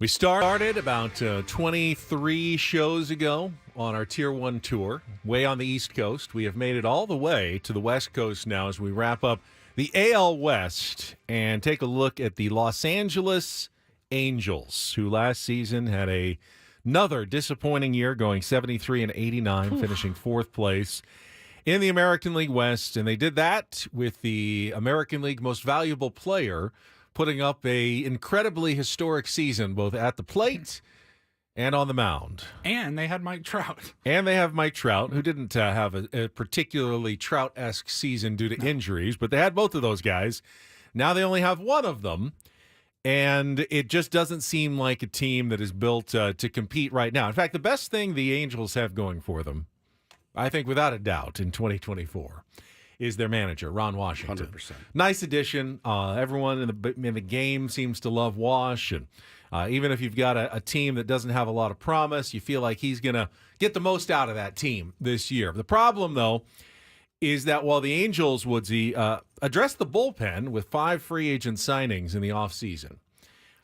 We started about 23 shows ago on our Tier 1 tour, way on the East Coast. We have made it all the way to the West Coast now as we wrap up the AL West and take a look at the Los Angeles Angels, who last season had another disappointing year, going 73-89, finishing fourth place in the American League West. And they did that with the American League Most Valuable Player putting up a incredibly historic season, both at the plate and on the mound. And they had Mike Trout. And they have Mike Trout, who didn't have a particularly Trout-esque season due to injuries, but they had both of those guys. Now they only have one of them, and it just doesn't seem like a team that is built to compete right now. In fact, the best thing the Angels have going for them, I think without a doubt, in 2024, is their manager, Ron Washington. 100%. Nice addition. Everyone in the game seems to love Wash, and even if you've got a team that doesn't have a lot of promise, you feel like he's going to get the most out of that team this year. The problem, though, is that while the Angels, Woodsy, addressed the bullpen with 5 free agent signings in the offseason,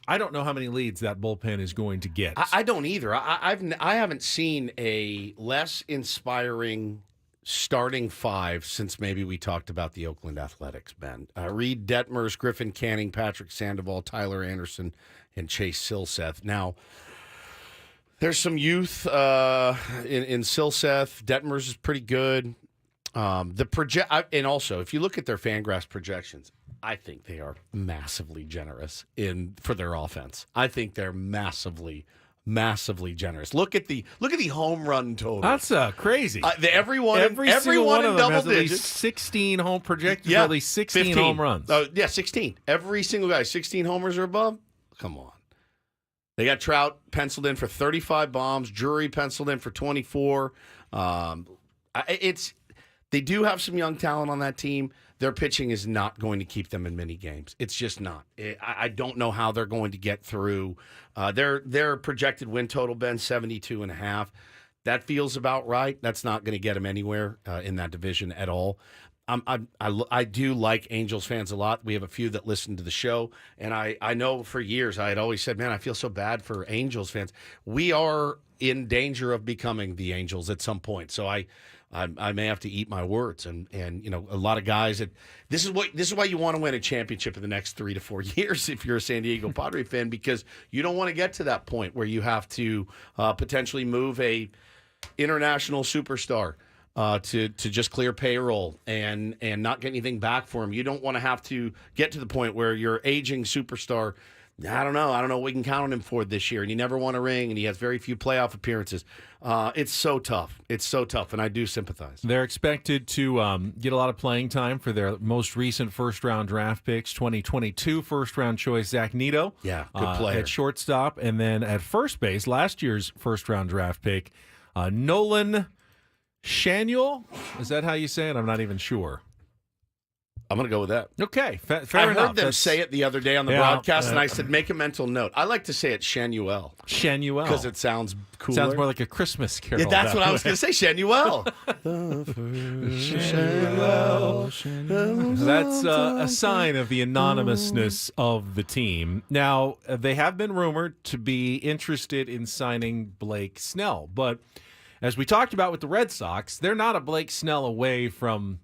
I don't know how many leads that bullpen is going to get. I don't either. I haven't seen a less inspiring starting 5 since maybe we talked about the Oakland Athletics, Ben. Reed Detmers, Griffin Canning, Patrick Sandoval, Tyler Anderson, and Chase Silseth. Now, there's some youth in Silseth. Detmers is pretty good. And also, if you look at their Fangraphs projections, I think they are massively generous for their offense. I think they're massively generous. Look at the home run total. That's crazy. Every one of in them double has at digits. least 16 home projected for at least 16 15. home runs. 16. Every single guy, 16 homers or above. Come on. They got Trout penciled in for 35 bombs. Drury penciled in for 24. They do have some young talent on that team. Their pitching is not going to keep them in many games. It's just not. I don't know how they're going to get through. Their projected win total, Ben, 72.5. That feels about right. That's not going to get them anywhere in that division at all. I do like Angels fans a lot. We have a few that listen to the show, and I know for years I had always said, man, I feel so bad for Angels fans. We are in danger of becoming the Angels at some point. So I may have to eat my words, and you know, a lot of guys that this is why you want to win a championship in the next 3 to 4 years if you're a San Diego Padre fan, because you don't want to get to that point where you have to potentially move a international superstar to just clear payroll and not get anything back for him. You don't want to have to get to the point where your aging superstar, I don't know what we can count on him for this year, and he never won a ring, and he has very few playoff appearances. It's so tough. It's so tough, and I do sympathize. They're expected to get a lot of playing time for their most recent first-round draft picks, 2022 first-round choice Zach Neto. Yeah, good player. At shortstop, and then at first base, last year's first-round draft pick, Nolan Shanuel. Is that how you say it? I'm not even sure. I'm going to go with that. Okay, fair enough. I heard them say it the other day on the broadcast, and I said, make a mental note. I like to say it Shanuel. Shanuel. Because it sounds cooler. Sounds more like a Christmas carol. Yeah, that's what I was going to say, Shanuel. That's a sign of the anonymousness of the team. Now, they have been rumored to be interested in signing Blake Snell, but as we talked about with the Red Sox, they're not a Blake Snell away from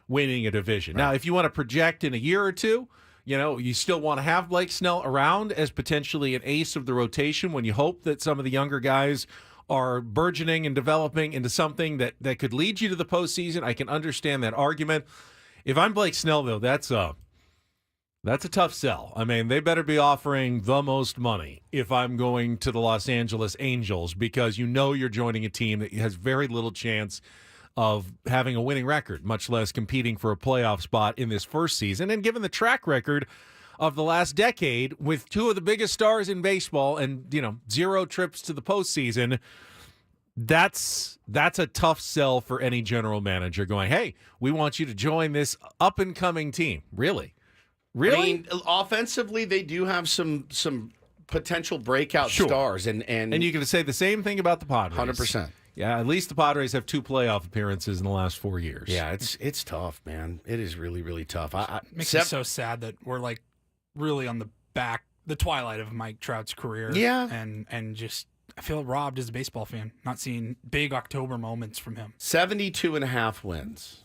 winning a division. Right. Now, if you want to project in a year or two, you know, you still want to have Blake Snell around as potentially an ace of the rotation when you hope that some of the younger guys are burgeoning and developing into something that could lead you to the postseason. I can understand that argument. If I'm Blake Snell, though, that's a tough sell. I mean, they better be offering the most money if I'm going to the Los Angeles Angels, because you know you're joining a team that has very little chance of having a winning record, much less competing for a playoff spot in this first season. And given the track record of the last decade with two of the biggest stars in baseball and, you know, 0 trips to the postseason, that's a tough sell for any general manager going, hey, we want you to join this up-and-coming team. Really? I mean, offensively, they do have some potential breakout stars. And you can say the same thing about the Padres. 100%. Yeah, at least the Padres have 2 playoff appearances in the last 4 years. Yeah, it's tough, man. It is really, really tough. Makes me so sad that we're like really on the the twilight of Mike Trout's career. Yeah. And just I feel robbed as a baseball fan, not seeing big October moments from him. 72.5 wins.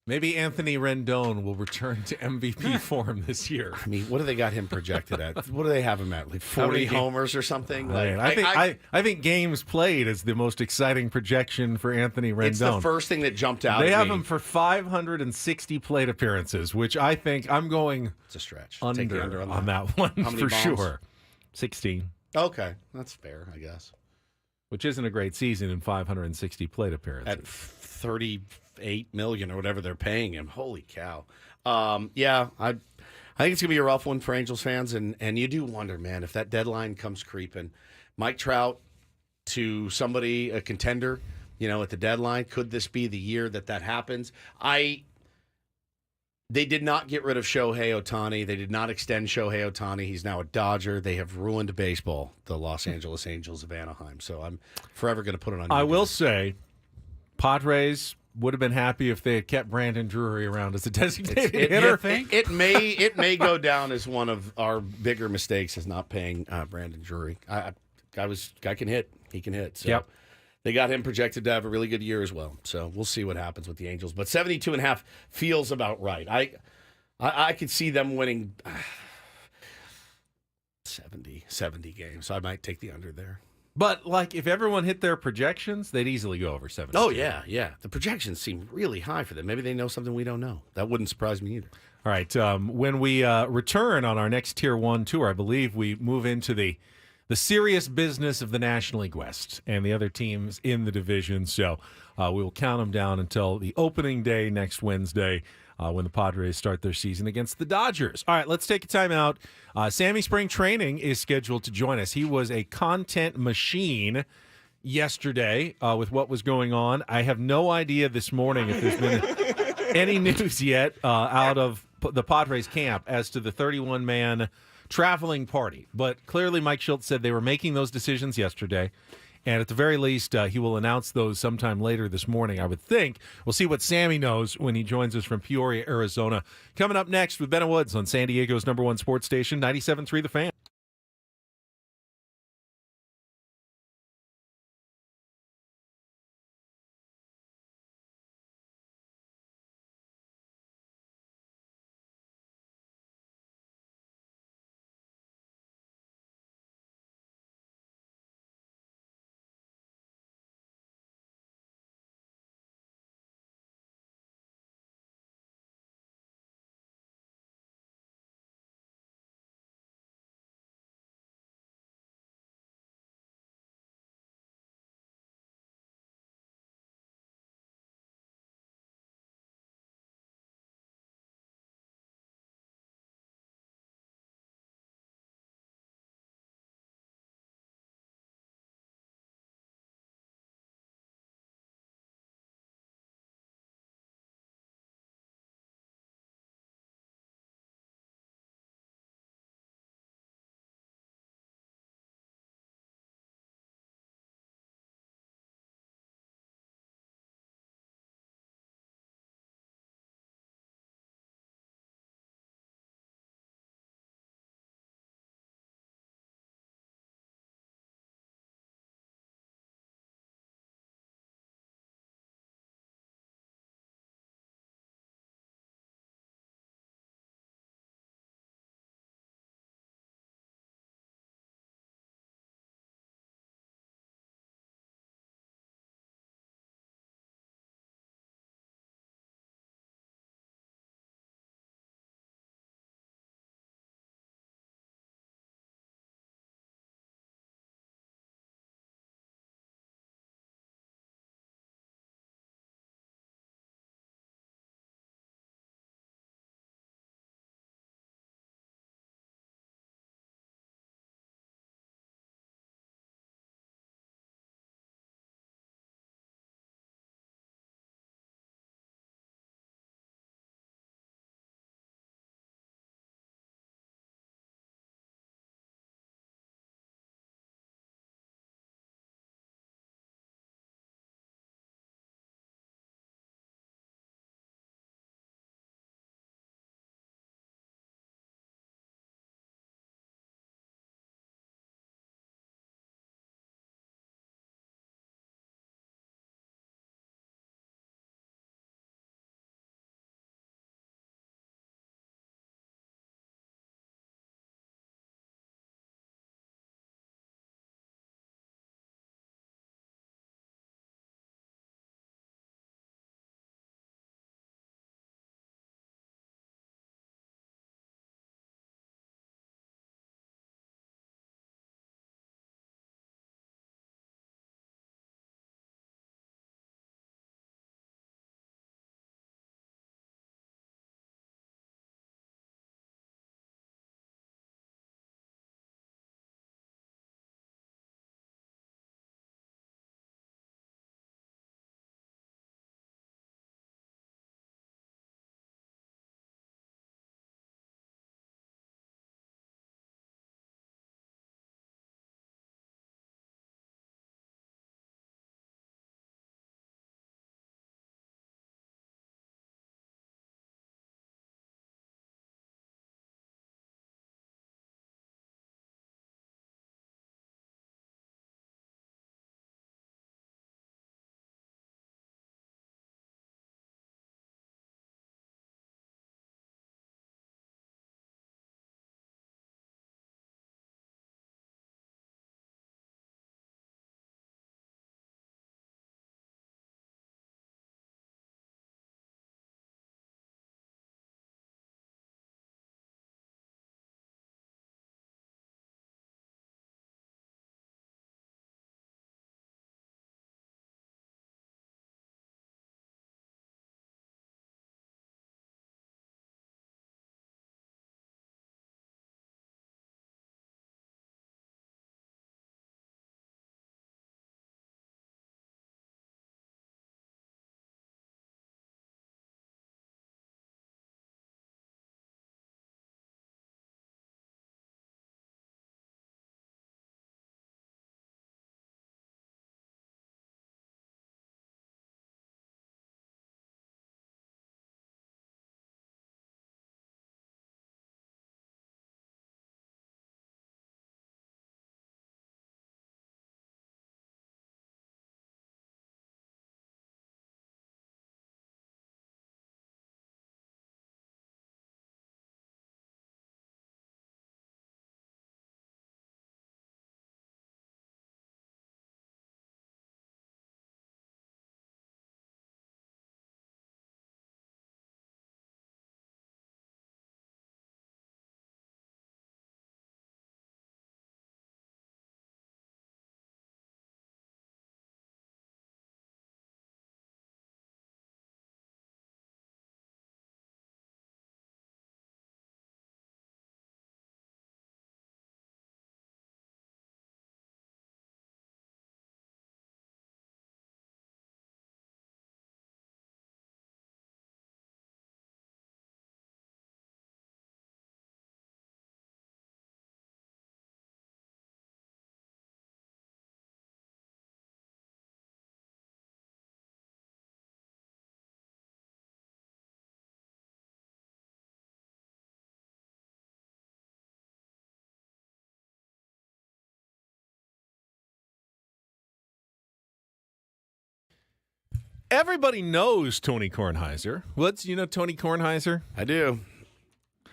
Maybe Anthony Rendon will return to MVP form this year. I mean, what do they got him projected at? What do they have him at? Like 40 homers or something? I think games played is the most exciting projection for Anthony Rendon. It's the first thing that jumped out. They at have me. him for 560 plate appearances, which I think I'm going. It's a stretch. Under, Take the under on that one How many for balls? sure. 16. Okay, that's fair, I guess. Which isn't a great season in 560 plate appearances. At 38 million or whatever they're paying him. Holy cow. Yeah, I think it's gonna be a rough one for Angels fans, and you do wonder, man, if that deadline comes creeping, Mike Trout to somebody, a contender, at the deadline, could this be the year that happens? They did not get rid of Shohei Ohtani. They did not extend Shohei Ohtani. He's now a Dodger. They have ruined baseball, the Los Angeles Angels of Anaheim. So I'm forever going to put it on you. I will say, Padres would have been happy if they had kept Brandon Drury around as a designated hitter. It may go down as one of our bigger mistakes is not paying Brandon Drury. Guy can hit. He can hit. So. Yep. They got him projected to have a really good year as well. So we'll see what happens with the Angels. But 72.5 feels about right. I could see them winning 70 games. So I might take the under there. But, if everyone hit their projections, they'd easily go over 70. Oh, yeah. The projections seem really high for them. Maybe they know something we don't know. That wouldn't surprise me either. All right. When we return on our next Tier 1 tour, I believe we move into the serious business of the National League West and the other teams in the division. So we will count them down until the opening day next Wednesday when the Padres start their season against the Dodgers. All right, let's take a time out. Sammy Spring Training is scheduled to join us. He was a content machine yesterday with what was going on. I have no idea this morning if there's been any news yet out of the Padres camp as to the 31-man traveling party. But clearly Mike Schultz said they were making those decisions yesterday. And at the very least, he will announce those sometime later this morning, I would think. We'll see what Sammy knows when he joins us from Peoria, Arizona. Coming up next with Ben and Woods on San Diego's #1 sports station, 97.3 The Fan. Everybody knows Tony Kornheiser. Woods, you know Tony Kornheiser? I do.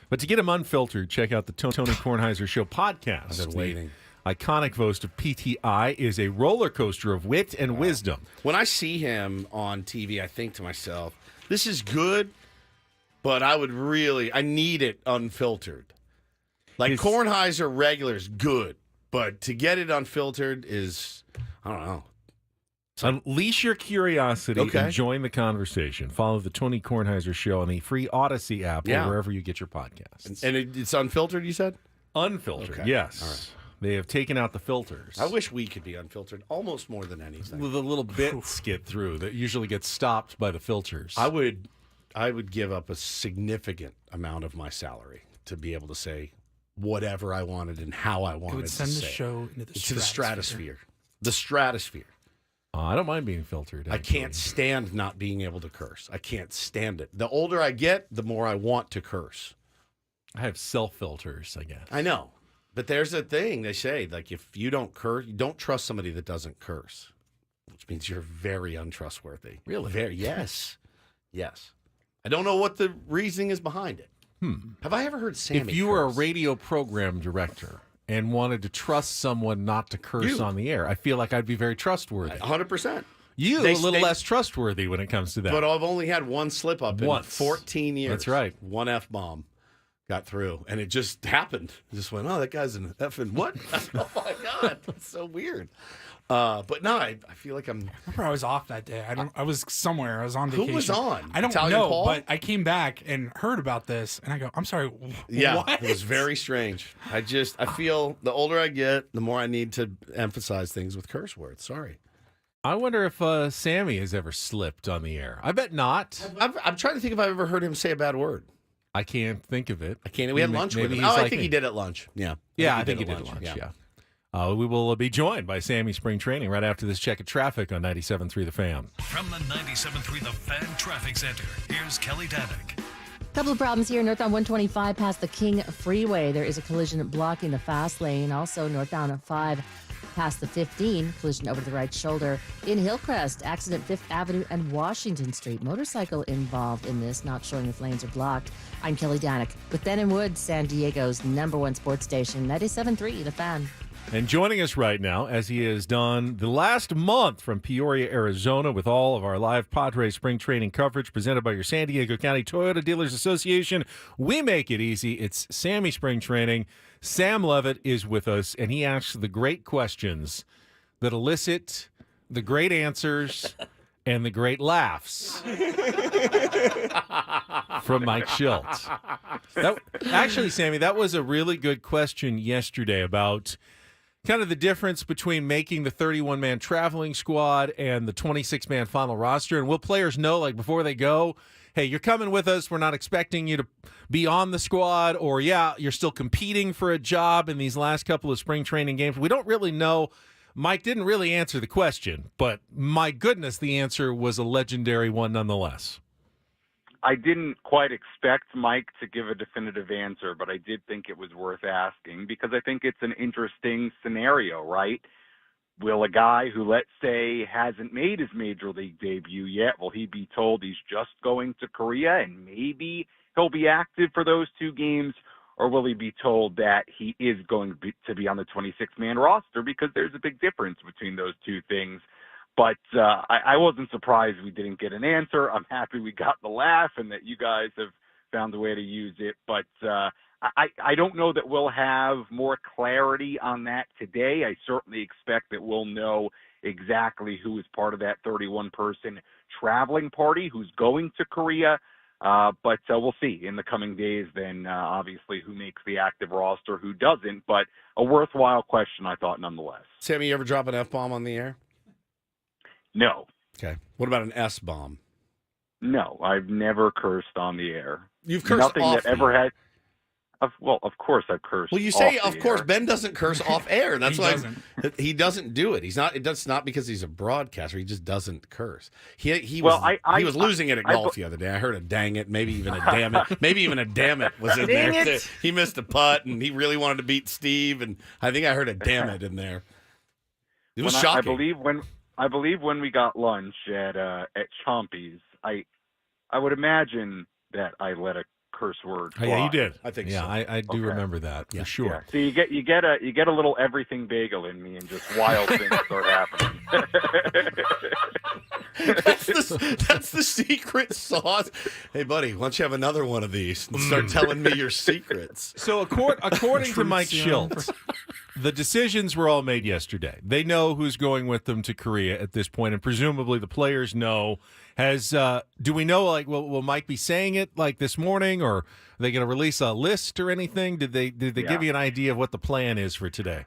But to get him unfiltered, check out the Tony Kornheiser Show podcast. I've been waiting. The iconic host of PTI is a roller coaster of wit and wisdom. When I see him on TV, I think to myself, this is good, but I need it unfiltered. Like Kornheiser regular is good, but to get it unfiltered is, I don't know. Unleash your curiosity Okay. and join the conversation. Follow the Tony Kornheiser Show on the free Odyssey app or wherever you get your podcasts. And it's unfiltered, you said? Unfiltered, Okay. yes. All right. They have taken out the filters. I wish we could be unfiltered almost more than anything. With a little bits get through that usually gets stopped by the filters. I would give up a significant amount of my salary to be able to say whatever I wanted and how I wanted It would to send the say it. show into to the stratosphere. The stratosphere. I don't mind being filtered. I can't stand not being able to curse. I can't stand it. The older I get, the more I want to curse. I have self-filters, I guess. I know. But there's a thing they say, like if you don't curse, you don't trust somebody that doesn't curse, which means you're very untrustworthy. Really? Very, yes. Yes. I don't know what the reasoning is behind it. Have I ever heard Sammy If you were a curse? radio program director and wanted to trust someone not to curse on the air, I feel like I'd be very trustworthy. 100%. You a little less trustworthy when it comes to that. But I've only had one slip up in Once. 14 years. That's right. One F-bomb got through, and it just happened. I just went, oh, that guy's an effing what? Oh, my God. That's so weird. But no, I feel like I'm... I remember I was off that day. I was somewhere. I was on vacation. Who was on? I don't Italian know, Paul? but I came back and heard about this, and I go, I'm sorry, Yeah, what? it was very strange. I feel the older I get, the more I need to emphasize things with curse words. Sorry. I wonder if Sammy has ever slipped on the air. I bet not. I'm trying to think if I've ever heard him say a bad word. I can't think of it. I can't. We had lunch with him. I think he did at lunch. Yeah. I think he did at lunch. Yeah. We will be joined by Sammy Spring Training right after this check of traffic on 97.3 The Fan. From the 97.3 The Fan Traffic Center, here's Kelly Danick. Couple of problems here northbound 125 past the King Freeway. There is a collision blocking the fast lane. Also northbound 5 past the 15, collision over to the right shoulder. In Hillcrest, accident 5th Avenue and Washington Street. Motorcycle involved in this, not showing if lanes are blocked. I'm Kelly Danick with Ben and Woods, San Diego's #1 sports station, 97.3 The Fan. And joining us right now, as he has done the last month from Peoria, Arizona, with all of our live Padres spring training coverage presented by your San Diego County Toyota Dealers Association. We make it easy. It's Sammy Spring Training. Sam Levitt is with us, and he asks the great questions that elicit the great answers and the great laughs from Mike Schultz. Actually, Sammy, that was a really good question yesterday about kind of the difference between making the 31-man traveling squad and the 26-man final roster. And will players know, like, before they go, hey, you're coming with us, we're not expecting you to be on the squad, or, yeah, you're still competing for a job in these last couple of spring training games. We don't really know. Mike didn't really answer the question, but my goodness, the answer was a legendary one nonetheless. I didn't quite expect Mike to give a definitive answer, but I did think it was worth asking because I think it's an interesting scenario, right? Will a guy who, let's say, hasn't made his major league debut yet, will he be told he's just going to Korea and maybe he'll be active for those 2 games? Or will he be told that he is going to be on the 26-man roster? Because there's a big difference between those 2 things. But I wasn't surprised we didn't get an answer. I'm happy we got the laugh and that you guys have found a way to use it. But I don't know that we'll have more clarity on that today. I certainly expect that we'll know exactly who is part of that 31-person traveling party, who's going to Korea. But we'll see in the coming days then, obviously, who makes the active roster, who doesn't. But a worthwhile question, I thought, nonetheless. Sammy, you ever drop an F-bomb on the air? No. Okay. What about an S-bomb? No, I've never cursed on the air. You've cursed Nothing off that ever had. Of course I've cursed. Well, you say, off of the course, air. Ben doesn't curse off air. That's He why doesn't. he doesn't do it. It's not because he's a broadcaster. He just doesn't curse. He Well, was losing it at golf the other day. I heard a dang it, maybe even a damn it, maybe even a damn it was in Dang there. it. He missed a putt, and he really wanted to beat Steve, and I think I heard a damn it in there. It was shocking. I believe I believe when we got lunch at Chompy's, I would imagine that I let a curse word Oh, yeah, you fly. did. I think yeah, so. I do remember that for sure. Yeah. So you get a little everything bagel in me, and just wild things start happening. That's the secret sauce. Hey, buddy, why don't you have another one of these and start telling me your secrets? So according to Mike serum. Schultz, the decisions were all made yesterday. They know who's going with them to Korea at this point, and presumably the players know. Do we know, like, will Mike be saying it like this morning, or are they going to release a list or anything? Did they give you an idea of what the plan is for today?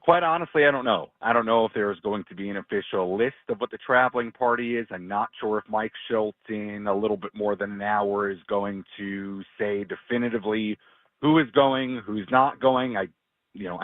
Quite honestly, I don't know. I don't know if there's going to be an official list of what the traveling party is. I'm not sure if Mike Schultz in a little bit more than an hour is going to say definitively who is going, who's not going. I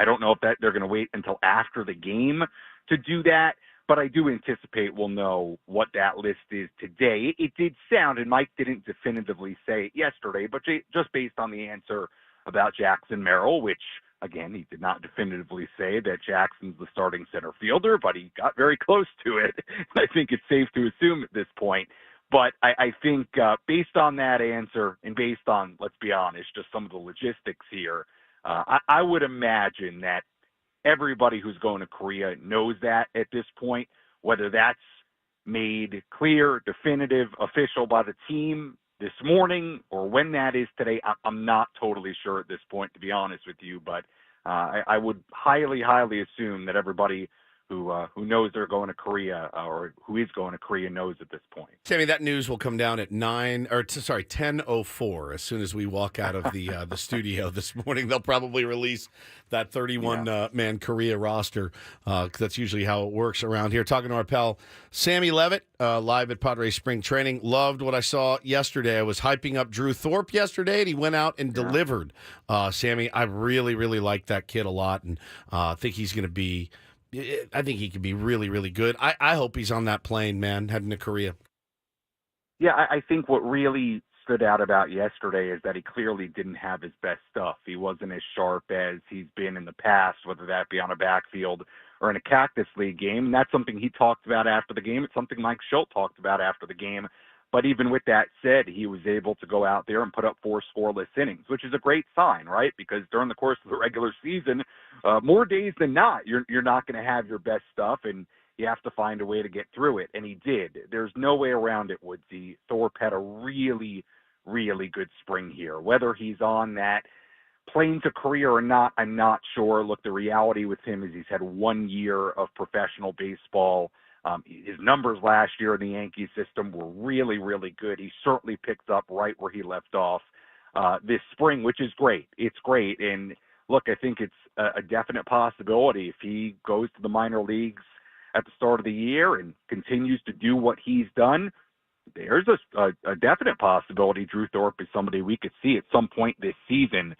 don't know if they're going to wait until after the game to do that, but I do anticipate we'll know what that list is today. It did sound, and Mike didn't definitively say it yesterday, but just based on the answer about Jackson Merrill, which, again, he did not definitively say that Jackson's the starting center fielder, but he got very close to it. I think it's safe to assume at this point. But I think based on that answer and based on, let's be honest, just some of the logistics here, I would imagine that everybody who's going to Korea knows that at this point, whether that's made clear, definitive, official by the team this morning or when that is today. I'm not totally sure at this point, to be honest with you, but I would highly, highly assume that everybody who knows they're going to Korea or who is going to Korea knows at this point. Sammy, that news will come down at 10:04. As soon as we walk out of the studio this morning, they'll probably release that 31-man Korea roster. 'Cause that's usually how it works around here. Talking to our pal Sammy Levitt, live at Padres Spring Training. Loved what I saw yesterday. I was hyping up Drew Thorpe yesterday, and he went out and delivered. Sammy, I really, really like that kid a lot, and think he's going to be. I think he could be really, really good. I hope he's on that plane, man, heading to Korea. Yeah, I think what really stood out about yesterday is that he clearly didn't have his best stuff. He wasn't as sharp as he's been in the past, whether that be on a backfield or in a Cactus League game. And that's something he talked about after the game. It's something Mike Schultz talked about after the game. But even with that said, he was able to go out there and put up 4 scoreless innings, which is a great sign, right? Because during the course of the regular season, more days than not, you're not going to have your best stuff, and you have to find a way to get through it. And he did. There's no way around it, Woodsy. Thorpe had a really, really good spring here. Whether he's on that plane to Korea or not, I'm not sure. Look, the reality with him is he's had 1 year of professional baseball. His numbers last year in the Yankee system were really, really good. He certainly picks up right where he left off this spring, which is great. It's great. And look, I think it's a definite possibility if he goes to the minor leagues at the start of the year and continues to do what he's done. There's a definite possibility Drew Thorpe is somebody we could see at some point this season.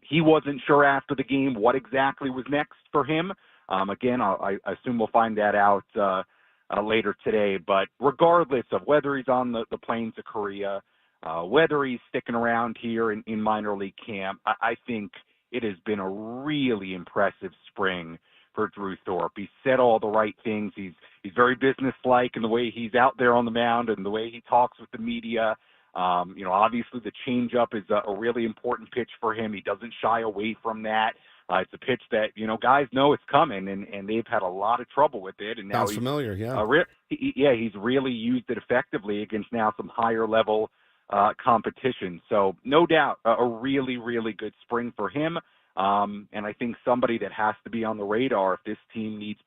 He wasn't sure after the game what exactly was next for him. Again, I assume we'll find that out later today. But regardless of whether he's on the plane to Korea, whether he's sticking around here in minor league camp, I think it has been a really impressive spring for Drew Thorpe. He said all the right things. He's very businesslike in the way he's out there on the mound and the way he talks with the media. Obviously the changeup is a really important pitch for him. He doesn't shy away from that. It's a pitch that, guys know it's coming, and they've had a lot of trouble with it. And now Sounds familiar, yeah. He's really used it effectively against now some higher-level competition. So no doubt a really, really good spring for him. And I think somebody that has to be on the radar if this team needs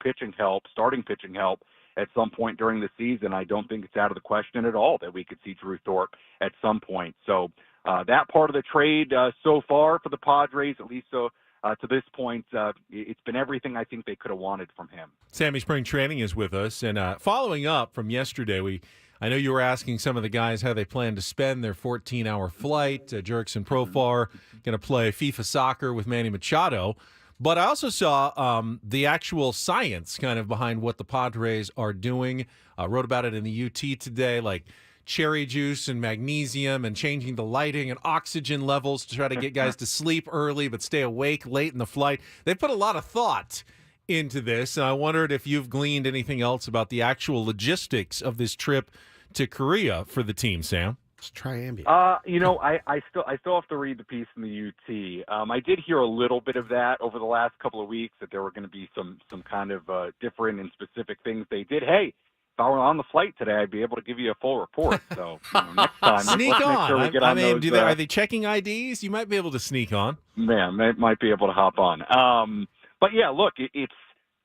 starting pitching help at some point during the season. I don't think it's out of the question at all that we could see Drew Thorpe at some point. So that part of the trade so far for the Padres, at least to this point, it's been everything I think they could have wanted from him. Sammy Spring Training is with us, and following up from yesterday, I know you were asking some of the guys how they plan to spend their 14-hour flight. Jurickson Profar going to play FIFA soccer with Manny Machado. But I also saw the actual science kind of behind what the Padres are doing. Wrote about it in the UT today, like cherry juice and magnesium and changing the lighting and oxygen levels to try to get guys to sleep early but stay awake late in the flight. They put a lot of thought into this, and I wondered if you've gleaned anything else about the actual logistics of this trip to Korea for the team, Sam. It's triambient. I still have to read the piece in the UT. I did hear a little bit of that over the last couple of weeks, that there were going to be some kind of different and specific things they did. Hey, if I were on the flight today, I'd be able to give you a full report. So next time, Sneak let's make sure we on. get I on mean, those, are they checking IDs? You might be able to sneak on. Man, they might be able to hop on. But yeah, look,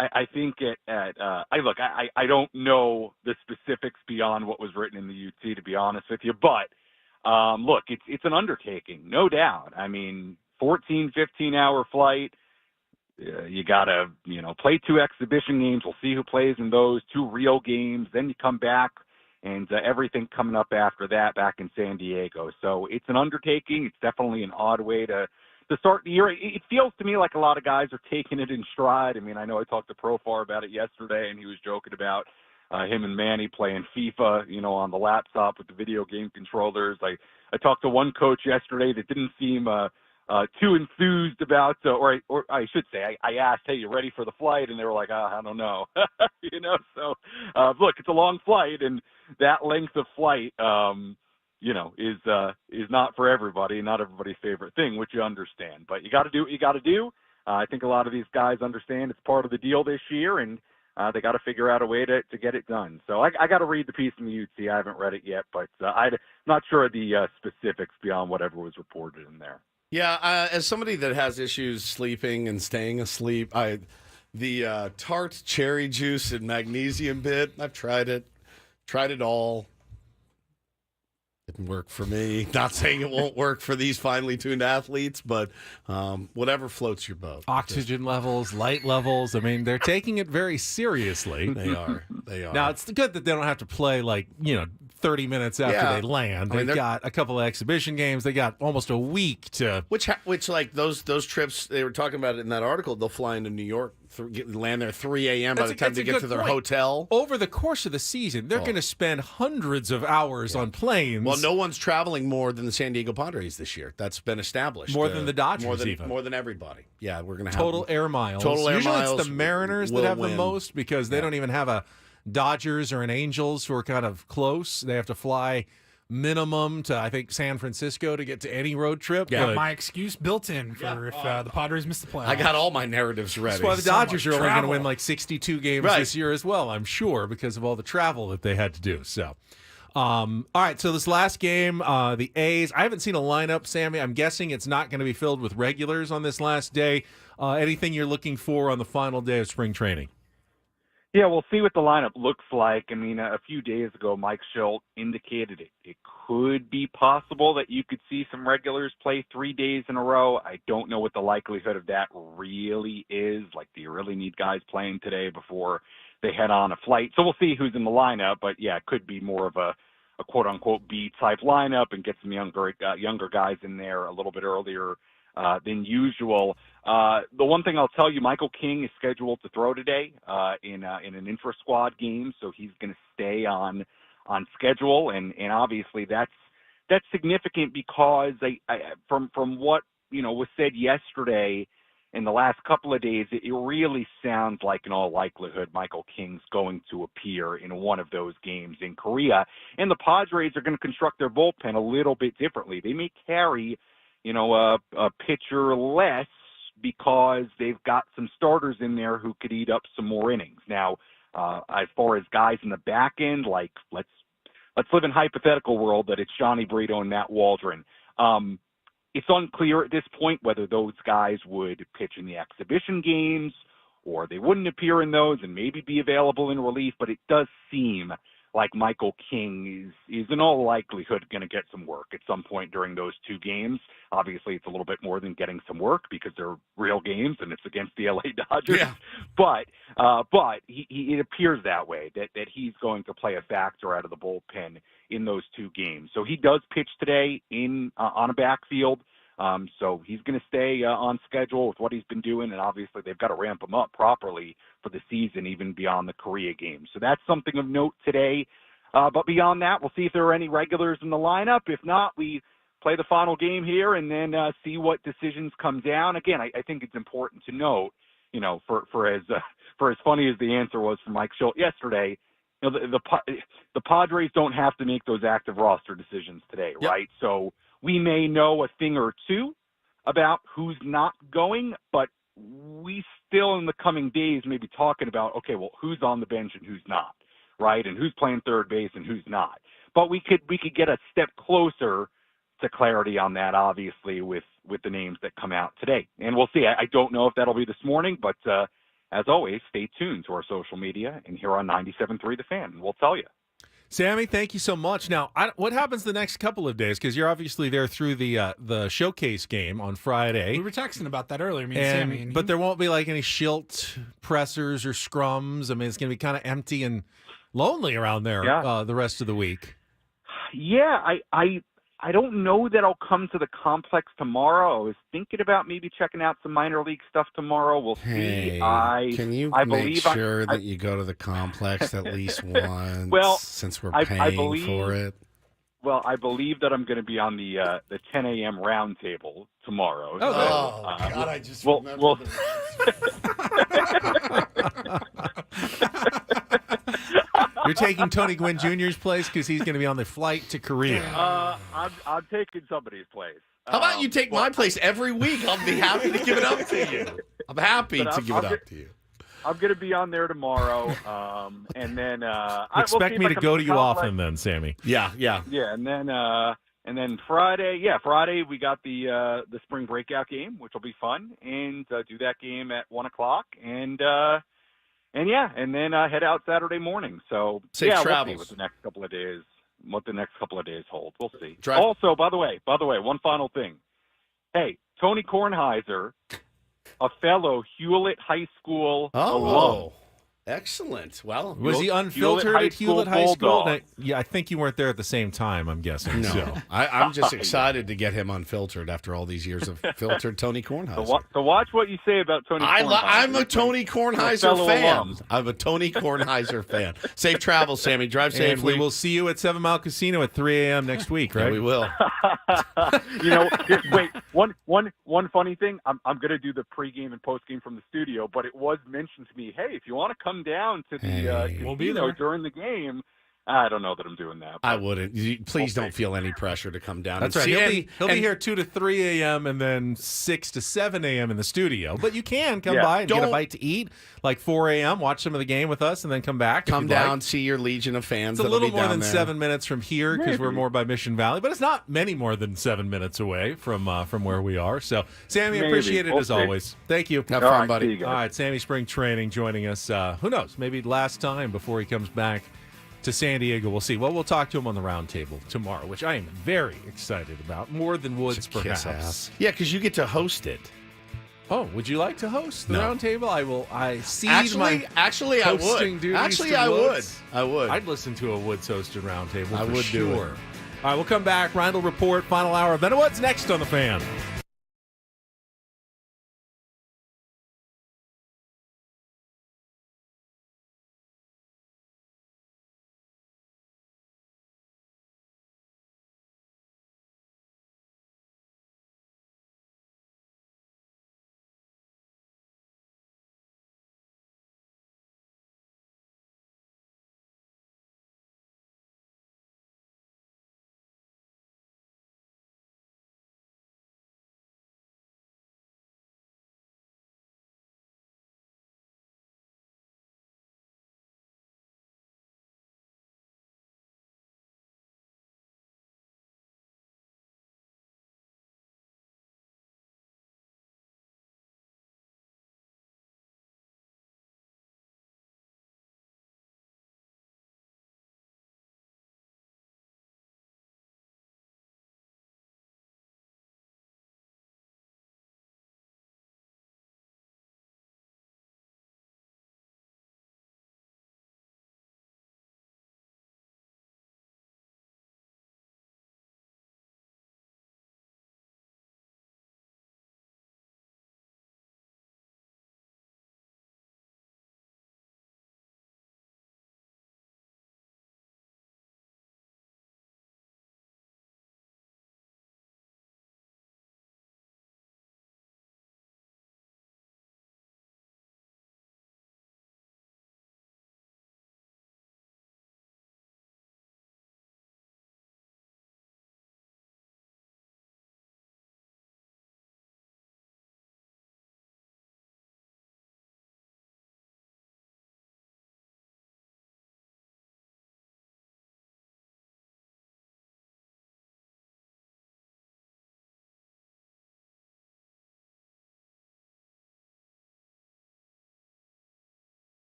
I think I don't know the specifics beyond what was written in the UT, to be honest with you. But look, it's an undertaking, no doubt. I mean, 14, 15-hour flight. You got to, play 2 exhibition games. We'll see who plays in those, 2 real games. Then you come back, and everything coming up after that back in San Diego. So it's an undertaking. It's definitely an odd way to start the year. It feels to me like a lot of guys are taking it in stride. I mean, I know I talked to Profar about it yesterday, and he was joking about him and Manny playing FIFA, on the laptop with the video game controllers. I talked to one coach yesterday that didn't seem too enthused about, or I should say, I asked, hey, you ready for the flight? And they were like, I don't know. So look, it's a long flight, and that length of flight, is not for everybody, not everybody's favorite thing, which you understand. But you got to do what you got to do. I think a lot of these guys understand it's part of the deal this year, and they got to figure out a way to get it done. So I got to read the piece in the UT. I haven't read it yet, but I'm not sure of the specifics beyond whatever was reported in there. Yeah, as somebody that has issues sleeping and staying asleep, the tart cherry juice and magnesium bit, I've tried it all. Didn't work for me. Not saying it won't work for these finely tuned athletes, but whatever floats your boat. Oxygen levels, light levels. I mean, they're taking it very seriously. They are. Now, it's good that they don't have to play 30 minutes after they land. They've got a couple of exhibition games. They got almost a week to. Which like those trips they were talking about it in that article. They'll fly into New York, land there 3 a.m. by the time they get to their hotel. Over the course of the season, they're going to spend hundreds of hours on planes. Well, no one's traveling more than the San Diego Padres this year. That's been established. More than the Dodgers, more than everybody. Yeah, we're going to have total air miles. Usually it's the Mariners that have the most because they don't even have a Dodgers or an Angels who are kind of close. They have to fly minimum to, I think, San Francisco to get to any road trip. Yeah, my excuse built in for if the Padres miss the playoffs. I got all my narratives ready. That's why the Dodgers are only going to win 62 games this year as well, I'm sure, because of all the travel that they had to do. So, all right, so this last game, the A's, I haven't seen a lineup, Sammy. I'm guessing it's not going to be filled with regulars on this last day. Anything you're looking for on the final day of spring training? Yeah, we'll see what the lineup looks like. I mean, a few days ago, Mike Schultz indicated it could be possible that you could see some regulars play 3 days in a row. I don't know what the likelihood of that really is. Do you really need guys playing today before they head on a flight? So we'll see who's in the lineup. But, yeah, it could be more of a quote-unquote B-type lineup and get some younger guys in there a little bit earlier than usual. The one thing I'll tell you, Michael King is scheduled to throw today in an intra-squad game, so he's going to stay on schedule, and obviously that's significant because from what was said yesterday in the last couple of days, it really sounds like in all likelihood Michael King's going to appear in one of those games in Korea, and the Padres are going to construct their bullpen a little bit differently. They may carry a pitcher less because they've got some starters in there who could eat up some more innings. Now, as far as guys in the back end, let's live in hypothetical world that it's Johnny Brito and Matt Waldron. It's unclear at this point whether those guys would pitch in the exhibition games or they wouldn't appear in those and maybe be available in relief, but it does seem like Michael King is in all likelihood going to get some work at some point during those 2 games. Obviously, it's a little bit more than getting some work because they're real games and it's against the LA Dodgers. Yeah. But it appears that way, that he's going to play a factor out of the bullpen in those 2 games. So he does pitch today on a backfield. So he's going to stay on schedule with what he's been doing, and obviously they've got to ramp him up properly for the season, even beyond the Korea game. So that's something of note today. But beyond that, we'll see if there are any regulars in the lineup. If not, we play the final game here and then see what decisions come down. Again, I think it's important to note, for as funny as the answer was from Mike Schultz yesterday, the Padres don't have to make those active roster decisions today, right? So we may know a thing or two about who's not going, but we still in the coming days may be talking about, okay, well, who's on the bench and who's not, right? And who's playing third base and who's not. But we could get a step closer to clarity on that, obviously, with the names that come out today. And we'll see. I don't know if that'll be this morning, but as always, stay tuned to our social media and here on 97.3 The Fan, and we'll tell you. Sammy, thank you so much. Now, what happens the next couple of days? Because you're obviously there through the showcase game on Friday. We were texting about that earlier, me and Sammy. But there won't be like any Schilt pressers or scrums. I mean, it's going to be kind of empty and lonely around there the rest of the week. Yeah, I don't know that I'll come to the complex tomorrow. I was thinking about maybe checking out some minor league stuff tomorrow. We'll see. Can you make sure that you go to the complex at least once? Well, since we're paying for it. Well, I believe that I'm going to be on the 10 a.m. roundtable tomorrow. Oh, God, I just remembered You're taking Tony Gwynn Jr.'s place because he's going to be on the flight to Korea. I'm taking somebody's place. How about you take my place every week? I'll be happy to give it up to you. I'm happy to give it up to you. I'm going to be on there tomorrow, and then Expect me to go to you often, then, Sammy. Yeah. And then Friday we got the spring breakout game, which will be fun, and do that game at 1:00, and then head out Saturday morning. So safe we'll travels. see what the next couple of days hold. We'll see. Drive. Also, by the way, one final thing. Hey, Tony Kornheiser, a fellow Hewlett High School alum. Excellent. Well, was he unfiltered at Hewlett High School? Yeah, I think you weren't there at the same time, I'm guessing. No. So. I'm just excited to get him unfiltered after all these years of filtered Tony Kornheiser. So watch what you say about Tony Kornheiser. I'm a Tony Kornheiser fan. I'm a Tony Kornheiser fan. Safe travels, Sammy. Drive safely. And we will see you at 7 Mile Casino at 3 a.m. next week, right? Yeah, we will. Wait, one funny thing. I'm going to do the pregame and postgame from the studio, but it was mentioned to me, hey, if you want to come down to the we'll be there during the game, I don't know that I'm doing that. I wouldn't. Please don't feel any pressure to come down. That's right. He'll be here 2 to 3 a.m. and then 6 to 7 a.m. in the studio. But you can come by and get a bite to eat, like 4 a.m., watch some of the game with us, and then come back. Come down, see your legion of fans. It's a little more than there. 7 minutes from here because we're more by Mission Valley, but it's not many more than 7 minutes away from where we are. So, Sammy, appreciate it as always. Thank you. Have fun, buddy. All right, Sammy Spring Training joining us. Who knows? Maybe last time before he comes back to San Diego. We'll see. Well, we'll talk to him on the roundtable tomorrow, which I am very excited about. More than Woods, perhaps. Yeah, because you get to host it. Oh, would you like to host the roundtable? I cede actually, I would. Actually, I would. I would. I'd listen to a Woods hosted roundtable. I would do it. All right, we'll come back. Rindle Report, final hour of Ben and Woods next on The Fan.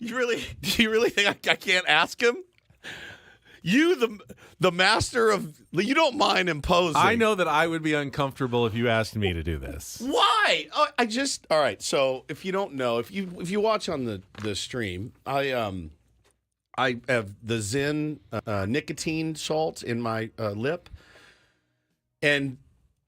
Do you really think I can't ask him? You, the master of, you don't mind imposing. I know that I would be uncomfortable if you asked me to do this. Why? All right. So if you don't know, if you watch on the stream, I have the Zen nicotine salt in my lip, and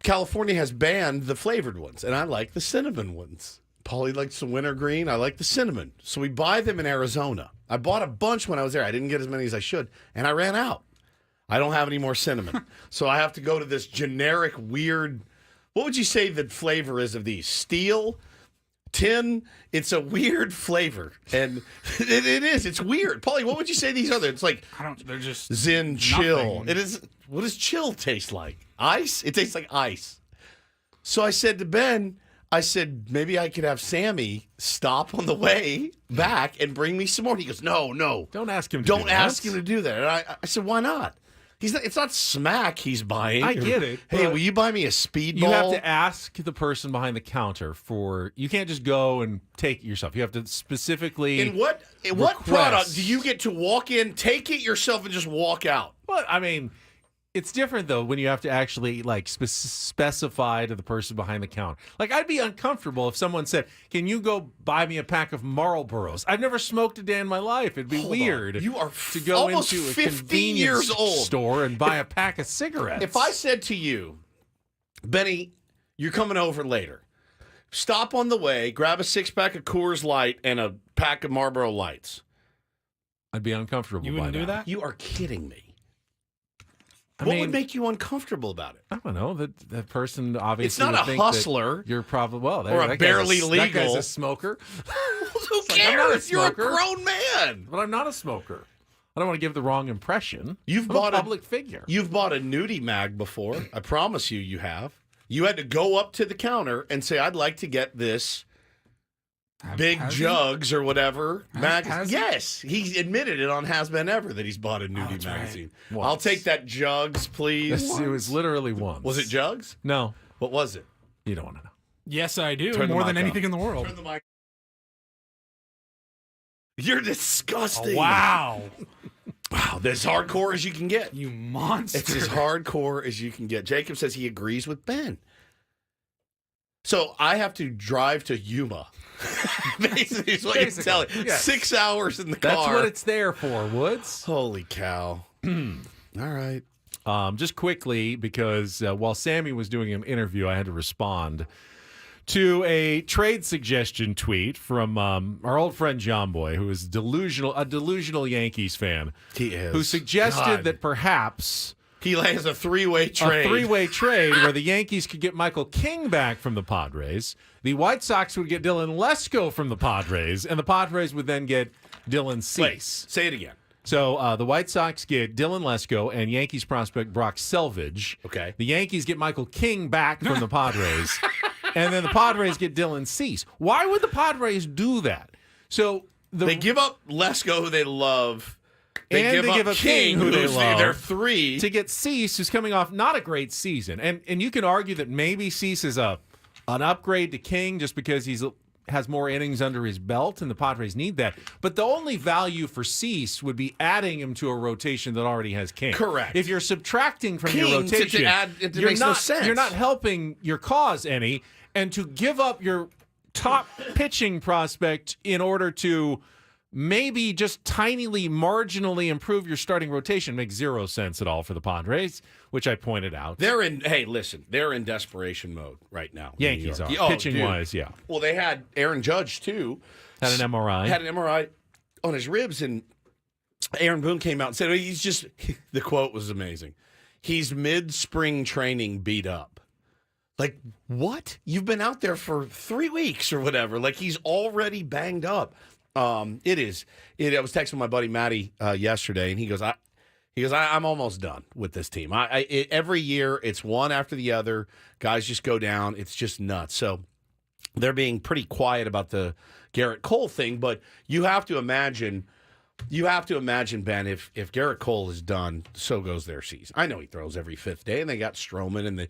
California has banned the flavored ones, and I like the cinnamon ones. Paulie likes the wintergreen. I like the cinnamon. So we buy them in Arizona. I bought a bunch when I was there. I didn't get as many as I should, and I ran out. I don't have any more cinnamon. So I have to go to this generic, weird, what would you say the flavor is of these? Steel? Tin? It's a weird flavor. And it is. It's weird. Paulie, what would you say these are? It's like, they're just Zen Chill. nothing. It is. What does chill taste like? Ice? It tastes like ice. So I said to Ben, maybe I could have Sammy stop on the way back and bring me some more. He goes, no. Don't ask him to Don't do that. ask him to do that. And I said, why not? It's not smack he's buying. I get it. Hey, will you buy me a speedball? You have to ask the person behind the counter you can't just go and take it yourself. You have to specifically In what product do you get to walk in, take it yourself, and just walk out? Well, I mean, it's different, though, when you have to actually, specify to the person behind the counter. Like, I'd be uncomfortable if someone said, can you go buy me a pack of Marlboros? I've never smoked a day in my life. It'd be weird. You are to go almost into a 50 convenience years old. store and buy a pack of cigarettes. If I said to you, Benny, you're coming over later. Stop on the way, grab a 6-pack of Coors Light and a pack of Marlboro Lights. I'd be uncomfortable. You wouldn't do that? You are kidding me. I What mean, would make you uncomfortable about it? I don't know. That person obviously It's not would a think that hustler. You're probably Or a barely That legal. guy's a smoker. Who cares? You're a grown man. But I'm not a smoker. I don't want to give the wrong impression. You've I'm bought a public figure. You've bought a nudie mag before. I promise you have. You had to go up to the counter and say, I'd like to get this big has he? jugs or whatever. Has he? Yes. He admitted it on Has Been Ever that he's bought a nudie magazine. Right. I'll take that jugs, please. It was literally once. Was it jugs? No. What was it? You don't want to know. Yes, I do. Turn the More mic than anything off. in the world. Turn the mic. You're disgusting. Oh, wow. Wow, that's hardcore as you can get. You monster. It's as hardcore as you can get. Jacob says he agrees with Ben. So I have to drive to Yuma. Basically, is what you're telling. Yes. 6 hours in the car. That's what it's there for, Woods. Holy cow. All right. Just quickly, because while Sammy was doing an interview, I had to respond to a trade suggestion tweet from our old friend John Boy, who is a delusional Yankees fan. He is. Who suggested God. that perhaps He has a three-way trade. A three-way trade where the Yankees could get Michael King back from the Padres, the White Sox would get Dylan Lesko from the Padres, and the Padres would then get Dylan Cease. Wait, say it again. So the White Sox get Dylan Lesko and Yankees prospect Brock Selvage. Okay. The Yankees get Michael King back from the Padres, and then the Padres get Dylan Cease. Why would the Padres do that? So they give up Lesko, who they love. They give up King, who they who's love. They're three. To get Cease, who's coming off not a great season. And you can argue that maybe Cease is an upgrade to King just because he's has more innings under his belt, and the Padres need that. But the only value for Cease would be adding him to a rotation that already has King. Correct. If you're subtracting from King your rotation, it makes no sense. You're not helping your cause any. And to give up your top pitching prospect in order to maybe just tinily, marginally improve your starting rotation makes zero sense at all for the Padres, which I pointed out. They're in desperation mode right now. Yankees are. Oh, Pitching-wise, dude. yeah. Well, they had Aaron Judge, too. Had an MRI. Had an MRI on his ribs, and Aaron Boone came out and said, the quote was amazing. He's mid-spring training beat up. Like, what? You've been out there for 3 weeks or whatever. Like, he's already banged up. I was texting my buddy Matty yesterday, and he goes, I'm almost done with this team. Every year, it's one after the other. Guys just go down. It's just nuts. So they're being pretty quiet about the Garrett Cole thing, but you have to imagine, Ben, if Garrett Cole is done, so goes their season. I know he throws every fifth day, and they got Stroman, and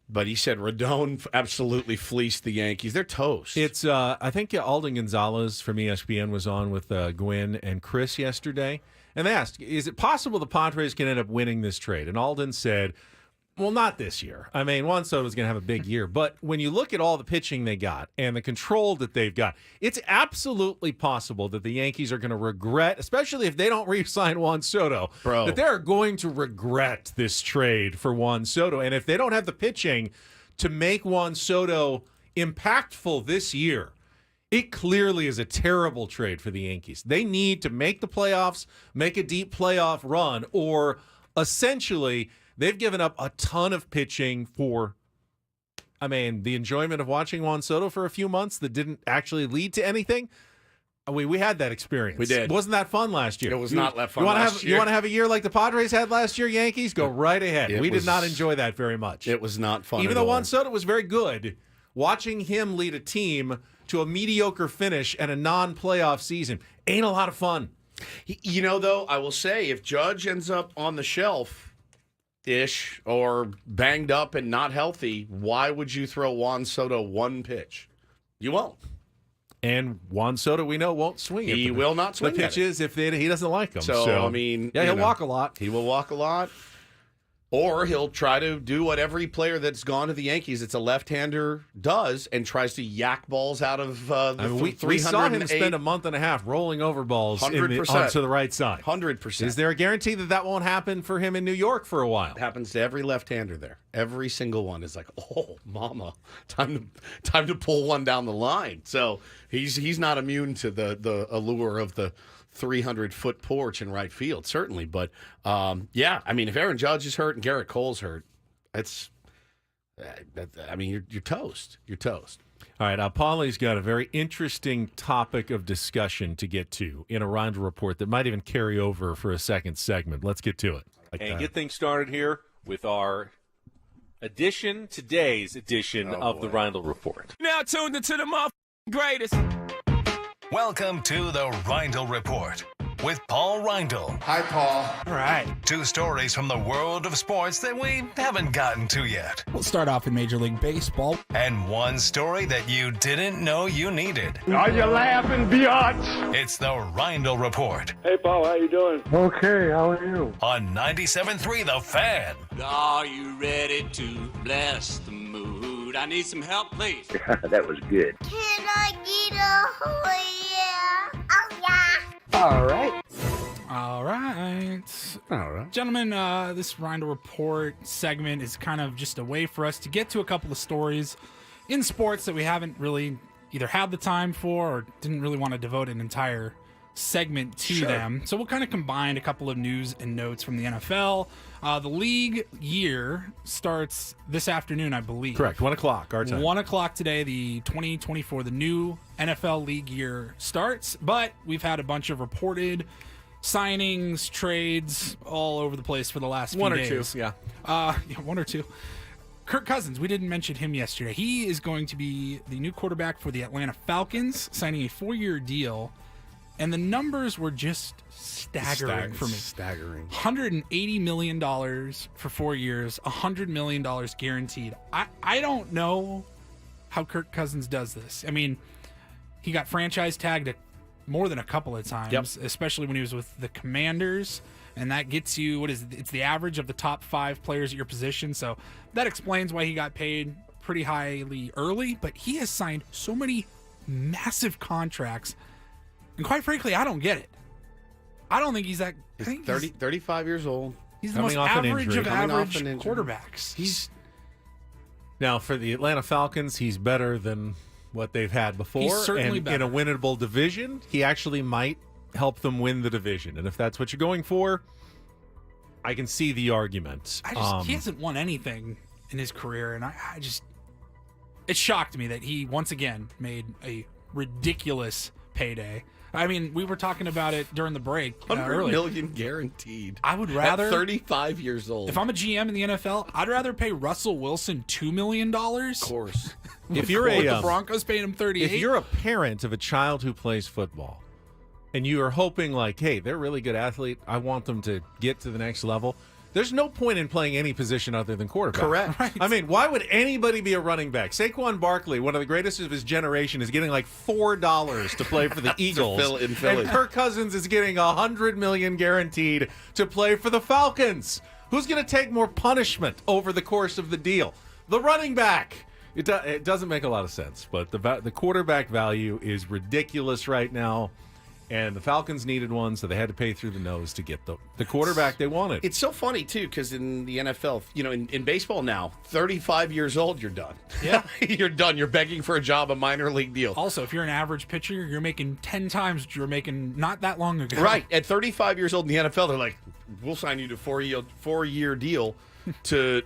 But he said Rodon absolutely fleeced the Yankees. They're toast. It's I think Alden Gonzalez from ESPN was on with Gwen and Chris yesterday, and they asked, is it possible the Padres can end up winning this trade? And Alden said, well, not this year. I mean, Juan Soto's going to have a big year, but when you look at all the pitching they got and the control that they've got, it's absolutely possible that the Yankees are going to regret, especially if they don't re-sign Juan Soto, that they're going to regret this trade for Juan Soto. And if they don't have the pitching to make Juan Soto impactful this year, it clearly is a terrible trade for the Yankees. They need to make the playoffs, make a deep playoff run, or essentially they've given up a ton of pitching for, the enjoyment of watching Juan Soto for a few months that didn't actually lead to anything. We had that experience. We did. Wasn't that fun last year? It was not that fun last year. You want to have a year like the Padres had last year, Yankees? Go right ahead. We did not enjoy that very much. It was not fun. Even though Juan Soto was very good, watching him lead a team to a mediocre finish and a non-playoff season ain't a lot of fun. You know, though, I will say, if Judge ends up on the shelf ish or banged up and not healthy, why would you throw Juan Soto one pitch? You won't. And Juan Soto, we know, won't swing. He will not swing the pitches if he doesn't like them. So he'll walk a lot. He will walk a lot. Or he'll try to do what every player that's gone to the Yankees, it's a left-hander, does, and tries to yak balls out of we saw him spend a month and a half rolling over balls 100%. onto the right side. 100%. Is there a guarantee that won't happen for him in New York for a while? It happens to every left-hander there. Every single one is like, oh, mama, time to pull one down the line. So he's not immune to the allure of the 300-foot porch in right field, certainly. But, if Aaron Judge is hurt and Garrett Cole's hurt, you're toast. You're toast. All right, Paulie's got a very interesting topic of discussion to get to in a Rondo report that might even carry over for a second segment. Let's get to it. Get things started here with our today's edition of the Rondo Report. Now tuned into the greatest. Welcome to the Reindl Report with Paul Reindl. Hi, Paul. All right. 2 stories from the world of sports that we haven't gotten to yet. We'll start off in Major League Baseball. And 1 story that you didn't know you needed. Are you laughing, biatch? It's the Reindl Report Hey, Paul, how you doing? Okay, how are you? on 97.3 The Fan. Are you ready to bless the mood? I need some help, please. That was good. Can I get a yeah? Oh, yeah. All right. Gentlemen, this Reindl Report segment is kind of just a way for us to get to a couple of stories in sports that we haven't really either had the time for or didn't really want to devote an entire segment to them. So we'll kind of combine a couple of news and notes from the NFL. The league year starts this afternoon, I believe. Correct, 1 o'clock our time. 1 o'clock today, the 2024, the new NFL league year starts, but we've had a bunch of reported signings, trades all over the place for the last few days. 1 or 2, 1 or 2. Kirk Cousins, we didn't mention him yesterday. He is going to be the new quarterback for the Atlanta Falcons, signing a 4-year deal. And the numbers were just staggering for me. Staggering. $180 million for 4 years, $100 million guaranteed. I don't know how Kirk Cousins does this. I mean, he got franchise tagged more than a couple of times, especially when he was with the Commanders. And that gets you, it's the average of the top 5 players at your position. So that explains why he got paid pretty highly early. But he has signed so many massive contracts. And quite frankly, I don't get it. I don't think he's that. He's 35 years old. He's the most average of average quarterbacks. Now, for the Atlanta Falcons, he's better than what they've had before. He's certainly better. In a winnable division, he actually might help them win the division. And if that's what you're going for, I can see the argument. He hasn't won anything in his career, and it shocked me that he once again made a ridiculous payday. I mean, we were talking about it during the break. $100 million guaranteed. I would rather, at 35 years old. If I'm a GM in the NFL, I'd rather pay Russell Wilson $2 million. Of course. If you're the Broncos paying him $38. If you're a parent of a child who plays football, and you are hoping like, hey, they're a really good athlete, I want them to get to the next level, There's no point in playing any position other than quarterback. Correct. Right. I mean, why would anybody be a running back? Saquon Barkley, one of the greatest of his generation, is getting like $4 to play for the Eagles. in Philly. And Kirk Cousins is getting $100 million guaranteed to play for the Falcons. Who's going to take more punishment over the course of the deal? The running back. It doesn't make a lot of sense, but the quarterback value is ridiculous right now. And the Falcons needed one, so they had to pay through the nose to get the quarterback they wanted. It's so funny, too, because in the NFL, in baseball now, 35 years old, you're done. Yeah. You're done. You're begging for a job, a minor league deal. Also, if you're an average pitcher, you're making 10 times what you were making not that long ago. Right. At 35 years old in the NFL, they're like, we'll sign you to a four-year deal to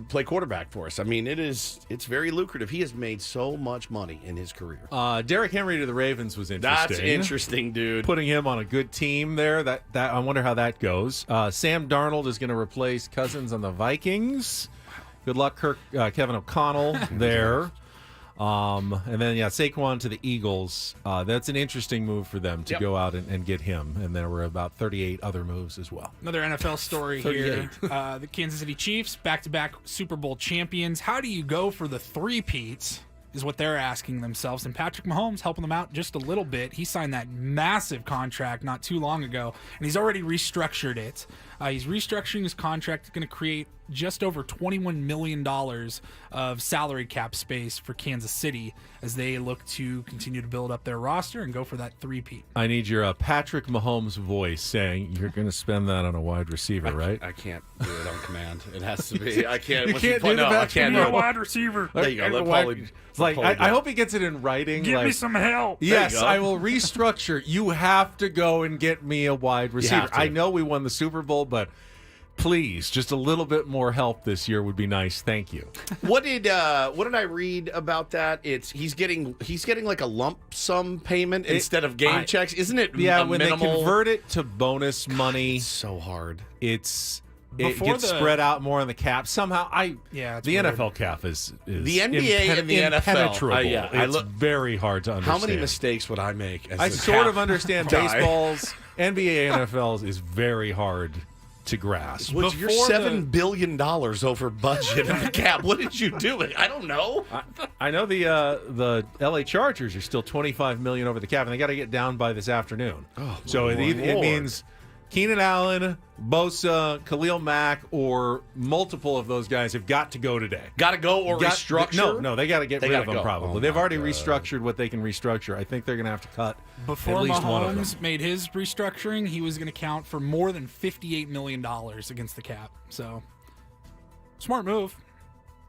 play quarterback for us. I mean, it's very lucrative. He has made so much money in his career. Derrick Henry to the Ravens was interesting. That's interesting, dude. Putting him on a good team there. That I wonder how that goes. Sam Darnold is going to replace Cousins on the Vikings. Good luck, Kevin O'Connell there. And then, Saquon to the Eagles. That's an interesting move for them to go out and get him. And there were about 38 other moves as well. Another NFL story 38. here. The Kansas City Chiefs, back-to-back Super Bowl champions. How do you go for the three-peats is what they're asking themselves. And Patrick Mahomes helping them out just a little bit. He signed that massive contract not too long ago, and he's already restructured it. He's restructuring his contract. It's going to create just over $21 million of salary cap space for Kansas City as they look to continue to build up their roster and go for that three-peat. I need your Patrick Mahomes voice saying you're going to spend that on a wide receiver, right? I can't do it on command. It has to be. I can't. You can't do the I can't do it. wide receiver. There you go. Let Paulie. It's like I hope he gets it in writing. Give me some help. Yes, I will restructure. You have to go and get me a wide receiver. I know we won the Super Bowl, but please, just a little bit more help this year would be nice. Thank you. What did I read about that? He's getting like a lump sum payment instead of game checks, isn't it? Yeah, when minimal? they convert it to bonus money, it's so hard. It gets spread out more on the cap. Somehow, the weird. NFL cap is the NBA and the NFL. It's very hard to understand. How many mistakes would I make? As I the sort cap of understand guy? baseball's NBA, NFL's is very hard to grasp. Woods, you're $7 billion over budget in the cap. What did you do? I don't know. I know the LA Chargers are still $25 million over the cap, and they got to get down by this afternoon. Oh, so it means Keenan Allen, Bosa, Khalil Mack, or multiple of those guys have got to go today. Got to go or restructure? No, they got to get rid of them probably. Oh, they've already restructured what they can restructure. I think they're going to have to cut Before at least Mahomes one of them. made his restructuring, he was going to count for more than $58 million against the cap. So, smart move.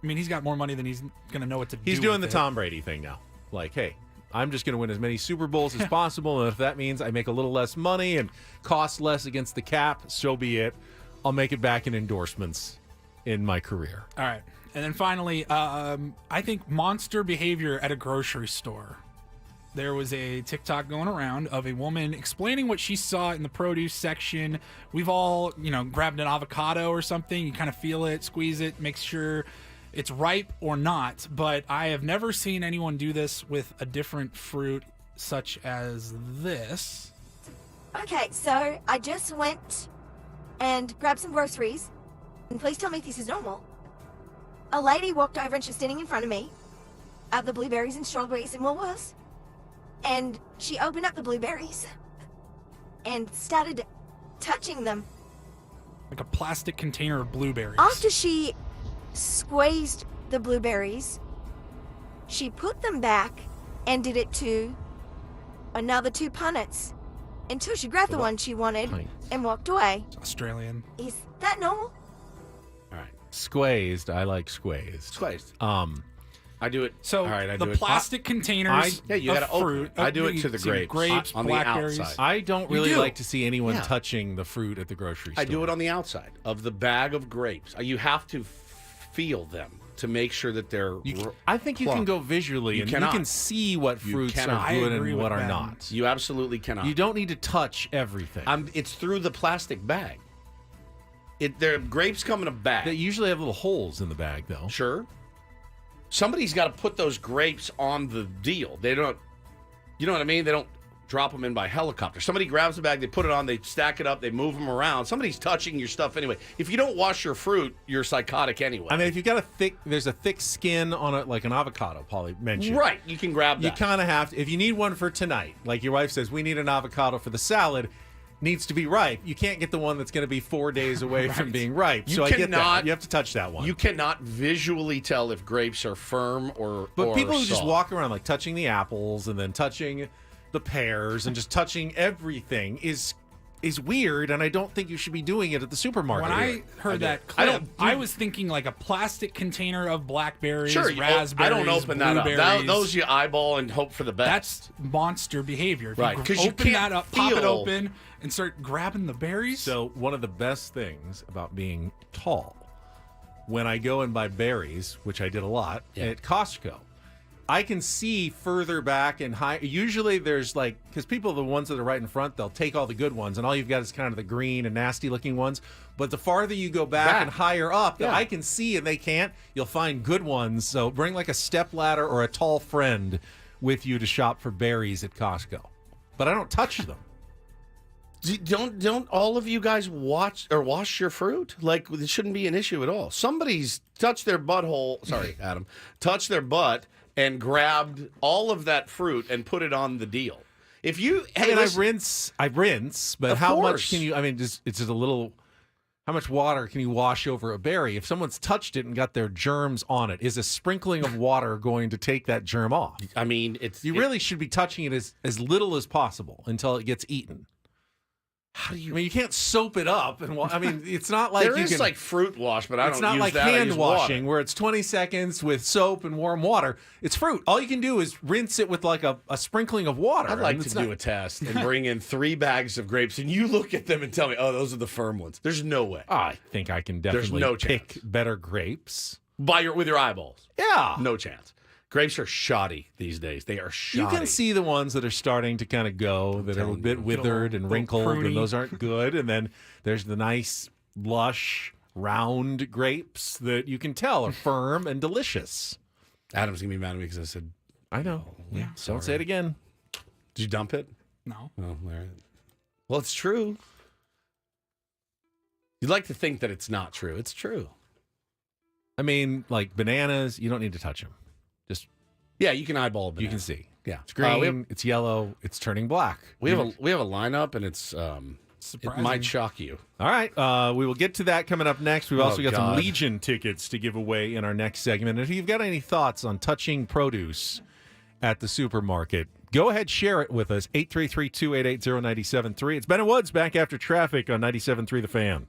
I mean, he's got more money than he's going to know what to do. He's doing with the Tom Brady thing now. Like, hey, I'm just going to win as many Super Bowls as possible, and if that means I make a little less money and cost less against the cap, so be it. I'll make it back in endorsements in my career. All right. And then finally, I think monster behavior at a grocery store. There was a TikTok going around of a woman explaining what she saw in the produce section. We've all, grabbed an avocado or something. You kind of feel it, squeeze it, make sure it's ripe or not. But I have never seen anyone do this with a different fruit such as this. Okay, so I just went and grabbed some groceries. And please tell me if this is normal. A lady walked over and she's standing in front of me at the blueberries and strawberries in Woolworths. And she opened up the blueberries and started touching them. Like a plastic container of blueberries. After she squeezed the blueberries, she put them back and did it to another two punnets until she grabbed the one she wanted and walked away. It's Australian. Is that normal? All right. Squeezed. I like squeezed. Squeezed. I do it. So all right, I the do it. plastic containers you of got to open fruit. it. I do it to the grapes. Grapes, on the blackberries. outside. I don't really do. like to see anyone touching the fruit at the grocery store. I do it on the outside of the bag of grapes. You have to feel them to make sure that they're I think you can go visually and you can see what fruits are good and what are not. You absolutely cannot. You don't need to touch everything. It's through the plastic bag. The grapes come in a bag. They usually have little holes in the bag, though. Sure. Somebody's got to put those grapes on the deal. They don't, you know what I mean? They don't drop them in by helicopter. Somebody grabs the bag, they put it on, they stack it up, they move them around. Somebody's touching your stuff anyway. If you don't wash your fruit, you're psychotic anyway. I mean, if you got there's a thick skin on it, like an avocado, Paulie mentioned. Right, you can grab that. You kind of have to. If you need one for tonight, like your wife says, we need an avocado for the salad, needs to be ripe. You can't get the one that's going to be 4 days away from being ripe. So I get that. You have to touch that one. You cannot visually tell if grapes are firm or But people who soft. just walk around like touching the apples and then touching the pears and just touching everything is weird, and I don't think you should be doing it at the supermarket. When I heard that clip, I was thinking like a plastic container of blackberries, raspberries, I don't open that up. Those you eyeball and hope for the best. That's monster behavior. If Right, you 'cause you open can't that up, pop it feel- open, and start grabbing the berries. So one of the best things about being tall, when I go and buy berries, which I did a lot at Costco, I can see further back and high. Usually there's because people, the ones that are right in front, they'll take all the good ones, and all you've got is kind of the green and nasty looking ones. But the farther you go back and higher up, that I can see and they can't, you'll find good ones. So bring like a step ladder or a tall friend with you to shop for berries at Costco. But I don't touch them. Don't all of you guys wash your fruit? Like, it shouldn't be an issue at all. Somebody's touched their butthole. Sorry, Adam. Touched their butt and grabbed all of that fruit and put it on the deal. If you, I rinse, but Of how course. much can you? I mean, it's just a little. How much water can you wash over a berry? If someone's touched it and got their germs on it, is a sprinkling of water going to take that germ off? I mean, you really should be touching it as little as possible until it gets eaten. How do you? I mean, you can't soap it up, and I mean, it's not like there you is can, like fruit wash, but I don't it's not use like that. I hand use washing water. where it's 20 seconds with soap and warm water. It's fruit. All you can do is rinse it with like a sprinkling of water. I'd like and to it's do not- a test and bring in 3 bags of grapes, and you look at them and tell me, "Oh, those are the firm ones." There's no way. I think I can There's definitely no pick better grapes with your eyeballs. Yeah, no chance. Grapes are shoddy these days. They are shoddy. You can see the ones that are starting to kind of go, that are a bit withered and wrinkled, pruny. and those aren't good. And then there's the nice, lush, round grapes that you can tell are firm and delicious. Adam's going to be mad at me because I said, I know. Yeah, Don't say it again. Did you dump it? No. Oh, all right. Well, it's true. You'd like to think that it's not true. It's true. I mean, like bananas, you don't need to touch them. Yeah, you can eyeball a banana. You can see. Yeah, It's green, it's yellow, it's turning black. We have a lineup, and it's it might shock you. All right, we will get to that coming up next. We've also got some God. Legion tickets to give away in our next segment. If you've got any thoughts on touching produce at the supermarket, go ahead, share it with us. 833-288-0973. It's Ben and Woods back after traffic on 97.3 The Fan.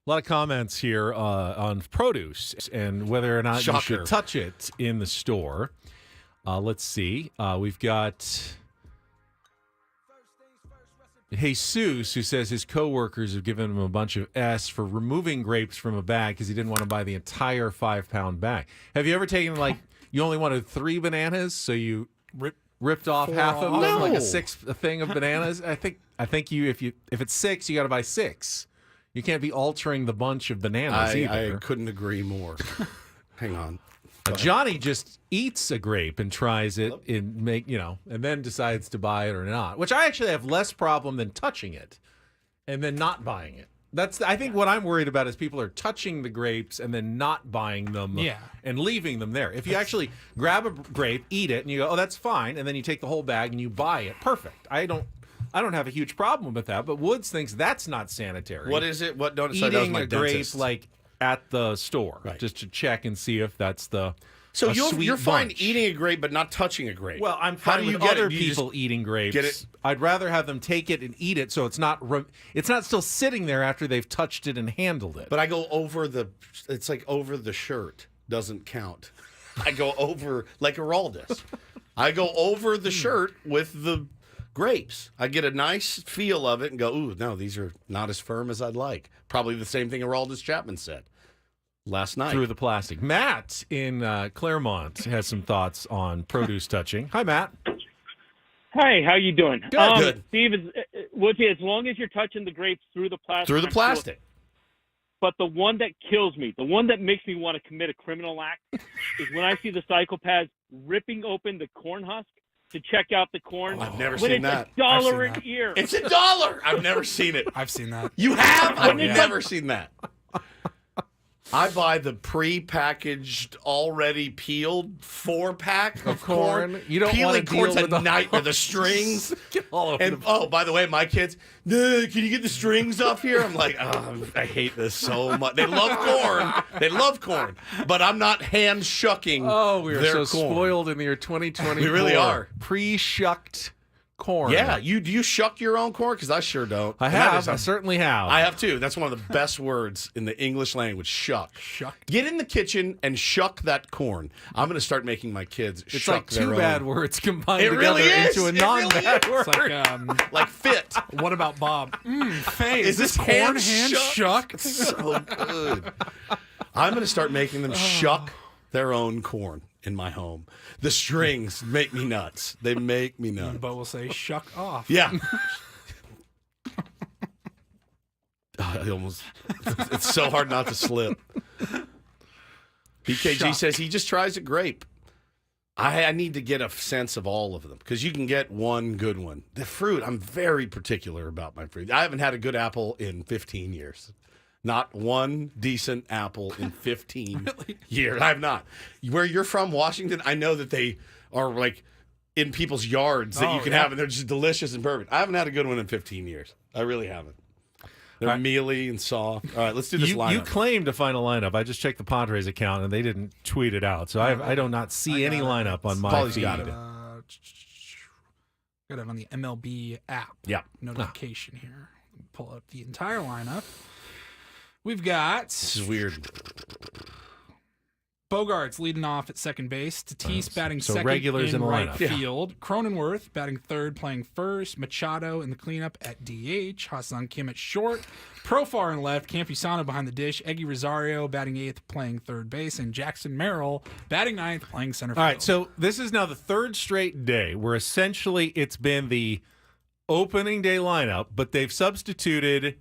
A lot of comments here on produce and whether or not you Shocker. should touch it in the store. Let's see. We've got Jesus, who says his coworkers have given him a bunch of S for removing grapes from a bag because he didn't want to buy the entire 5-pound bag. Have you ever taken, like, you only wanted 3 bananas, so you ripped off half of them, like a thing of bananas? I think you if it's 6, you got to buy 6. You can't be altering the bunch of bananas either. I couldn't agree more. Hang on. Johnny just eats a grape and tries it and then decides to buy it or not, which I actually have less problem than touching it and then not buying it. I think what I'm worried about is people are touching the grapes and then not buying them and leaving them there. If you actually grab a grape, eat it, and you go, oh, that's fine, and then you take the whole bag and you buy it, perfect. I don't have a huge problem with that, but Woods thinks that's not sanitary. What is it? What? Don't Eating a grape like at the store, just to check and see if that's the. So you're fine bunch. eating a grape, but not touching a grape. Well, I'm How fine do you with get other it? You people just eating grapes. get it? I'd rather have them take it and eat it, so it's not still sitting there after they've touched it and handled it. But I go over it's like over the shirt. Doesn't count. I go over like Araldus. I go over the shirt with the grapes. I get a nice feel of it and go, ooh, no, these are not as firm as I'd like. Probably the same thing Araldus Chapman said last night. Through the plastic. Matt in Claremont has some thoughts on produce touching. Hi, Matt. Hey, how you doing? Good. Steve, Woodsy, as long as you're touching the grapes through the plastic. Through the plastic. But the one that kills me, the one that makes me want to commit a criminal act, is when I see the psychopaths ripping open the corn husk to check out the corn. I've never seen that. It's $1 an ear. It's $1. I've never seen it. I've seen that. You have? I've never seen that. I buy the pre-packaged, already peeled 4-pack of corn. You don't Peeling want to corn's deal a with nightmare. The strings. all over And by the way, my kids, can you get the strings off here? I'm like, oh, I hate this so much. They love corn. They love corn. But I'm not hand shucking. Oh, we are their so corn. spoiled in the year 2024. We really are. Pre-shucked corn. Yeah, do you shuck your own corn? Because I sure don't. I And that have. is I certainly have. I have too. That's one of the best words in the English language. Shuck. Shuck. Get in the kitchen and shuck that corn. I'm going to start making my kids It's shuck like their two own. bad words combined It together really is. into a It non-bad really is. word. It's like fit. What about Bob? Faye, Is this corn hand shucked? So good. I'm going to start making them shuck their own corn in my home. The strings make me nuts. They make me nuts. But we'll say shuck off. Yeah. It's so hard not to slip. BKG Shuck. says he just tries a grape. I need to get a sense of all of them because you can get one good one. The fruit, I'm very particular about my fruit. I haven't had a good apple in 15 years. Not one decent apple in 15 years. I have not. Where you're from, Washington, I know that they are like in people's yards that you can have, and they're just delicious and perfect. I haven't had a good one in 15 years. I really haven't. They're mealy and soft. All right, let's do this lineup. You claim to find a lineup. I just checked the Padres account, and they didn't tweet it out. So I do not see any lineup on my Paulie's feed. got it. Got it on the MLB app. Yeah. Notification here. Pull up the entire lineup. We've got. This is weird. Bogarts leading off at second base. Tatis batting so second regulars in in the right lineup. field. Cronenworth batting third, playing first. Machado in the cleanup at DH. Hassan Kim at short. Profar in left. Campusano behind the dish. Eggy Rosario batting eighth, playing third base. And Jackson Merrill batting ninth, playing center field. All right, so this is now the third straight day where essentially it's been the opening day lineup, but they've substituted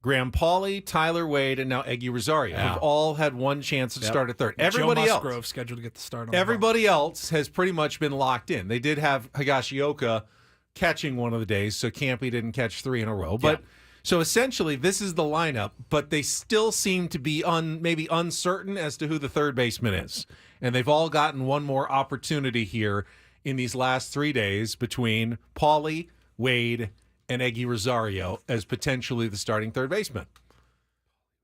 Graham Pauley, Tyler Wade, and now Eggy Rosario have all had one chance to start at third. Everybody Joe else Musgrove scheduled to get the start on Everybody else has pretty much been locked in. They did have Higashioka catching one of the days, so Campy didn't catch 3 in a row. But so essentially, this is the lineup, but they still seem to be maybe uncertain as to who the third baseman is. And they've all gotten one more opportunity here in these last 3 days between Pauley, Wade, and Eggy Rosario as potentially the starting third baseman.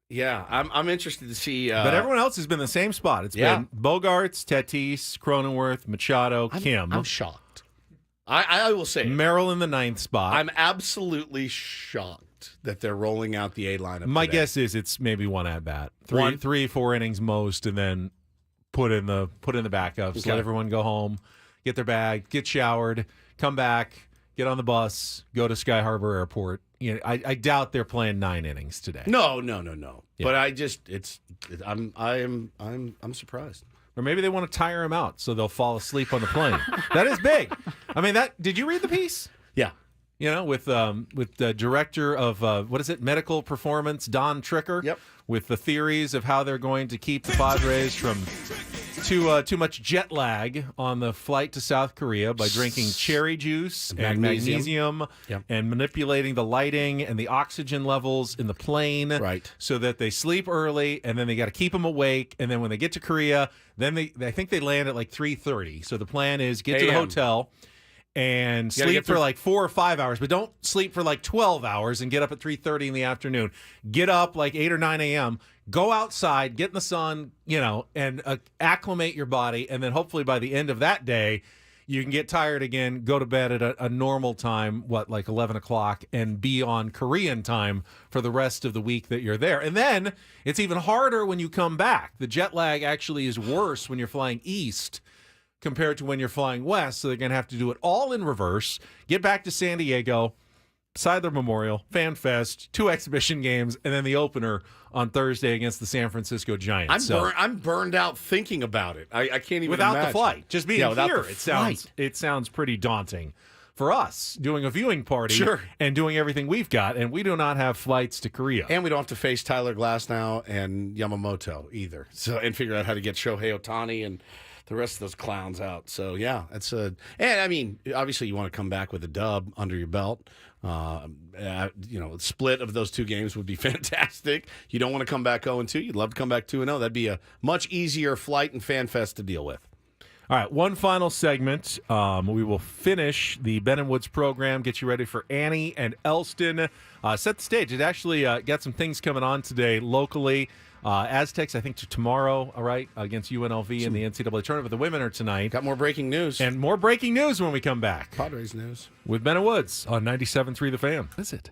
Yeah, I'm interested to see. But everyone else has been in the same spot. It's been Bogarts, Tatis, Cronenworth, Machado, Kim. I'm shocked. I will say Merrill in the ninth spot. I'm absolutely shocked. shocked that they're rolling out the A lineup. My today. guess is it's maybe one at bat, One? 4 innings most, and then put in the backups. Okay. Let everyone go home, get their bag, get showered, come back, get on the bus, go to Sky Harbor Airport. You know, I doubt they're playing 9 innings today. No. Yeah. But I'm surprised. Or maybe they want to tire him out so they'll fall asleep on the plane. That is big. I mean, did you read the piece? Yeah. You know, with the director of medical performance, Don Tricker. Yep. With the theories of how they're going to keep the Padres from too much jet lag on the flight to South Korea by drinking cherry juice and magnesium Yep. and manipulating the lighting and the oxygen levels in the plane, Right. so that they sleep early and then they got to keep them awake, and then when they get to Korea, then I think they land at like 3:30. So the plan is get to the AM. hotel and You gotta sleep get through- for like 4 or 5 hours, but don't sleep for like 12 hours and get up at 3:30 in the afternoon. Get up like 8 or 9 a.m., go outside, get in the sun, and acclimate your body, and then hopefully by the end of that day, you can get tired again, go to bed at a normal time, like 11 o'clock, and be on Korean time for the rest of the week that you're there. And then it's even harder when you come back. The jet lag actually is worse when you're flying east compared to when you're flying west, so they're going to have to do it all in reverse, get back to San Diego, Seidler Memorial, Fan Fest, 2 exhibition games, and then the opener on Thursday against the San Francisco Giants. I'm burned out thinking about it. I can't even without imagine. the flight. Just being without here, the it sounds pretty daunting for us doing a viewing party Sure. and doing everything we've got, and we do not have flights to Korea. And we don't have to face Tyler Glasnow and Yamamoto either. And figure out how to get Shohei Ohtani and the rest of those clowns out. So yeah, and I mean, obviously you want to come back with a dub under your belt. Split of those 2 games would be fantastic. You don't want to come back 0-2. You'd love to come back 2-0. That'd be a much easier flight and fan fest to deal with. All right, one final segment. We will finish the Ben and Woods program, get you ready for Annie and Elston. Set the stage. It actually got some things coming on today locally. Aztecs, I think, tomorrow, all right, against UNLV in the NCAA tournament. But the women are tonight. Got more breaking news. And more breaking news when we come back. Padres news. With Ben and Woods on 97.3 The Fan. Visit.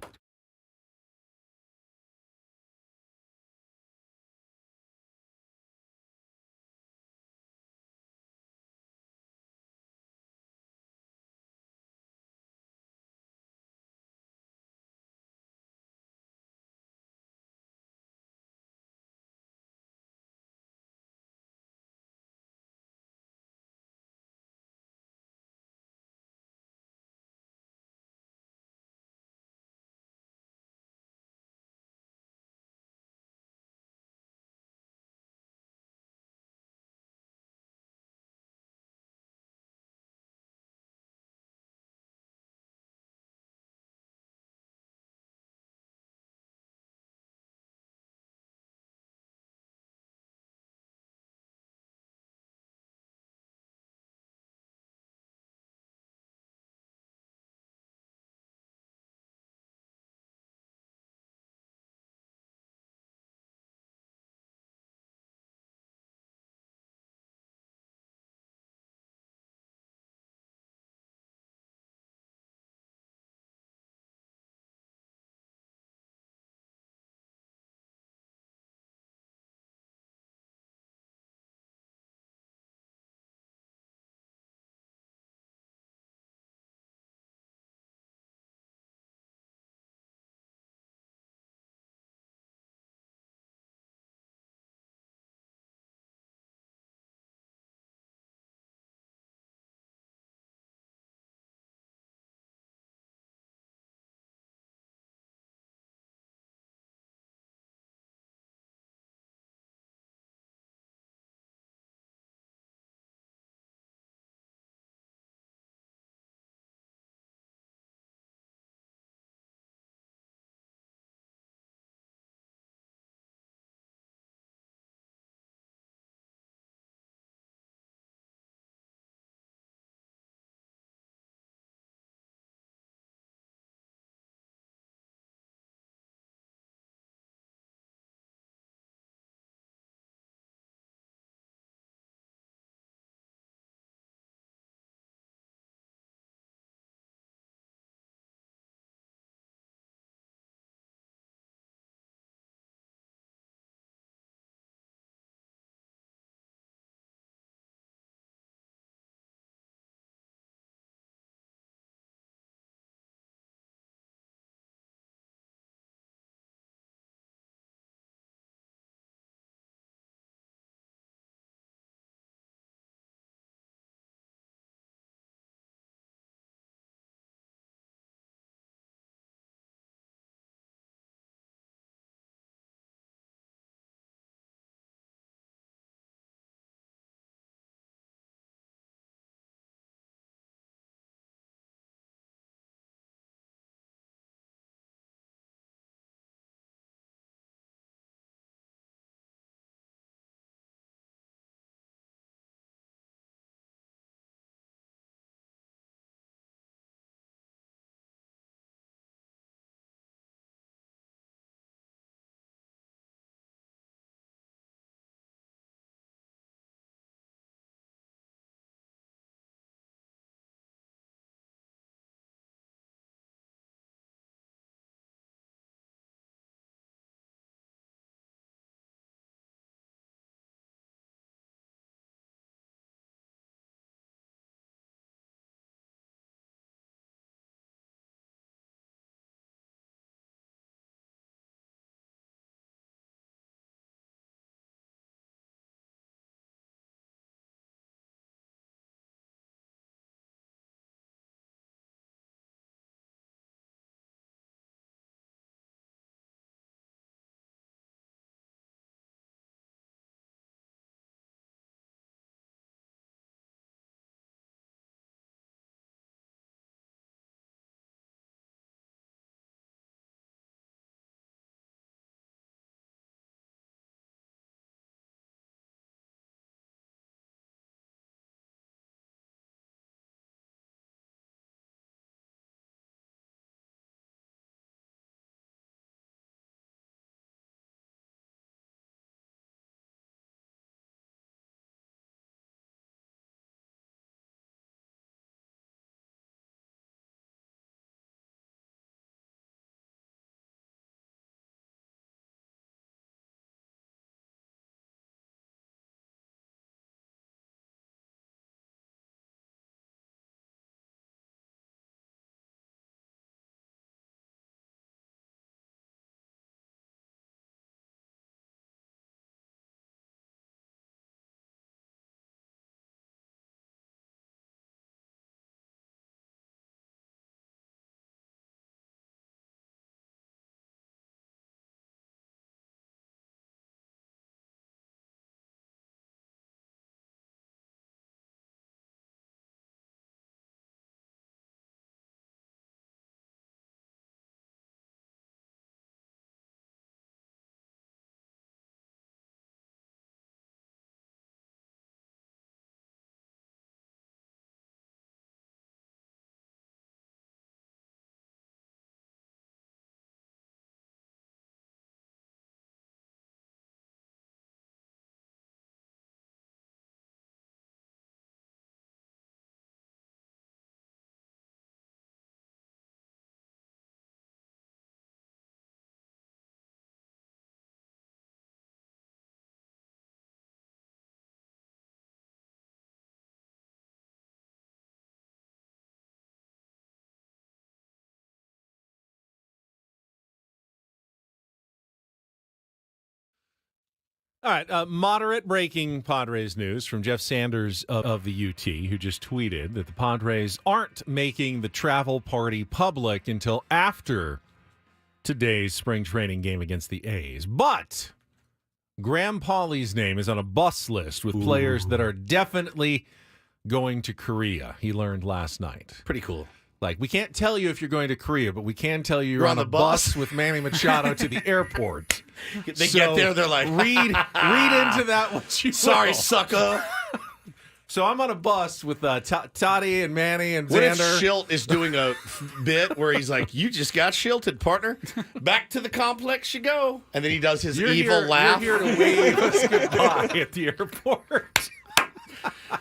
All right, moderate breaking Padres news from Jeff Sanders of the UT, who just tweeted that the Padres aren't making the travel party public until after today's spring training game against the A's. But Graham Pauley's name is on a bus list with players that are definitely going to Korea, he learned last night. Pretty cool. Like, we can't tell you if you're going to Korea, but we can tell you you're on the bus with Manny Machado to the airport. They get there, they're like, read into that what you sorry, will. sucker. So I'm on a bus with Toddy and Manny and What if Xander. Schilt is doing a bit where he's like, you just got shilted, partner. Back to the complex you go. And then he does his evil laugh. You're here to wave us goodbye at the airport.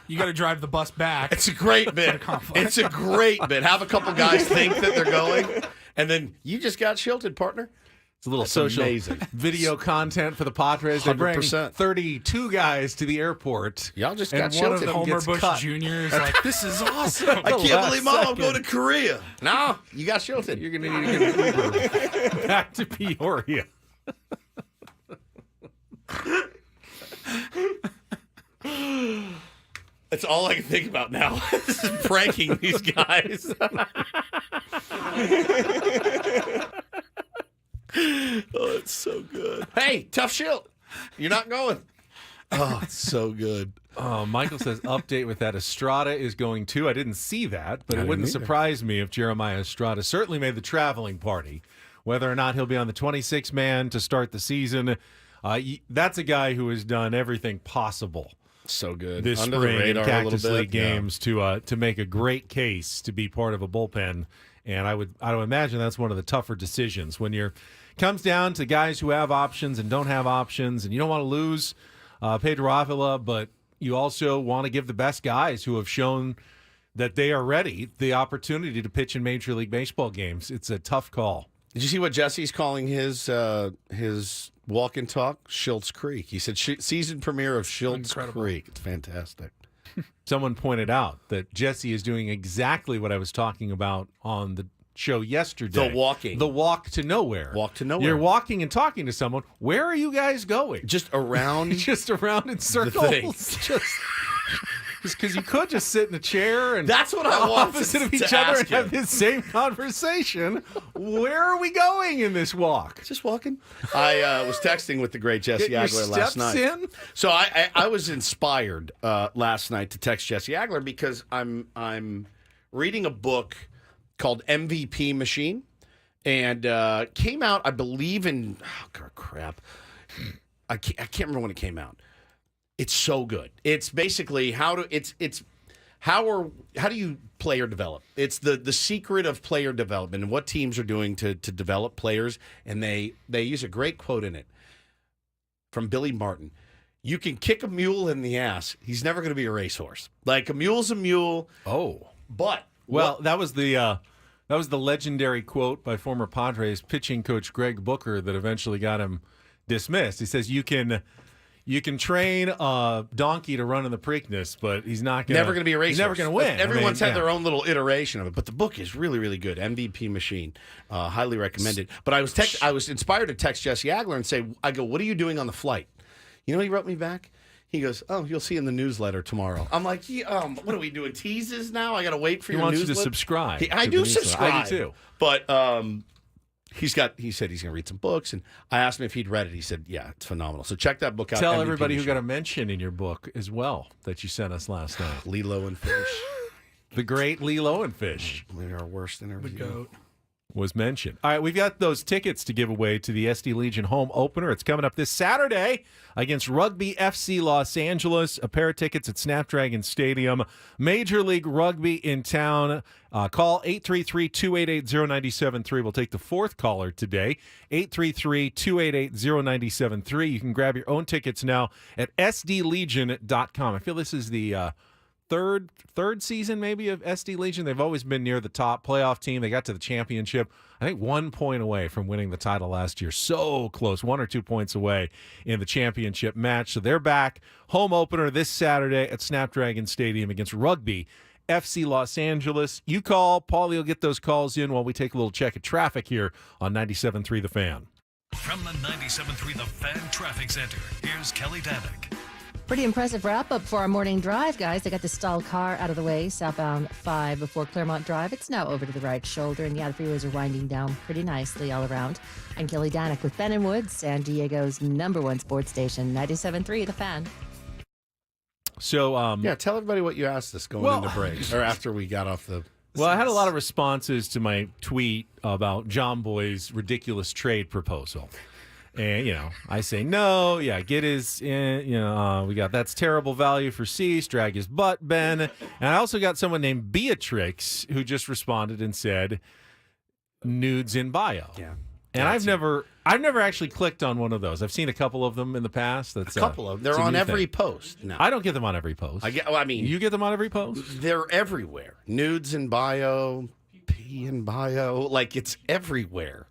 You got to drive the bus back. It's a great bit. It's a great bit. Have a couple guys think that they're going, and then you just got shilted, partner. It's a little That's social amazing. video content for the Padres. They bring 100%. 32 guys to the airport. Y'all just and got one of shilted. them Homer gets Bush cut. Jr. is like, this is awesome. I can't believe Mom, I'm going to Korea. No, you got shilted. You're going to need to get an Uber back to Peoria. That's all I can think about now. This is pranking these guys. Oh, it's so good. Hey, tough Schilt. You're not going. Oh, it's so good. Oh, Michael says update with that. Estrada is going too. I didn't see that, but I it wouldn't didn't either. surprise me if Jeremiah Estrada certainly made the traveling party. Whether or not he'll be on the 26-man to start the season, that's a guy who has done everything possible. So good. This Under the spring in radar a little Cactus bit, League yeah. games to make a great case to be part of a bullpen, and I would imagine that's one of the tougher decisions when you're comes down to guys who have options and don't have options, and you don't want to lose Pedro Avila, but you also want to give the best guys who have shown that they are ready the opportunity to pitch in Major League Baseball games. It's a tough call. Did you see what Jesse's calling his walk and talk? Schilt's Creek. He said season premiere of Schilt's Creek. It's fantastic. Someone pointed out that Jesse is doing exactly what I was talking about on the show yesterday. The walking. The walk to nowhere. Walk to nowhere. You're walking and talking to someone. Where are you guys going? Just around. Just around in circles. thing. Just because you could just sit in a chair and That's what I want opposite of to each other and ask have him. this same conversation. Where are we going in this walk? Just walking. I was texting with the great Jesse Get your Agler last steps night. in? So I was inspired last night to text Jesse Agler because I'm reading a book called MVP Machine, and came out, I believe, in I can't remember when it came out. It's so good. It's basically how do you player develop? It's the secret of player development and what teams are doing to develop players. And they use a great quote in it from Billy Martin. You can kick a mule in the ass. He's never going to be a racehorse. Like a mule's a mule. Oh, but well, that was the legendary quote by former Padres pitching coach Greg Booker that eventually got him dismissed. He says you can train a donkey to run in the Preakness, but he's not never going to be a racehorse. He's never going to win. Everyone's had their own little iteration of it, but the book is really, really good. MVP Machine, highly recommended. But I was inspired to text Jesse Agler and say, I go, what are you doing on the flight? You know, he wrote me back. He goes, oh, you'll see in the newsletter tomorrow. I'm like, what are we doing? Teases now? I got to wait for He your wants newsletter. you to subscribe. I to do the newsletter. subscribe. I do too. But he said he's going to read some books, and I asked him if he'd read it. He said, yeah, it's phenomenal. So check that book out. Tell MVP everybody who Machine. got a mention in your book as well that you sent us last night. Lilo and Fish. The great Lee Lowenfish. Maybe our worst interview. The goat. Was mentioned. All right, we've got those tickets to give away to the SD Legion home opener. It's coming up this Saturday against Rugby FC Los Angeles. A pair of tickets at Snapdragon Stadium. Major League Rugby in town. Call 833-288-0973. We'll take the fourth caller today. 833-288-0973. You can grab your own tickets now at sdlegion.com. I feel this is the third season maybe of SD Legion. They've always been near the top playoff team. They got to the championship, I think 1 point away from winning the title last year. So close, 1 or 2 points away in the championship match. So they're back. Home opener this Saturday at Snapdragon Stadium against Rugby FC Los Angeles. You call, Paulie will get those calls in while we take a little check of traffic here on 97.3 The Fan. From the 97.3 The Fan Traffic Center, here's Kelly Danick. Pretty impressive wrap-up for our morning drive, guys. They got the stalled car out of the way, southbound 5 before Claremont Drive. It's now over to the right shoulder, and yeah, the freeways are winding down pretty nicely all around. I'm Kelly Danick with Ben and Woods, San Diego's #1 sports station, 97.3 The Fan. So, yeah, tell everybody what you asked us going into break, or after we got off the... Well, I had a lot of responses to my tweet about John Boy's ridiculous trade proposal. And, I say, no, get his, we got that's terrible value for Cease, drag his butt, Ben. And I also got someone named Beatrix who just responded and said, nudes in bio. Yeah. And I've never actually clicked on one of those. I've seen a couple of them in the past. That's a couple of them. They're on every post now. I don't get them on every post. You get them on every post? They're everywhere. Nudes in bio, pee in bio, like it's everywhere.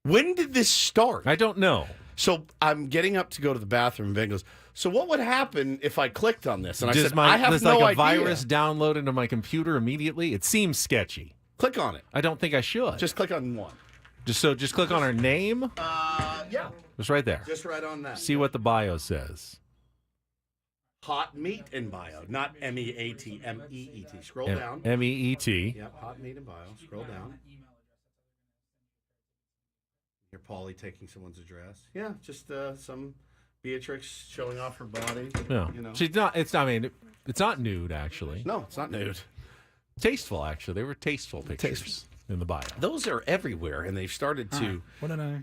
When did this start? I don't know. So I'm getting up to go to the bathroom, and Ben goes, so what would happen if I clicked on this? And I said, I have no idea. Virus download into my computer immediately? It seems sketchy. Click on it. I don't think I should. Just click on one. Just click on her name? Yeah. Just right there. Just right on that. See what the bio says. Hot meat in bio, not M-E-A-T, M-E-E-T. Scroll down. M-E-E-T. Yep, hot meat in bio. Scroll down. You're Paulie taking someone's address. Yeah, just some Beatrix showing off her body. Yeah. She's not. It's not nude actually. No, it's not nude. Tasteful actually. They were tasteful pictures in the bio. Those are everywhere, and they've started to. What did I?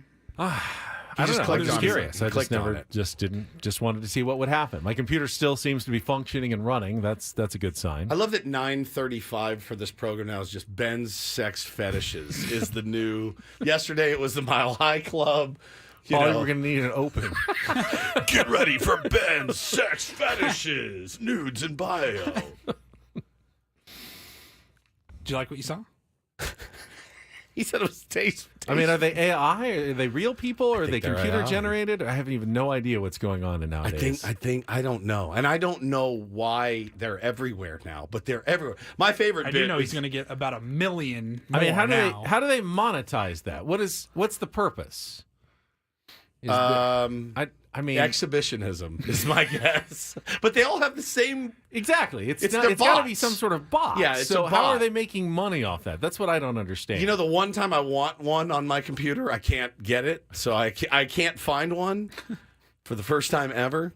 I don't know. I'm just curious. I just just wanted to see what would happen. My computer still seems to be functioning and running. That's a good sign. I love that 9:35 for this program now is just Ben's sex fetishes is the new. Yesterday it was the Mile High Club. We're going to need an open. Get ready for Ben's sex fetishes, nudes in bio. Did you like what you saw? He said it was tasteful. I mean, are they AI? Are they real people? Or are they computer generated? I have even no idea what's going on nowadays. I don't know. And I don't know why they're everywhere now, but they're everywhere. My favorite bit I do know he's going to get about 1 million more I mean, how now. do they monetize that? What's the purpose? I mean, exhibitionism is my guess. But they all have the same. Exactly. It's got to be some sort of bot. Yeah. So how are they making money off that? That's what I don't understand. The one time I want one on my computer, I can't get it, so I can't find one for the first time ever.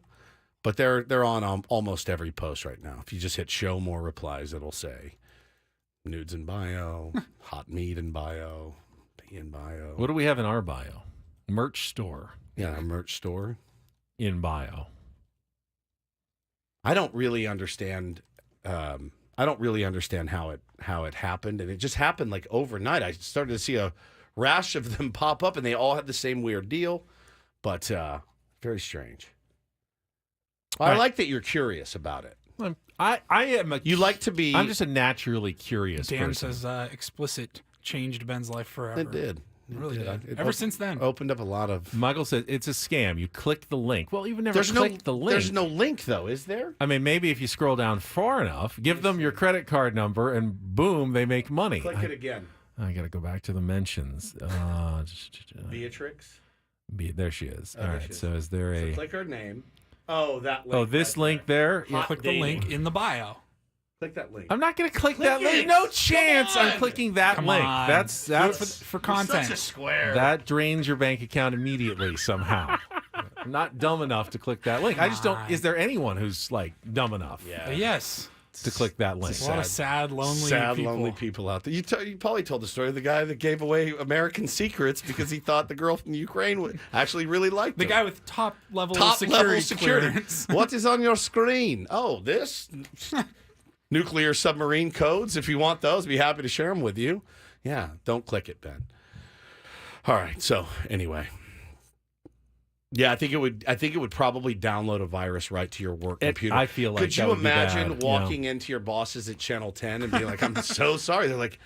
But they're on almost every post right now. If you just hit show more replies, it'll say nudes in bio, hot meat in bio, pee in bio. What do we have in our bio? Merch store. Yeah, our merch store. In bio. I don't really understand how it happened, and it just happened like overnight. I started to see a rash of them pop up, and they all had the same weird deal, but very strange. Well, I like that you're curious about it. I am. You like to be. I'm just a naturally curious Dan person. says explicit changed Ben's life forever. It did. It really did. It Ever since then. Opened up a lot of... Michael says it's a scam. You click the link. Well, you've never clicked the link. There's no link, though, is there? I mean, maybe if you scroll down far enough, give them your credit card number, and boom, they make money. Click it again. I got to go back to the mentions. Beatrix? There she is. All right, so is there a... click her name. Oh, that link. Oh, this link there? Yeah, click the link in the bio. Click that link. I'm not going to click that link. No chance I'm clicking that link. That's for content. Such a square. That drains your bank account immediately somehow. I'm not dumb enough to click that link. I just don't. Is there anyone who's like dumb enough? Yeah. Yes. To click that link. A lot of sad, lonely people out there. You probably told the story of the guy that gave away American secrets because he thought the girl from Ukraine would actually really like the guy with top level security clearance. What is on your screen? Oh, this. Nuclear submarine codes. If you want those, be happy to share them with you. Yeah, don't click it, Ben. All right. So anyway, yeah, I think it would probably download a virus right to your work computer. I feel like could you imagine walking into your bosses at Channel 10 and being like, "I'm so sorry." They're like,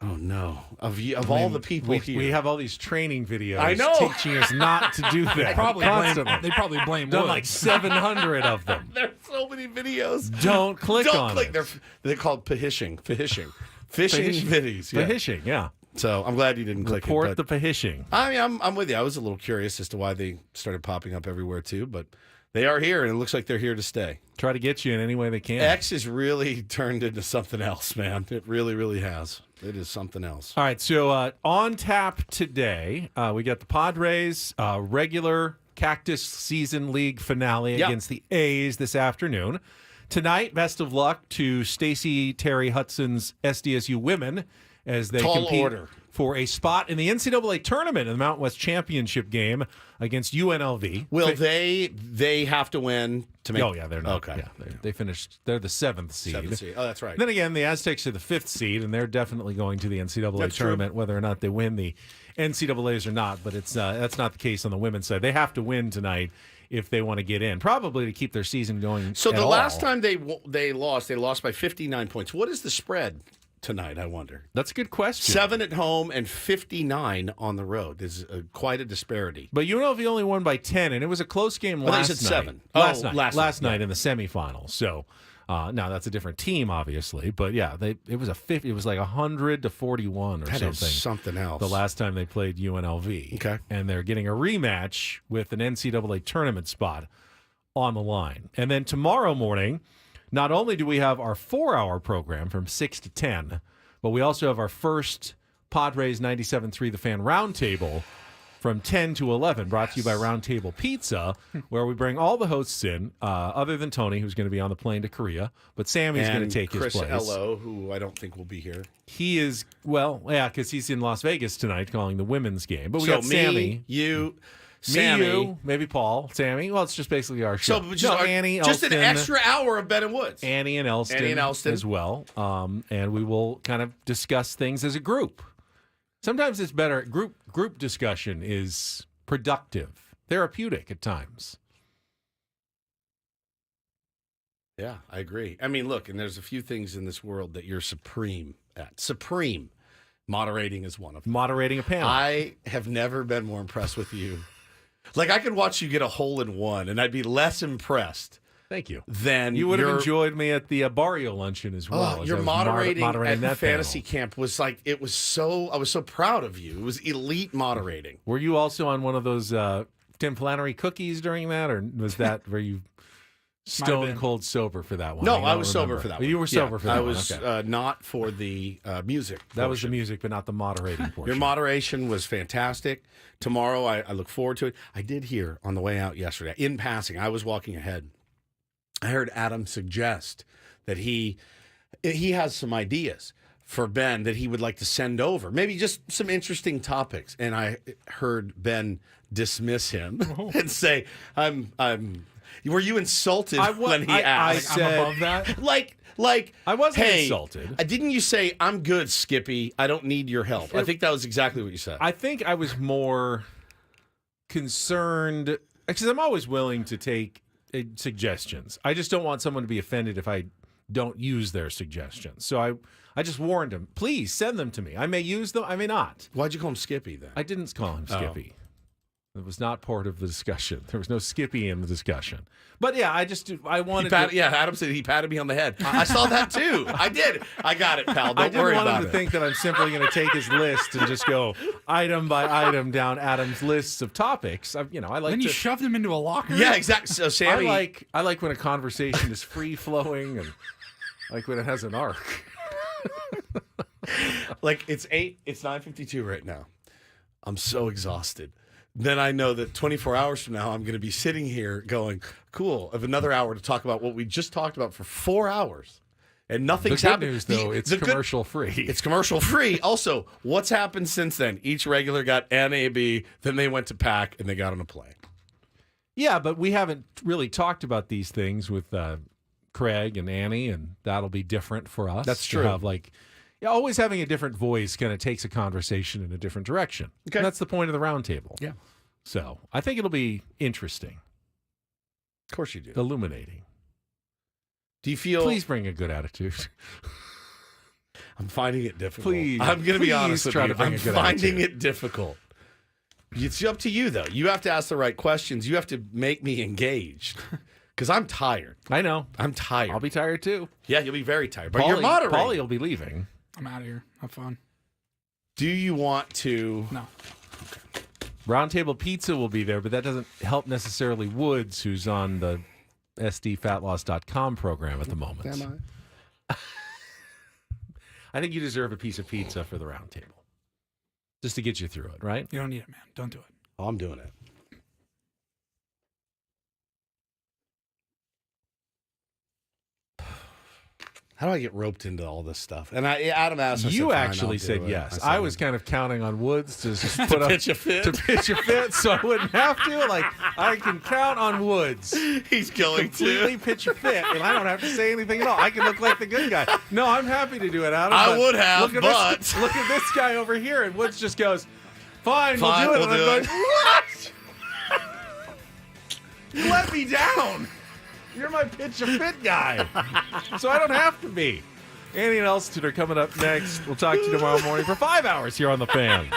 "Oh no!" Of all the people here, we have all these training videos. I know. Teaching us not to do that. They probably blame Done Woods. like 700 of them. There's so many videos. Don't click on it. They're called phishing videos. Yeah. Phishing, yeah. So I'm glad you didn't click Report it. the phishing. I mean, I'm with you. I was a little curious as to why they started popping up everywhere too, but they are here, and it looks like they're here to stay. Try to get you in any way they can. X has really turned into something else, man. It really, really has. It is something else. All right, so on tap today, we got the Padres regular Cactus Season League finale against the A's this afternoon. Tonight, best of luck to Stacey Terry Hudson's SDSU women as they compete for a spot in the NCAA tournament in the Mountain West Championship game against UNLV. Will they have to win to make? Oh yeah, they're not. Okay, yeah, they finished. They're the 7th seed. 7th seed. Oh, that's right. Then again, the Aztecs are the 5th seed, and they're definitely going to the NCAA tournament, whether or not they win the NCAA's or not. But it's that's not the case on the women's side. They have to win tonight if they want to get in, probably to keep their season going. So the last time they lost by 59 points. What is the spread tonight, I wonder? That's a good question. 7 at home and 59 on the road. There's quite a disparity. But UNLV only won by 10, and it was a close game last they said night. 7. Last night in the semifinals. So now that's a different team, obviously. But yeah, it was like 100 to 41 or that something. Is something else. The last time they played UNLV. Okay. And they're getting a rematch with an NCAA tournament spot on the line. And then tomorrow morning, not only do we have our 4-hour program from 6 to 10, but we also have our first Padres 97.3 The Fan Roundtable from 10 to 11, brought to you by Roundtable Pizza, where we bring all the hosts in, other than Tony, who's going to be on the plane to Korea, but Sammy's going to take Chris his place. Ello, who I don't think will be here. He is, because he's in Las Vegas tonight calling the women's game. But we so got Sammy. You, Sammy. You, maybe Paul, Sammy. Well, it's just basically our show. So just, Annie, just Elston, an extra hour of Ben and Woods. Annie and Elston as well. And we will kind of discuss things as a group. Sometimes it's better. Group discussion is productive, therapeutic at times. Yeah, I agree. I mean, look, and there's a few things in this world that you're supreme at. Supreme. Moderating is one of them. Moderating a panel. I have never been more impressed with you. Like, I could watch you get a hole in one, and I'd be less impressed. Thank you. Then you would have enjoyed me at the Barrio luncheon as well. Oh, your moderating at that fantasy panel. camp was like, I was so proud of you. It was elite moderating. Were you also on one of those Tim Flannery cookies during that, or was that where you stone cold sober for that one? No, I was sober for that one. You were sober for that one. I was not for the music. That was the music, but not the moderating portion. Your moderation was fantastic. Tomorrow, I look forward to it. I did hear on the way out yesterday, in passing, I was walking ahead. I heard Adam suggest that he has some ideas for Ben that he would like to send over. Maybe just some interesting topics. And I heard Ben dismiss him and say, were you insulted when he asked? I said, I'm above that. Like I wasn't hey, insulted. Didn't you say, I'm good, Skippy. I don't need your help? I think that was exactly what you said. I think I was more concerned, because I'm always willing to take suggestions. I just don't want someone to be offended if I don't use their suggestions. So I just warned him, please send them to me. I may use them, I may not. Why'd you call him Skippy then? I didn't call him Skippy. It was not part of the discussion. There was no Skippy in the discussion. But yeah, I wanted Adam said he patted me on the head. I saw that too. I did. I got it, pal. Don't worry about it. I didn't want him to think that I'm simply going to take his list and just go item by item down Adam's lists of topics. I like then to... you shoved him into a locker. Yeah, exactly. So Sammy, I like when a conversation is free flowing and like when it has an arc. Like it's 9:52 right now. I'm so exhausted. Then I know that 24 hours from now, I'm going to be sitting here going, cool, I have another hour to talk about what we just talked about for 4 hours. And nothing's happened. The good news, though, it's commercial free. It's commercial free. Also, what's happened since then? Each regular got NAB, then they went to PAC, and they got on a plane. Yeah, but we haven't really talked about these things with Craig and Annie, and that'll be different for us. That's true. To have, always having a different voice kind of takes a conversation in a different direction. Okay. And that's the point of the roundtable. Yeah. So I think it'll be interesting. Of course you do. Illuminating. Do you feel... Please bring a good attitude. I'm finding it difficult. Please. I'm going to be honest with you. I'm finding attitude. it difficult. It's up to you, though. You have to ask the right questions. You have to make me engaged. Because I'm tired. I know. I'm tired. I'll be tired, too. Yeah, you'll be very tired. But you're moderating. Paulie will be leaving. I'm out of here. Have fun. Do you want to? No. Roundtable Pizza will be there, but that doesn't help necessarily Woods, who's on the sdfatloss.com program at the moment. Am I? I think you deserve a piece of pizza for the roundtable. Just to get you through it, right? You don't need it, man. Don't do it. Oh, I'm doing it. How do I get roped into all this stuff? And Adam asked. You actually said yes. I was kind of counting on Woods to just put pitch a fit. To pitch a fit, so I wouldn't have to. Like, I can count on Woods. He's going completely pitch a fit, and I don't have to say anything at all. I can look like the good guy. No, I'm happy to do it, Adam. I would have, look at this guy over here, and Woods just goes, "Fine, we'll do it." We'll and I'm do going, it. "What? You let me down. You're my pitch a fit guy, so I don't have to be." Andy and Elstiter coming up next. We'll talk to you tomorrow morning for 5 hours here on The Fan.